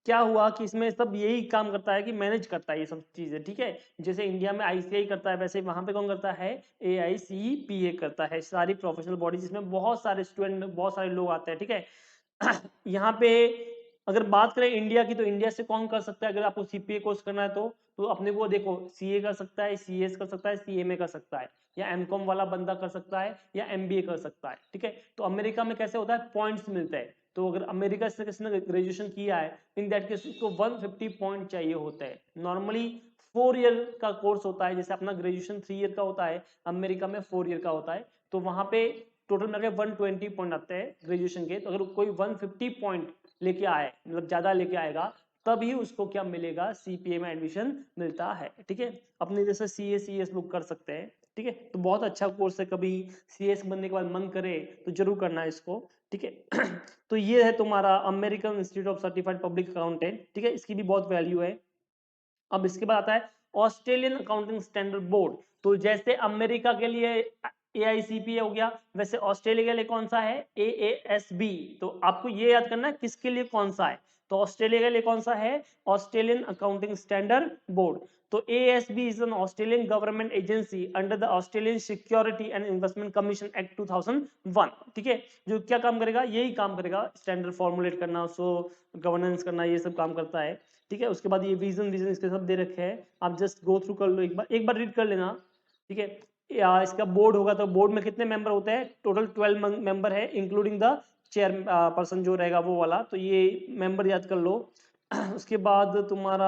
क्या हुआ कि इसमें सब यही काम करता है कि मैनेज करता है ये सब चीजें, ठीक है। जैसे इंडिया में आईसीआई करता है वैसे वहां पे कौन करता है? AICPA करता है, सारी प्रोफेशनल बॉडी जिसमें बहुत सारे स्टूडेंट, बहुत सारे लोग आते हैं, ठीक है। यहाँ पे अगर बात करें इंडिया की, तो इंडिया से कौन कर सकता है अगर आपको सीपीए कोर्स करना है तो अपने को देखो, सीए कर सकता है, सीएस कर सकता है, सीएमए कर सकता है, या एमकॉम वाला बंदा कर सकता है, या एमबीए कर सकता है, ठीक है। तो अमेरिका में कैसे होता है? पॉइंट्स मिलते हैं। तो अगर अमेरिका से किसी ने ग्रेजुएशन किया है, इन दैट केस उसको 150 पॉइंट चाहिए होते हैं। नॉर्मली 4 ईयर का कोर्स होता है, जैसे अपना ग्रेजुएशन 3 ईयर का होता है, अमेरिका में 4 ईयर का होता है। तो वहां पे टोटल मिलकर 120 पॉइंट आते हैं ग्रेजुएशन के। तो अगर कोई 150 पॉइंट लेके आए, मतलब ज्यादा लेके आएगा, तभी उसको क्या मिलेगा? सीपीए में एडमिशन मिलता है, ठीक है। अपने जैसे सीए सीएस लोग कर सकते हैं, ठीक है। तो बहुत अच्छा कोर्स है, कभी सीएस बनने के बाद मन करे तो जरूर करना है इसको, ठीक है। तो ये है तुम्हारा American institute of certified public accountant, ठीक है, इसकी भी बहुत वैल्यू है। अब इसके बाद आता है ऑस्ट्रेलियन अकाउंटिंग स्टैंडर्ड बोर्ड। तो जैसे अमेरिका के लिए AICPA हो गया, वैसे ऑस्ट्रेलिया के लिए कौन सा है? AASB। तो आपको ये याद करना है किसके लिए कौन सा है। तो ऑस्ट्रेलिया के लिए कौन सा है? Australian accounting standard board. तो AASB is an Australian government agency under the Australian security and investment commission act 2001, ठीक है। जो क्या काम करेगा? यही काम करेगा, स्टैंडर्ड फॉर्मुलेट करना, सो गवर्नेंस करना, ये सब काम करता है, ठीक है। उसके बाद ये विजन विजन इसके सब दे रखे हैं, आप जस्ट गो थ्रू कर लो, एक बार रीड कर लेना, ठीक है। या इसका बोर्ड होगा तो बोर्ड में कितने मेंबर होते हैं? टोटल 12 मेंबर है, इंक्लूडिंग द चेयर पर्सन जो रहेगा वो वाला। तो ये मेंबर याद कर लो। उसके बाद तुम्हारा,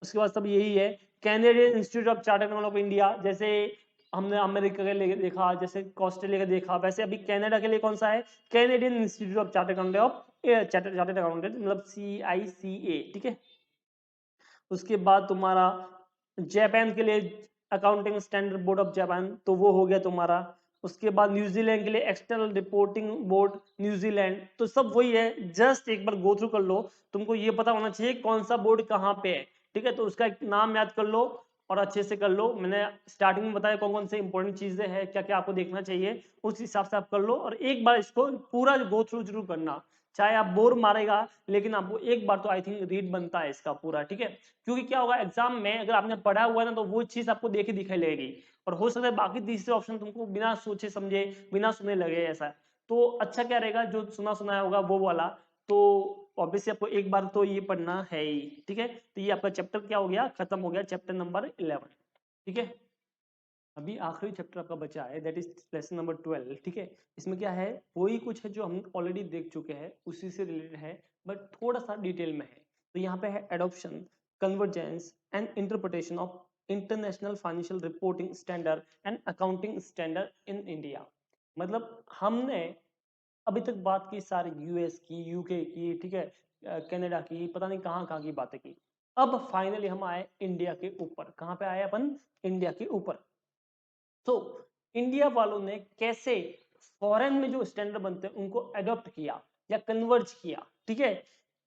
उसके बाद सब यही है। Canadian institute of chartered accountant of India, जैसे हमने अमेरिका के लिए देखा, जैसे ऑस्ट्रेलिया का देखा, वैसे अभी कनाडा के लिए कौन सा है? Canadian institute of chartered accountant of chartered accountant, मतलब CICA, ठीक है। उसके बाद तुम्हारा जापान के लिए accounting standard board of Japan, तो वो हो गया तुम्हारा। उसके बाद न्यूजीलैंड के लिए एक्सटर्नल रिपोर्टिंग बोर्ड न्यूजीलैंड। तो सब वही है, जस्ट एक बार गो थ्रू कर लो। तुमको ये पता होना चाहिए कौन सा बोर्ड कहाँ पे है, ठीक है। तो उसका एक नाम याद कर लो और अच्छे से कर लो। मैंने स्टार्टिंग में बताया कौन कौन से इंपॉर्टेंट चीजें हैं, क्या क्या आपको देखना चाहिए, उस हिसाब से आप कर लो। और एक बार इसको पूरा गो थ्रू जरूर करना, चाहे आप बोर मारेगा, लेकिन आपको एक बार तो आई थिंक रीड बनता है इसका पूरा, ठीक है। क्योंकि क्या होगा एग्जाम में, अगर आपने पढ़ा हुआ है ना, तो वो चीज आपको देखे दिखाई लगेगी, और हो सकता है बाकी तीसरे ऑप्शन तुमको बिना सोचे समझे, बिना सुने लगे ऐसा। तो अच्छा क्या रहेगा, जो सुना सुनाया होगा वो वाला। तो ऑब्वियसली आपको एक बार तो ये पढ़ना है ही, ठीक है। तो ये आपका चैप्टर क्या हो गया? खत्म हो गया, चैप्टर नंबर 11, ठीक है। अभी आखिरी चैप्टर आपका बचा है, दैट इज लेसन नंबर 12, ठीक है। इसमें क्या है? वही कुछ है जो हम ऑलरेडी देख चुके हैं, उसी से रिलेटेड है, बट थोड़ा सा डिटेल में है। तो यहाँ पे है adoption, convergence and interpretation of international financial reporting standard and accounting standard in India. मतलब हमने अभी तक बात की सारी यूएस की, यूके की, ठीक है, कनाडा की, पता नहीं कहाँ कहाँ की बातें की। अब फाइनली हम आए इंडिया के ऊपर। कहाँ पे आए अपन? इंडिया के ऊपर। तो इंडिया वालों ने कैसे फॉरेन में जो स्टैंडर्ड बनते हैं उनको अडॉप्ट किया या कन्वर्ज किया, ठीक है।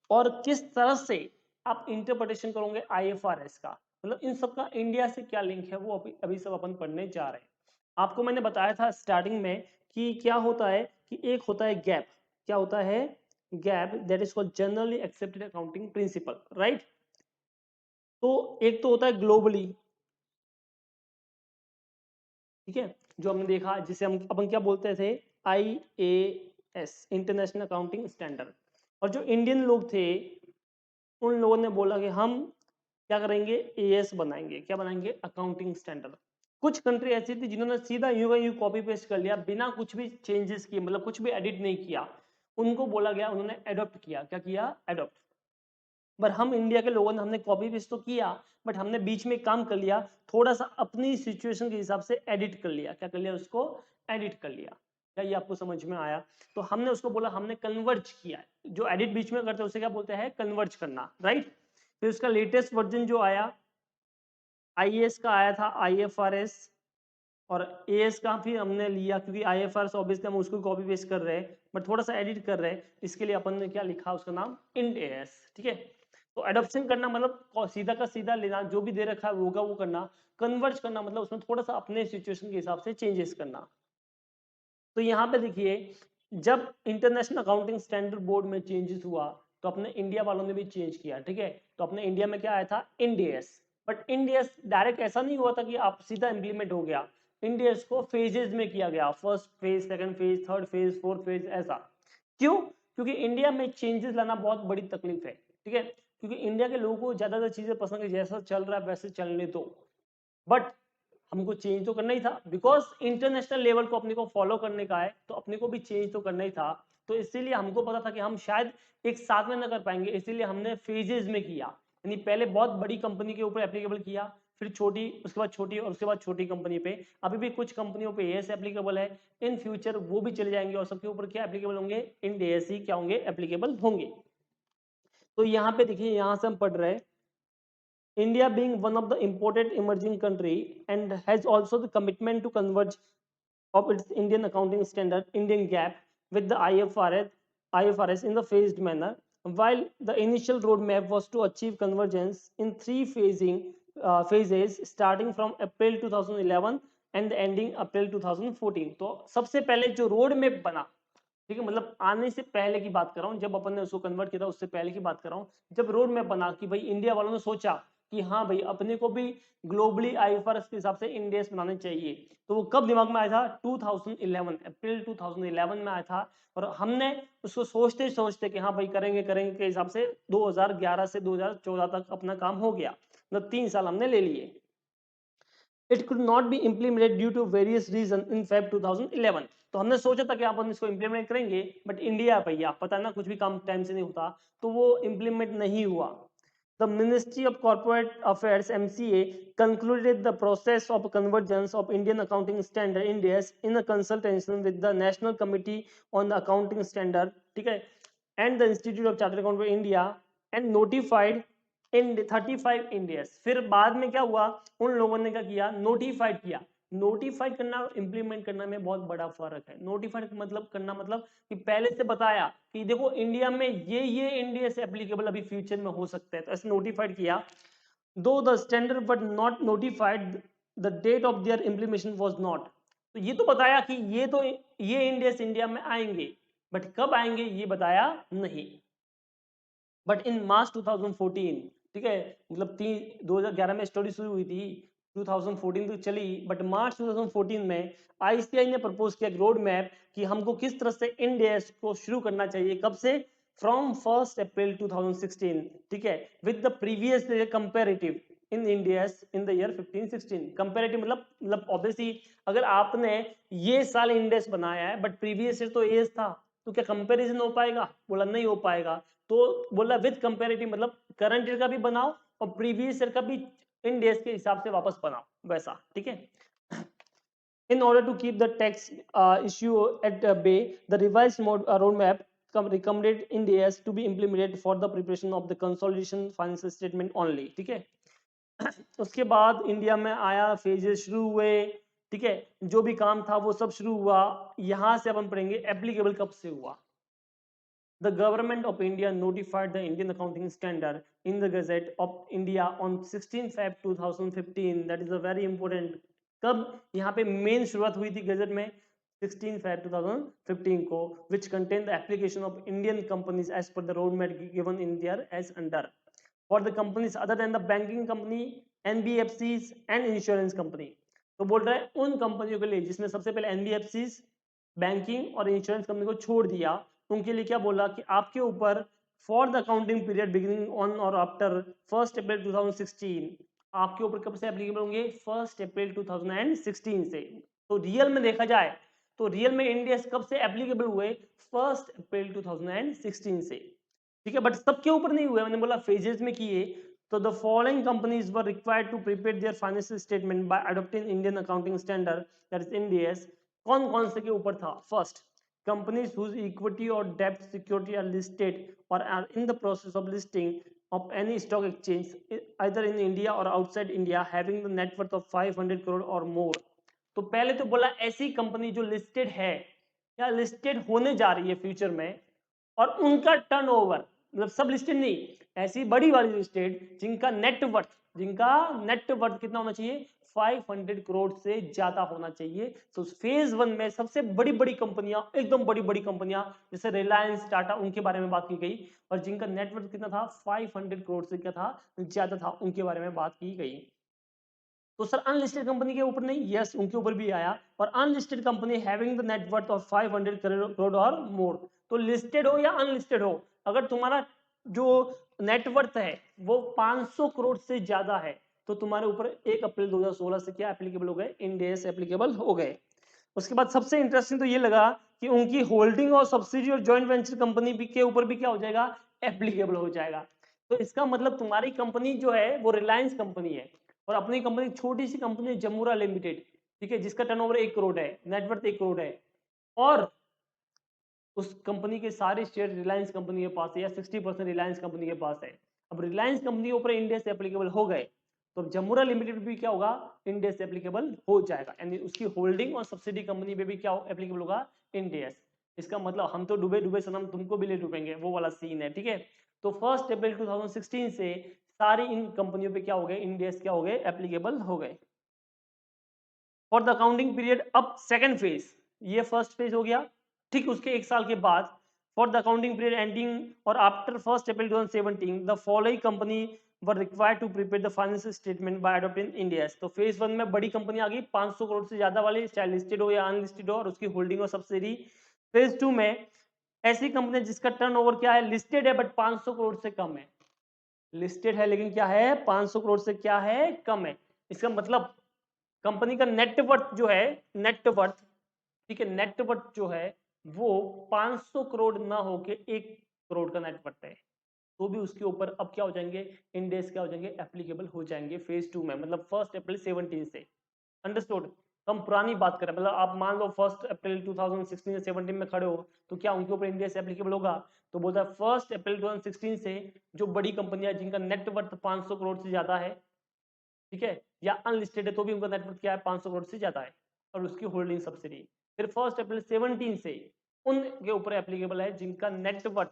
और किस तरह से आप इंटरप्रिटेशन करोगे IFRS का, मतलब इन सब का इंडिया से क्या लिंक है, वो अभी सब अपन पढ़ने जा रहे हैं। आपको मैंने बताया था स्टार्टिंग में कि क्या होता है कि एक होता है गैप, क्या होता है gap, that is called generally accepted accounting principle, right. तो एक तो होता है ग्लोबली, ठीक है, जो हमने देखा जिसे हम अपन क्या बोलते थे, IAS, इंटरनेशनल अकाउंटिंग स्टैंडर्ड। और जो इंडियन लोग थे उन लोगों ने बोला कि हम क्या करेंगे, AS बनाएंगे, क्या बनाएंगे, अकाउंटिंग स्टैंडर्ड। कुछ कंट्री ऐसी थी जिन्होंने सीधा यूं का यूं कॉपी पेस्ट कर लिया बिना कुछ भी चेंजेस किए, मतलब कुछ भी एडिट नहीं किया, उनको बोला गया, उन्होंने एडॉप्ट किया, क्या किया, एडॉप्ट। पर हम इंडिया के लोगों ने, हमने कॉपी पेस्ट तो किया, बट हमने बीच में काम कर लिया, थोड़ा सा अपनी सिचुएशन के हिसाब से एडिट कर लिया, क्या कर लिया, उसको एडिट कर लिया। क्या ये आपको समझ में आया? तो हमने उसको बोला हमने कन्वर्ज किया, जो एडिट बीच में करते हैं उसे क्या बोलते हैं, कन्वर्ज करना, राइट। फिर उसका लेटेस्ट वर्जन जो आया IAS का आया था, IFRS। और AS का फिर हमने लिया, क्योंकि IFRS ऑब्वियसली हम उसको कॉपी पेस्ट कर रहे हैं, बट थोड़ा सा एडिट कर रहे हैं, इसके लिए अपन ने क्या लिखा, उसका नाम इंड AS, ठीक है। तो एडॉप्शन करना मतलब सीधा का सीधा लेना, जो भी दे रखा है होगा वो करना। कन्वर्ज करना मतलब उसमें थोड़ा सा अपने सिचुएशन के हिसाब से चेंजेस करना। तो यहाँ पे देखिए, जब इंटरनेशनल अकाउंटिंग स्टैंडर्ड बोर्ड में चेंजेस हुआ तो अपने इंडिया वालों ने भी चेंज किया, ठीक है। तो अपने इंडिया में क्या आया था, Ind AS। But Ind AS direct ऐसा नहीं हुआ था कि आप सीधा इंप्लीमेंट हो गया, इंड AS को फेजेस में किया गया, first phase, second phase, third phase, fourth phase, ऐसा। क्यों? क्योंकि इंडिया में चेंजेस लाना बहुत बड़ी तकलीफ है, ठीक है, क्योंकि इंडिया के लोगों को ज्यादातर चीजें पसंद है, जैसा चल रहा है वैसे चलने दो। बट हमको चेंज तो करना ही था, बिकॉज इंटरनेशनल लेवल को अपने को फॉलो करने का है, तो अपने को भी चेंज तो करना ही था। तो इसीलिए हमको पता था कि हम शायद एक साथ में ना कर पाएंगे, इसीलिए हमने फेजेस में किया, यानी पहले बहुत बड़ी कंपनी के ऊपर एप्लीकेबल किया, फिर छोटी, उसके बाद छोटी, और उसके बाद छोटी कंपनी पे। अभी भी कुछ कंपनियों पे AS एप्लीकेबल है, इन फ्यूचर वो भी चले जाएंगे और सबके ऊपर क्या एप्लीकेबल होंगे, इंड AS ही क्या होंगे, एप्लीकेबल होंगे। तो यहाँ पे देखिए, यहाँ से हम पढ़ रहे हैं, India being one of the important emerging country and has also the commitment to converge of its Indian accounting standard, Indian GAAP, with the IFRS in the phased manner. While the initial roadmap was to achieve convergence in three phases, starting from April 2011 and ending April 2014. तो सबसे पहले जो road map बना, ठीक है, मतलब आने से पहले की बात कर रहा हूँ, जब अपन ने उसको कन्वर्ट किया था उससे पहले की बात कर रहा हूँ, जब रोड मैप बना कि भाई इंडिया वालों ने सोचा कि हाँ भाई अपने को भी ग्लोबली IFRS के हिसाब से इंडेक्स बनाने चाहिए, तो वो कब दिमाग में आया था, 2011, अप्रैल 2011 में आया था। और हमने उसको सोचते सोचते कि हाँ भाई करेंगे करेंगे के हिसाब से 2011 से 2014 तक अपना काम हो गया, मतलब 3 साल हमने ले लिए। It could not be implemented due to various reasons in Feb 2011. तो हमने सोचा था कि अपन इसको इंप्लीमेंट करेंगे, बट इंडिया भैया पता ना कुछ भी काम टाइम से नहीं होता, तो वो इंप्लीमेंट नहीं हुआ। The Ministry of Corporate Affairs (MCA) concluded the process of convergence of Indian accounting standard (IND-AS) in a consultation with the National Committee on the Accounting Standard, ठीक है, and the Institute of Chartered Accountants of India, and notified in 35 Indians. फिर बाद में क्या हुआ, उन लोगों ने क्या किया, नोटिफाइड किया। नोटिफाइड करना और इंप्लीमेंट करना में बहुत बड़ा फर्क है। नोटिफाइड मतलब करना मतलब कि पहले से बताया कि देखो इंडिया में ये इंडिया से एप्लीकेबल अभी फ्यूचर में हो सकता है, तो ऐसे नोटिफाइड किया। Though the standard but not notified, the date of their implementation was not. तो ये तो बताया कि ये इंडियस इंडिया में आएंगे, बट कब आएंगे ये बताया नहीं। बट इन मार्च 2014, ठीक है, मतलब 2011 में स्टडी शुरू हुई थी, 2014 तक चली, बट मार्च 2014 में ICAI ने प्रपोज किया रोड मैप कि हमको किस तरह से इंडेक्स को शुरू करना चाहिए, कब से, फ्रॉम 1 अप्रैल 2016, ठीक है, with the previous comparative in Indians in the year 15-16। Comparative मतलब ऑब्वियसली अगर आपने ये साल इंडेक्स बनाया है बट प्रीवियस ईयर तो एज था, तो क्या कंपैरिजन हो पाएगा, बोला नहीं हो पाएगा। तो बोला विद कंपैरेटिव मतलब करंट ईयर का भी बनाओ और प्रीवियस ईयर का भी इन डेज के हिसाब से वापस बनाओ, वैसा, ठीक है। In order to keep the tax issue at bay, the revised roadmap recommended India to be implemented for the preparation of the consolidation financial statement only, ठीक है। उसके बाद इंडिया में आया, फेजेस शुरू हुए, ठीक है, जो भी काम था वो सब शुरू हुआ। यहां से अब हम पढ़ेंगे एप्लीकेबल कब से हुआ। The government of India notified the Indian accounting standard in the Gazette of India on 16 Feb 2015. That is a very important. कब यहाँ पे मेन शुरुआत हुई थी गजट में? 16 Feb 2015 को, which contain the application of Indian companies as per the roadmap given in there as under. For the companies other than the banking company, NBFCs and insurance company. तो बोल रहा है उन कंपनियों के लिए जिसमें सबसे पहले NBFCs, बैंकिंग और इंश्योरेंस कंपनी को छोड़ दिया, उनके लिए क्या बोला कि आपके ऊपर for the accounting period beginning on और आफ्टर 1 अप्रैल 2016, आपके ऊपर कब से एप्लीकेबल होंगे? 1 अप्रैल 2016 से। तो रियल में देखा जाए तो रियल में इंडिया कब से एप्लीकेबल हुए? 1 अप्रैल 2016 से। ठीक है, बट सबके ऊपर नहीं हुए, मैंने बोला फेजेस में किए। तो the following companies were required to prepare their financial statement by adopting Indian accounting standard, that is IND-AS। कौन कौन से के ऊपर था? First, companies whose equity or debt security are listed or are in the process of listing of any stock exchange either in India or outside India having the net worth of 500 crore or more। तो पहले तो बोला ऐसी company जो listed है या listed होने जा रही है फ्यूचर में, और उनका टर्नओवर, मतलब सब लिस्टेड नहीं, ऐसी बड़ी वाली लिस्टेड जिनका नेटवर्थ कितना होना चाहिए? 500 करोड़ से ज्यादा होना चाहिए। तो फेज 1 में सबसे बड़ी बड़ी कंपनियां, एकदम बड़ी बड़ी कंपनियां जैसे रिलायंस, टाटा, उनके बारे में बात की गई, और जिनका नेटवर्थ कितना था? 500 करोड़ से क्या था? ज्यादा था, उनके बारे में बात की गई। तो सर अनलिस्टेड कंपनी के ऊपर नहीं? यस, उनके ऊपर भी आया। और unlisted company having the net worth of 500 crore और मोर। तो लिस्टेड हो या अनलिस्टेड हो, अगर तुम्हारा जो नेटवर्थ है वो 500 करोड़ से ज्यादा है, तो तुम्हारे ऊपर 1 अप्रैल 2016 से क्या एप्लीकेबल हो गए? IND-AS एप्लीकेबल हो गए। उसके बाद सबसे इंटरेस्टिंग तो ये लगा कि उनकी होल्डिंग और सब्सिडी और जॉइंट वेंचर कंपनी भी के ऊपर भी क्या हो जाएगा? एप्लीकेबल हो जाएगा। तो इसका मतलब तुम्हारी कंपनी जो है वो रिलायंस कंपनी है, और अपनी कंपनी छोटी सी कंपनी जमूरा लिमिटेड, ठीक है, जिसका टर्नओवर 1 करोड़ है, नेटवर्थ 1 करोड़ है, और उस कंपनी के सारे शेयर रिलायंस कंपनी के पास है, या 60% रिलायंस कंपनी के पास है। अब रिलायंस कंपनी के ऊपर IND-AS एप्लीकेबल हो गए, तो जमूरा लिमिटेड भी क्या होगा? IND-AS एप्लीकेबल हो जाएगा, यानी उसकी होल्डिंग और सब्सिडी कंपनी पे भी क्या एप्लीकेबल होगा? IND-AS। इसका मतलब हम तो डूबे डूबे सनम तुमको भी ले डूबेंगे, वो वाला सीन है। ठीक है, तो 1 अप्रैल 2016 से सारी इन कंपनियों पे क्या हो गए? IND-AS क्या हो गए? एप्लीकेबल हो गए। फॉर द अकाउंटिंग पीरियड, अब सेकंड फेज, ये फर्स्ट फेज हो गया, ठीक, उसके 1 साल के बाद for the accounting period ending और after 1 April 2017 the following company were required to prepare the financial statement by adopting IND-AS। तो फेज 1 में बड़ी कंपनी आ गई, 500 करोड़ से ज्यादा वाली, चाहे लिस्टेड हो या अनलिस्टेड हो, और उसकी होल्डिंग और सब्सिडी। फेज 2 में ऐसी कंपनी जिसका टर्नओवर क्या है? लिस्टेड है बट 500 करोड़ से कम है, लिस्टेड है लेकिन क्या है? 500 करोड़ से क्या है? कम है। इसका मतलब कंपनी का नेटवर्थ जो है, नेटवर्थ, ठीक है, नेटवर्थ जो है वो 500 करोड़ ना होके 1 करोड़ का नेटवर्थ है, तो भी उसके ऊपर अब क्या हो जाएंगे? IND-AS क्या हो जाएंगे? एप्लीकेबल हो जाएंगे फेज 2 में, मतलब 1 अप्रैल 17 से। अंडरस्टूड? हम पुरानी बात करें, मतलब आप मान लो 1 अप्रैल 2016 या 17 में खड़े हो, तो क्या उनके ऊपर IND-AS एप्लीकेबल होगा? तो बोलता है 1 अप्रैल 2016 से जो बड़ी कंपनियां जिनका नेटवर्थ 500 करोड़ से ज्यादा है, ठीक है, या अनलिस्टेड है, तो भी उनका नेटवर्थ क्या है? 500 करोड़ से ज्यादा है, और उसकी होल्डिंग सब्सिडी। फिर 1 अप्रैल 17 से उनके ऊपर एप्लीकेबल है जिनका नेटवर्थ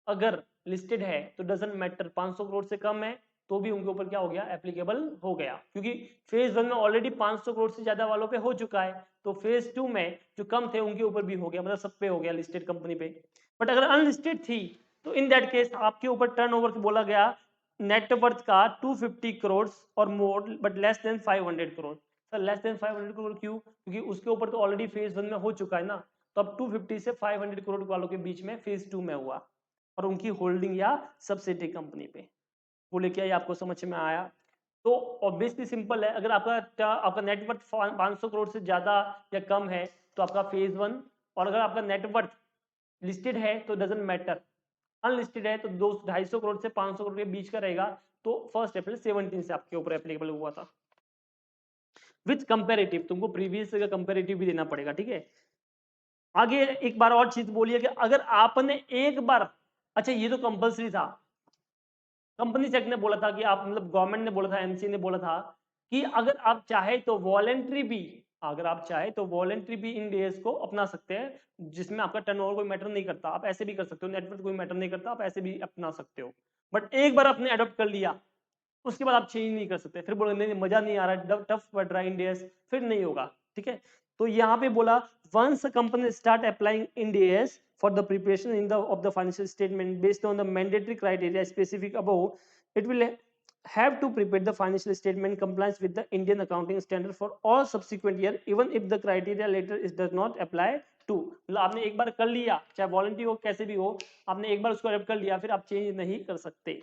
अगर लिस्टेड है तो डजंट मैटर, 500 करोड़ से कम है, तो भी उनके ऊपर क्या हो गया? एप्लीकेबल हो गया, क्योंकि फेज 1 में ऑलरेडी 500 करोड़ से ज्यादा वालों पे हो चुका है, तो फेज 2 में जो कम थे उनके ऊपर भी हो गया, मतलब सब पे हो गया, लिस्टेड कंपनी पे। बट अगर अनलिस्टेड थी, तो इन दैट केस आपके ऊपर टर्नओवर बोला गया नेटवर्थ का 250 करोड़ और more, but less than 500 crore. Sir less than 500 crore क्यों? क्योंकि उसके ऊपर तो ऑलरेडी फेज 1 में हो चुका है ना, तो अब 250 से 500 करोड़ वालों के बीच में फेज 2 में हुआ, और उनकी होल्डिंग या सब्सिडी कंपनी पे। बोले क्या ये आपको समझ में आया? तो ऑब्वियसली सिंपल है, अगर आपका नेटवर्थ 500 करोड़ से ज्यादा या कम है तो आपका फेज 1, और अगर आपका नेटवर्थ लिस्टेड है तो डजंट मैटर, अनलिस्टेड है तो 250 करोड़ से 500 करोड़ के बीच का रहेगा, तो 1 अप्रैल 17 से आपके ऊपर एप्लीकेबल हुआ था। विथ कंपेरेटिव, तुमको प्रीवियस का कंपेरेटिव भी देना पड़ेगा, ठीक है। आगे एक बार और चीज बोलिए कि अगर आपने एक बार, अच्छा ये तो कंपलसरी था, कंपनी एक्ट ने बोला था कि आप, मतलब गवर्नमेंट ने बोला था, एमसी ने बोला था कि अगर आप चाहे तो वॉलेंट्री भी अगर आप चाहे तो वॉलेंट्री भी इंड एस को अपना सकते हैं, जिसमें आपका टर्नओवर कोई मैटर नहीं करता, आप ऐसे भी कर सकते हो, नेटवर्क कोई मैटर नहीं करता, आप ऐसे भी अपना सकते हो। बट एक बार आपने अडॉप्ट कर लिया, उसके बाद आप चेंज नहीं कर सकते, फिर बोले नहीं मजा नहीं आ रहा, टफ पड़ रहा है इंड एस, फिर नहीं होगा। ठीक है, तो यहाँ पे बोला once a company start applying Ind AS for the preparation of the financial statement based on the mandatory criteria specific above, it will have to prepare the financial statement compliance with the Indian accounting standard for all subsequent year even if the criteria later is does not apply to। मतलब आपने एक बार कर लिया, चाहे voluntary हो कैसे भी हो, आपने एक बार उसको अडॉप्ट कर लिया, फिर आप चेंज नहीं कर सकते।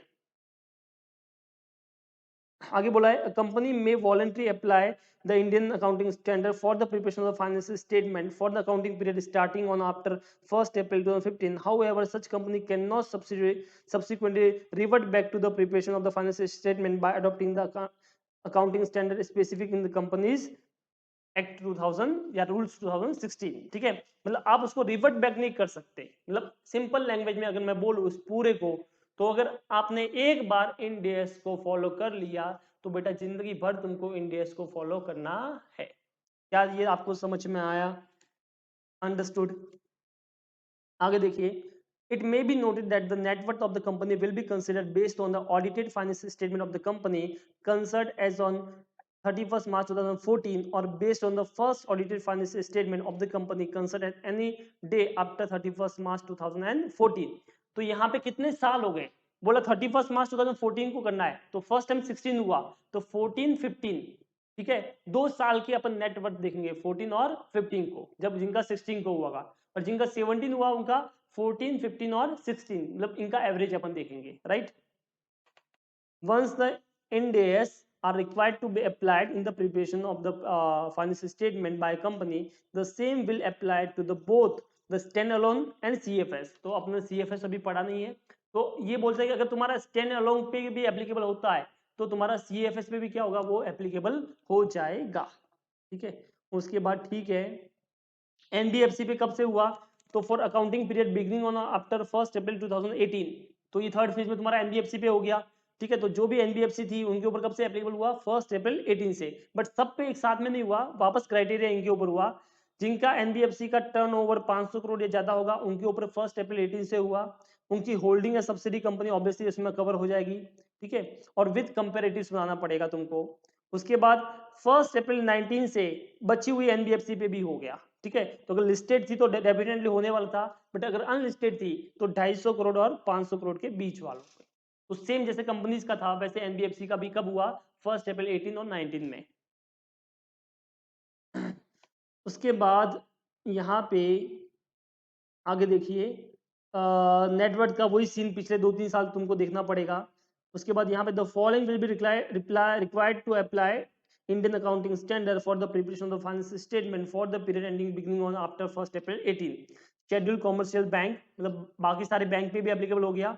आगे बोला है कंपनी में voluntary apply the Indian accounting standard for the preparation of the financial statement for the accounting period starting on after 1st April 2015. However, such company cannot subsequently revert back to the preparation of the financial statement by adopting the accounting standard specific in the company's act 2000 या rules 2016। ठीक है, मतलब आप उसको revert back नहीं कर सकते। मतलब सिंपल लैंग्वेज में अगर मैं बोलूँ उस पूरे को, तो अगर आपने एक बार इन डेज को फॉलो कर लिया तो बेटा जिंदगी भर तुमको इन डेज को फॉलो करना है। क्या ये आपको समझ में आया? अंडरस्टूड? आगे देखिए, it may be noted that the net worth of the company will be considered based on the audited financial statement of the company concerned as on 31st March 2014 or based on the first audited financial statement of the company concerned at any day after 31st March 2014। तो यहाँ पे कितने साल हो गए? बोला 31st March 2014 को करना है, तो फर्स्ट टाइम 16 हुआ, तो 14 15, ठीक है, 2 साल के अपन नेटवर्थ देखेंगे 14 और 15 को, जब जिनका 16 को हुआ, और जिनका 17 हुआ उनका 14 15 और 16, मतलब इनका एवरेज अपन देखेंगे, right. Once the Ind AS are required to be applied in the preparation of the financial statement by a company, the same will apply to the both the standalone and CFS। तो अपने CFS अभी पढ़ा नहीं है, तो ये बोलते हैं कि अगर तुम्हारा standalone पे भी एप्लीकेबल होता है तो तुम्हारा CFS पे भी क्या होगा, वो एप्लीकेबल हो जाएगा। ठीक है, उसके बाद ठीक है, एनबीएफसी पे कब से हुआ, तो for accounting period beginning on after 1 अप्रैल 2018, तो ये थर्ड फेज में तुम्हारा एनबीएफसी पे हो गया। ठीक है, तो जो भी एनबीएफसी थी उनके ऊपर कब से एप्लीकेबल हुआ, 1 अप्रैल 18 से, बट सब पे एक साथ में नहीं हुआ, वापस क्राइटेरिया इनके ऊपर हुआ। जिनका एनबीएफसी का टर्नओवर 500 करोड़ या ज्यादा होगा उनके ऊपर 1 अप्रैल 18 से हुआ। उनकी होल्डिंग या सब्सिडी कंपनी ऑब्वियसली इसमें कवर हो जाएगी। ठीक है, और विद कंपेरेटिव बनाना पड़ेगा तुमको। उसके बाद 1 अप्रैल 19 से बची हुई एनबीएफसी पे भी हो गया। ठीक है, तो अगर लिस्टेड थी तो डेफिनेटली होने वाला था, बट अगर अनलिस्टेड थी तो 250 करोड़ और 500 करोड़ के बीच वालों पे, तो सेम जैसे कंपनीज का था वैसे एनबीएफसी का भी कब हुआ, 1 अप्रैल 18 और 19 में। उसके बाद यहाँ पे आगे देखिए, नेटवर्थ का वही सीन पिछले 2-3 साल तुमको देखना पड़ेगा। उसके बाद यहाँ पे the following will be required to apply Indian accounting standard for the preparation of the financial statement for the period ending beginning on after 1 April 18। Scheduled commercial bank, मतलब बाकी सारे बैंक पे भी एप्लीकेबल हो गया।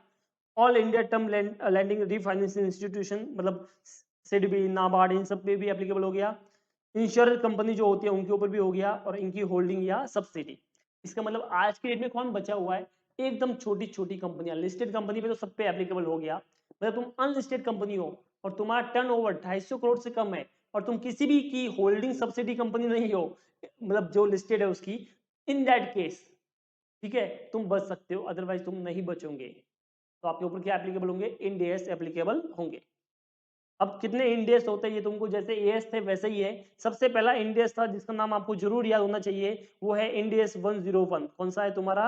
All India term lending refinancing institution, मतलब सिडबी नाबार्ड, इन सब पे भी एप्लीकेबल हो गया। इंश्योरेंस कंपनी जो होती है उनके ऊपर भी हो गया, और इनकी होल्डिंग या सब्सिडी। इसका मतलब आज के डेट में कौन बचा हुआ है, एकदम छोटी छोटी कंपनियां। लिस्टेड कंपनी पे तो सब पे एप्लीकेबल हो गया, मतलब तुम अनलिस्टेड कंपनी हो और तुम्हारा टर्नओवर 250 करोड़ से कम है और तुम किसी भी की होल्डिंग सब्सिडी कंपनी नहीं हो, मतलब जो लिस्टेड है उसकी, इन दैट केस ठीक है तुम बच सकते हो, अदरवाइज तुम नहीं बचोगे। तो आपके ऊपर क्या एप्लीकेबल होंगे, इंड एस एप्लीकेबल होंगे। अब कितने इंडेस होते हैं ये तुमको, जैसे एएस थे वैसे ही है। सबसे पहला इंडेस था जिसका नाम आपको जरूर याद होना चाहिए, वो है इंडेस 101। कौन सा है तुम्हारा,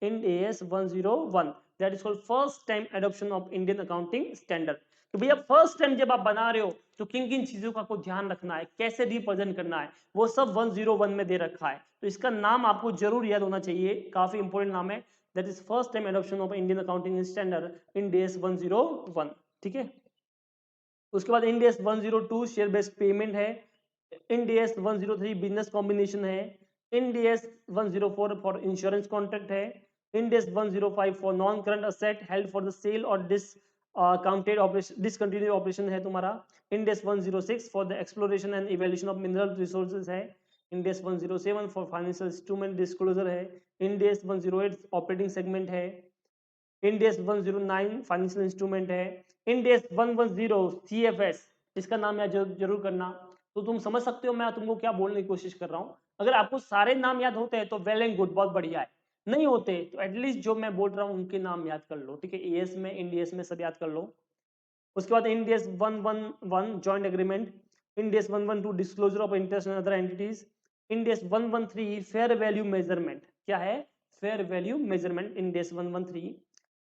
इंडेस 101, that is called first time adoption of Indian accounting standard. तो भैया फर्स्ट टाइम जब आप बना रहे हो तो किन किन चीजों का आपको ध्यान रखना है, कैसे रिप्रेजेंट करना है, वो सब 101 में दे रखा है। तो इसका नाम आपको जरूर याद होना चाहिए, काफी इंपॉर्टेंट नाम है, that is first time adoption of Indian accounting standard Ind AS 101। ठीक है, उसके बाद Ind AS 102 share based payment है, इंड एस 103 बिजनेस कॉम्बिनेशन है, Ind AS 104 for insurance contract है, Ind AS 105 for non current asset held for the sale और counted operation discontinued operation है तुम्हारा, Ind AS 106 for the exploration and evaluation of mineral resources है, Ind S 107 for financial instrument disclosure है, Ind S 108 operating segment है, Ind S 109 financial instrument है, Ind S 110 CFS, इसका नाम याद जरूर करना। तो तुम समझ सकते हो मैं तुमको क्या बोलने की कोशिश कर रहा हूँ। अगर आपको सारे नाम याद होते हैं तो वेल एंड गुड, बहुत बढ़िया है। नहीं होते तो एटलीस्ट जो मैं बोल रहा हूँ उनके नाम याद कर लो, ठीक है। एएस में, इंडीएस में सब याद कर लो। उसके बाद Ind AS 111 joint agreement, Ind AS 112 disclosure of interest in other entities, Ind AS 113 fair value measurement, क्या है fair value measurement, Ind AS 113,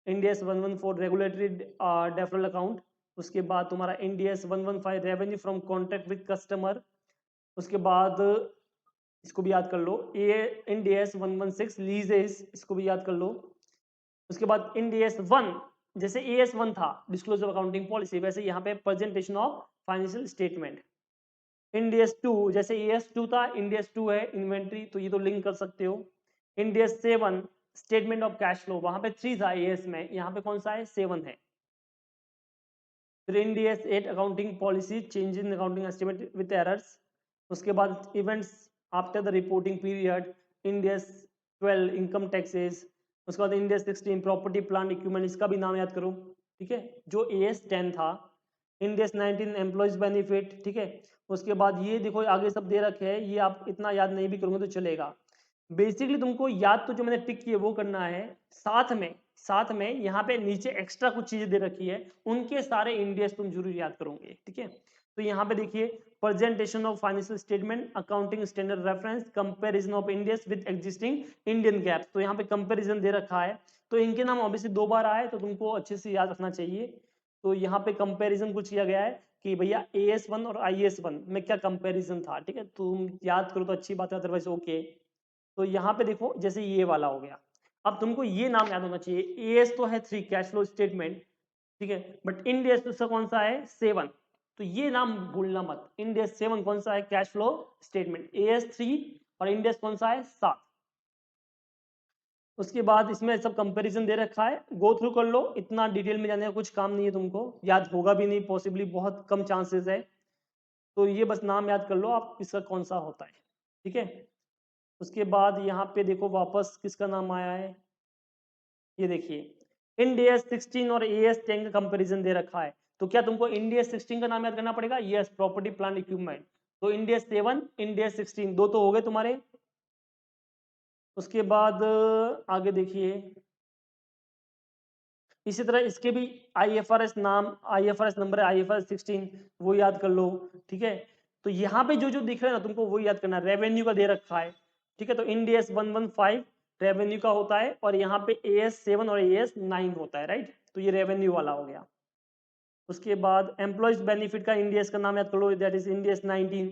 Ind AS 114 regulatory deferral account, उसके बाद तुम्हारा Ind AS 115 revenue from contract with customer, उसके बाद इसको भी याद कर लो, ए इंडीएस 116 लीजेस, इसको भी याद कर लो। उसके बाद इंडीएस 1, जैसे एएस 1 था डिस्क्लोजर अकाउंटिंग पॉलिसी, वैसे यहाँ पे प्रेजेंटेशन ऑफ फाइनेंशियल स्टेटमेंट। इंडीएस 2 जैसे एएस 2 था, इंडीएस 2 है इन्वेंट्री, तो ये तो लिंक कर सकते हो। इंडीएस 7 स्टेटमेंट ऑफ कैश फ्लो, वहां पे 3 था एएस में, यहाँ पे कौन सा है 7 है। फिर Ind AS 8 accounting policy change in accounting estimate with errors. उसके बाद events after the reporting period, Ind AS 12 income taxes. उसके बाद इंडीएस 16 प्रॉपर्टी प्लांट इक्विपमेंट, इसका भी नाम याद करो, ठीक है, जो एएस 10 था। इंडीएस 19 एम्प्लॉयज बेनिफिट, ठीक है। उसके बाद ये देखो आगे सब दे रखे हैं, ये आप इतना याद नहीं भी करोगे तो चलेगा। बेसिकली तुमको याद तो जो मैंने टिक किए वो करना है, साथ में यहाँ पे नीचे एक्स्ट्रा कुछ चीजें दे रखी है, उनके सारे इंडियस तुम जरूर याद करोगे, ठीक है। तो यहाँ पे देखिए presentation of financial statement, accounting standard reference, comparison of Indians with existing Indian gap, तो यहाँ पे कंपैरिजन दे रखा है। तो इनके नाम ऑब्वियसली 2 बार आए तो तुमको अच्छे से याद रखना चाहिए। तो यहाँ पे कंपैरिजन कुछ किया गया है कि भैया AS1 और IS1 में क्या कंपैरिजन था, ठीक है। तुम याद करो तो अच्छी बात है, अदरवाइज ओके। तो यहाँ पे देखो जैसे ये वाला हो गया, अब तुमको ये नाम याद होना चाहिए। एएस तो है 3 कैश फ्लो स्टेटमेंट, ठीक है, बट इंडियस उसका कौन सा है 7, तो ये नाम भूलना मत। इंडियस 7 कौन सा है कैश फ्लो स्टेटमेंट, एएस 3 और इंडियस कौन सा है 7। उसके बाद इसमें सब कंपैरिजन दे रखा है, गो थ्रू कर लो, इतना डिटेल में जाने का कुछ काम नहीं है, तुमको याद होगा भी नहीं, पॉसिबली बहुत कम चांसेस है। तो ये बस नाम याद कर लो आप इसका कौन सा होता है, ठीक है। उसके बाद यहाँ पे देखो वापस किसका नाम आया है, ये देखिए इंडियस 16 और एएस 10 का कंपैरिजन दे रखा है। तो क्या तुमको इंडियस 16 का नाम याद करना पड़ेगा, यस प्रॉपर्टी प्लांट इक्विपमेंट। तो इंडियस 7 इंडियस 16 दो तो हो गए तुम्हारे। उसके बाद आगे देखिए इसी तरह इसके भी आईएफआरएस नाम, आईएफआरएस नंबर है आईएफआरएस 16, वो याद कर लो, ठीक है। तो यहाँ पे जो जो दिख रहा है ना तुमको वो याद करना है। रेवेन्यू का दे रखा है, ठीक है, तो इंडियस 115 रेवेन्यू का होता है, और यहाँ पे एएस 7 और एएस 9 होता है, राइट। तो ये रेवेन्यू वाला हो गया। उसके बाद एम्प्लॉयज बेनिफिट का इंडियस का नाम याद कर लो, दैट इज इंडियस 19,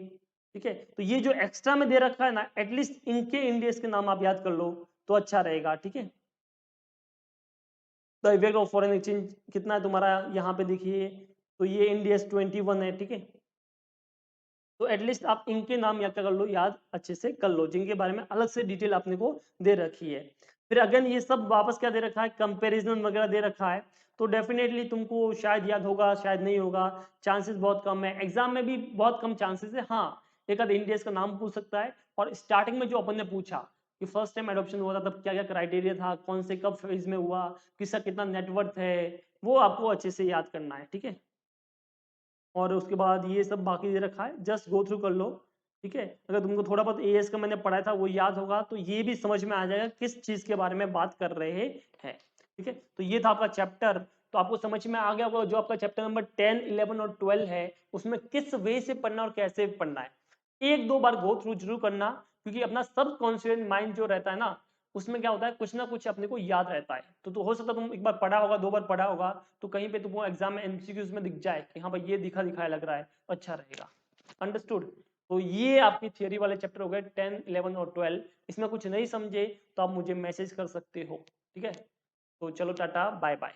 ठीक है। तो ये जो एक्स्ट्रा में दे रखा है ना, एटलीस्ट इनके इंडियस के नाम आप याद कर लो तो अच्छा रहेगा, ठीक है। The effect of foreign exchange कितना है तुम्हारा यहाँ पे देखिए, तो ये इंडियस 21 है, ठीक है। तो एटलीस्ट आप इनके नाम याद कर लो, याद अच्छे से कर लो, जिनके बारे में अलग से डिटेल आपने को दे रखी है। फिर अगेन ये सब वापस क्या दे रखा है, कंपैरिजन वगैरह दे रखा है। तो डेफिनेटली तुमको शायद याद होगा, शायद नहीं होगा, चांसेस बहुत कम है, एग्जाम में भी बहुत कम चांसेस है। हाँ, एक आध इंडियस का नाम पूछ सकता है। और स्टार्टिंग में जो अपन ने पूछा कि फर्स्ट टाइम एडॉप्शन हुआ था तब क्या क्या क्राइटेरिया था, कौन से कब फेज में हुआ, किसका कितना नेटवर्थ है, वो आपको अच्छे से याद करना है, ठीक है। और उसके बाद ये सब बाकी दे रखा है, जस्ट गो थ्रू कर लो, ठीक है। अगर तुमको थोड़ा बहुत एएस का मैंने पढ़ाया था वो याद होगा तो ये भी समझ में आ जाएगा किस चीज के बारे में बात कर रहे हैं, ठीक है। तो ये था आपका चैप्टर, तो आपको समझ में आ गया होगा जो आपका चैप्टर नंबर 10, 11 और 12 है उसमें किस वे से पढ़ना और कैसे पढ़ना है। एक दो बार गो थ्रू जरूर करना, क्योंकि अपना सब कॉन्शियस माइंड जो रहता है ना, उसमें क्या होता है कुछ ना कुछ अपने को याद रहता है। तो हो सकता है तुम एक बार पढ़ा होगा, 2 बार पढ़ा होगा, तो कहीं पे तुमको एग्जाम में एमसीक्यूज में दिख जाए कि हाँ भाई ये दिखा दिखाया लग रहा है, अच्छा रहेगा। अंडरस्टूड। तो ये आपकी थियोरी वाले चैप्टर हो गए 10, 11 और 12। इसमें कुछ नहीं समझे तो आप मुझे मैसेज कर सकते हो, ठीक है। तो चलो टाटा बाय बाय।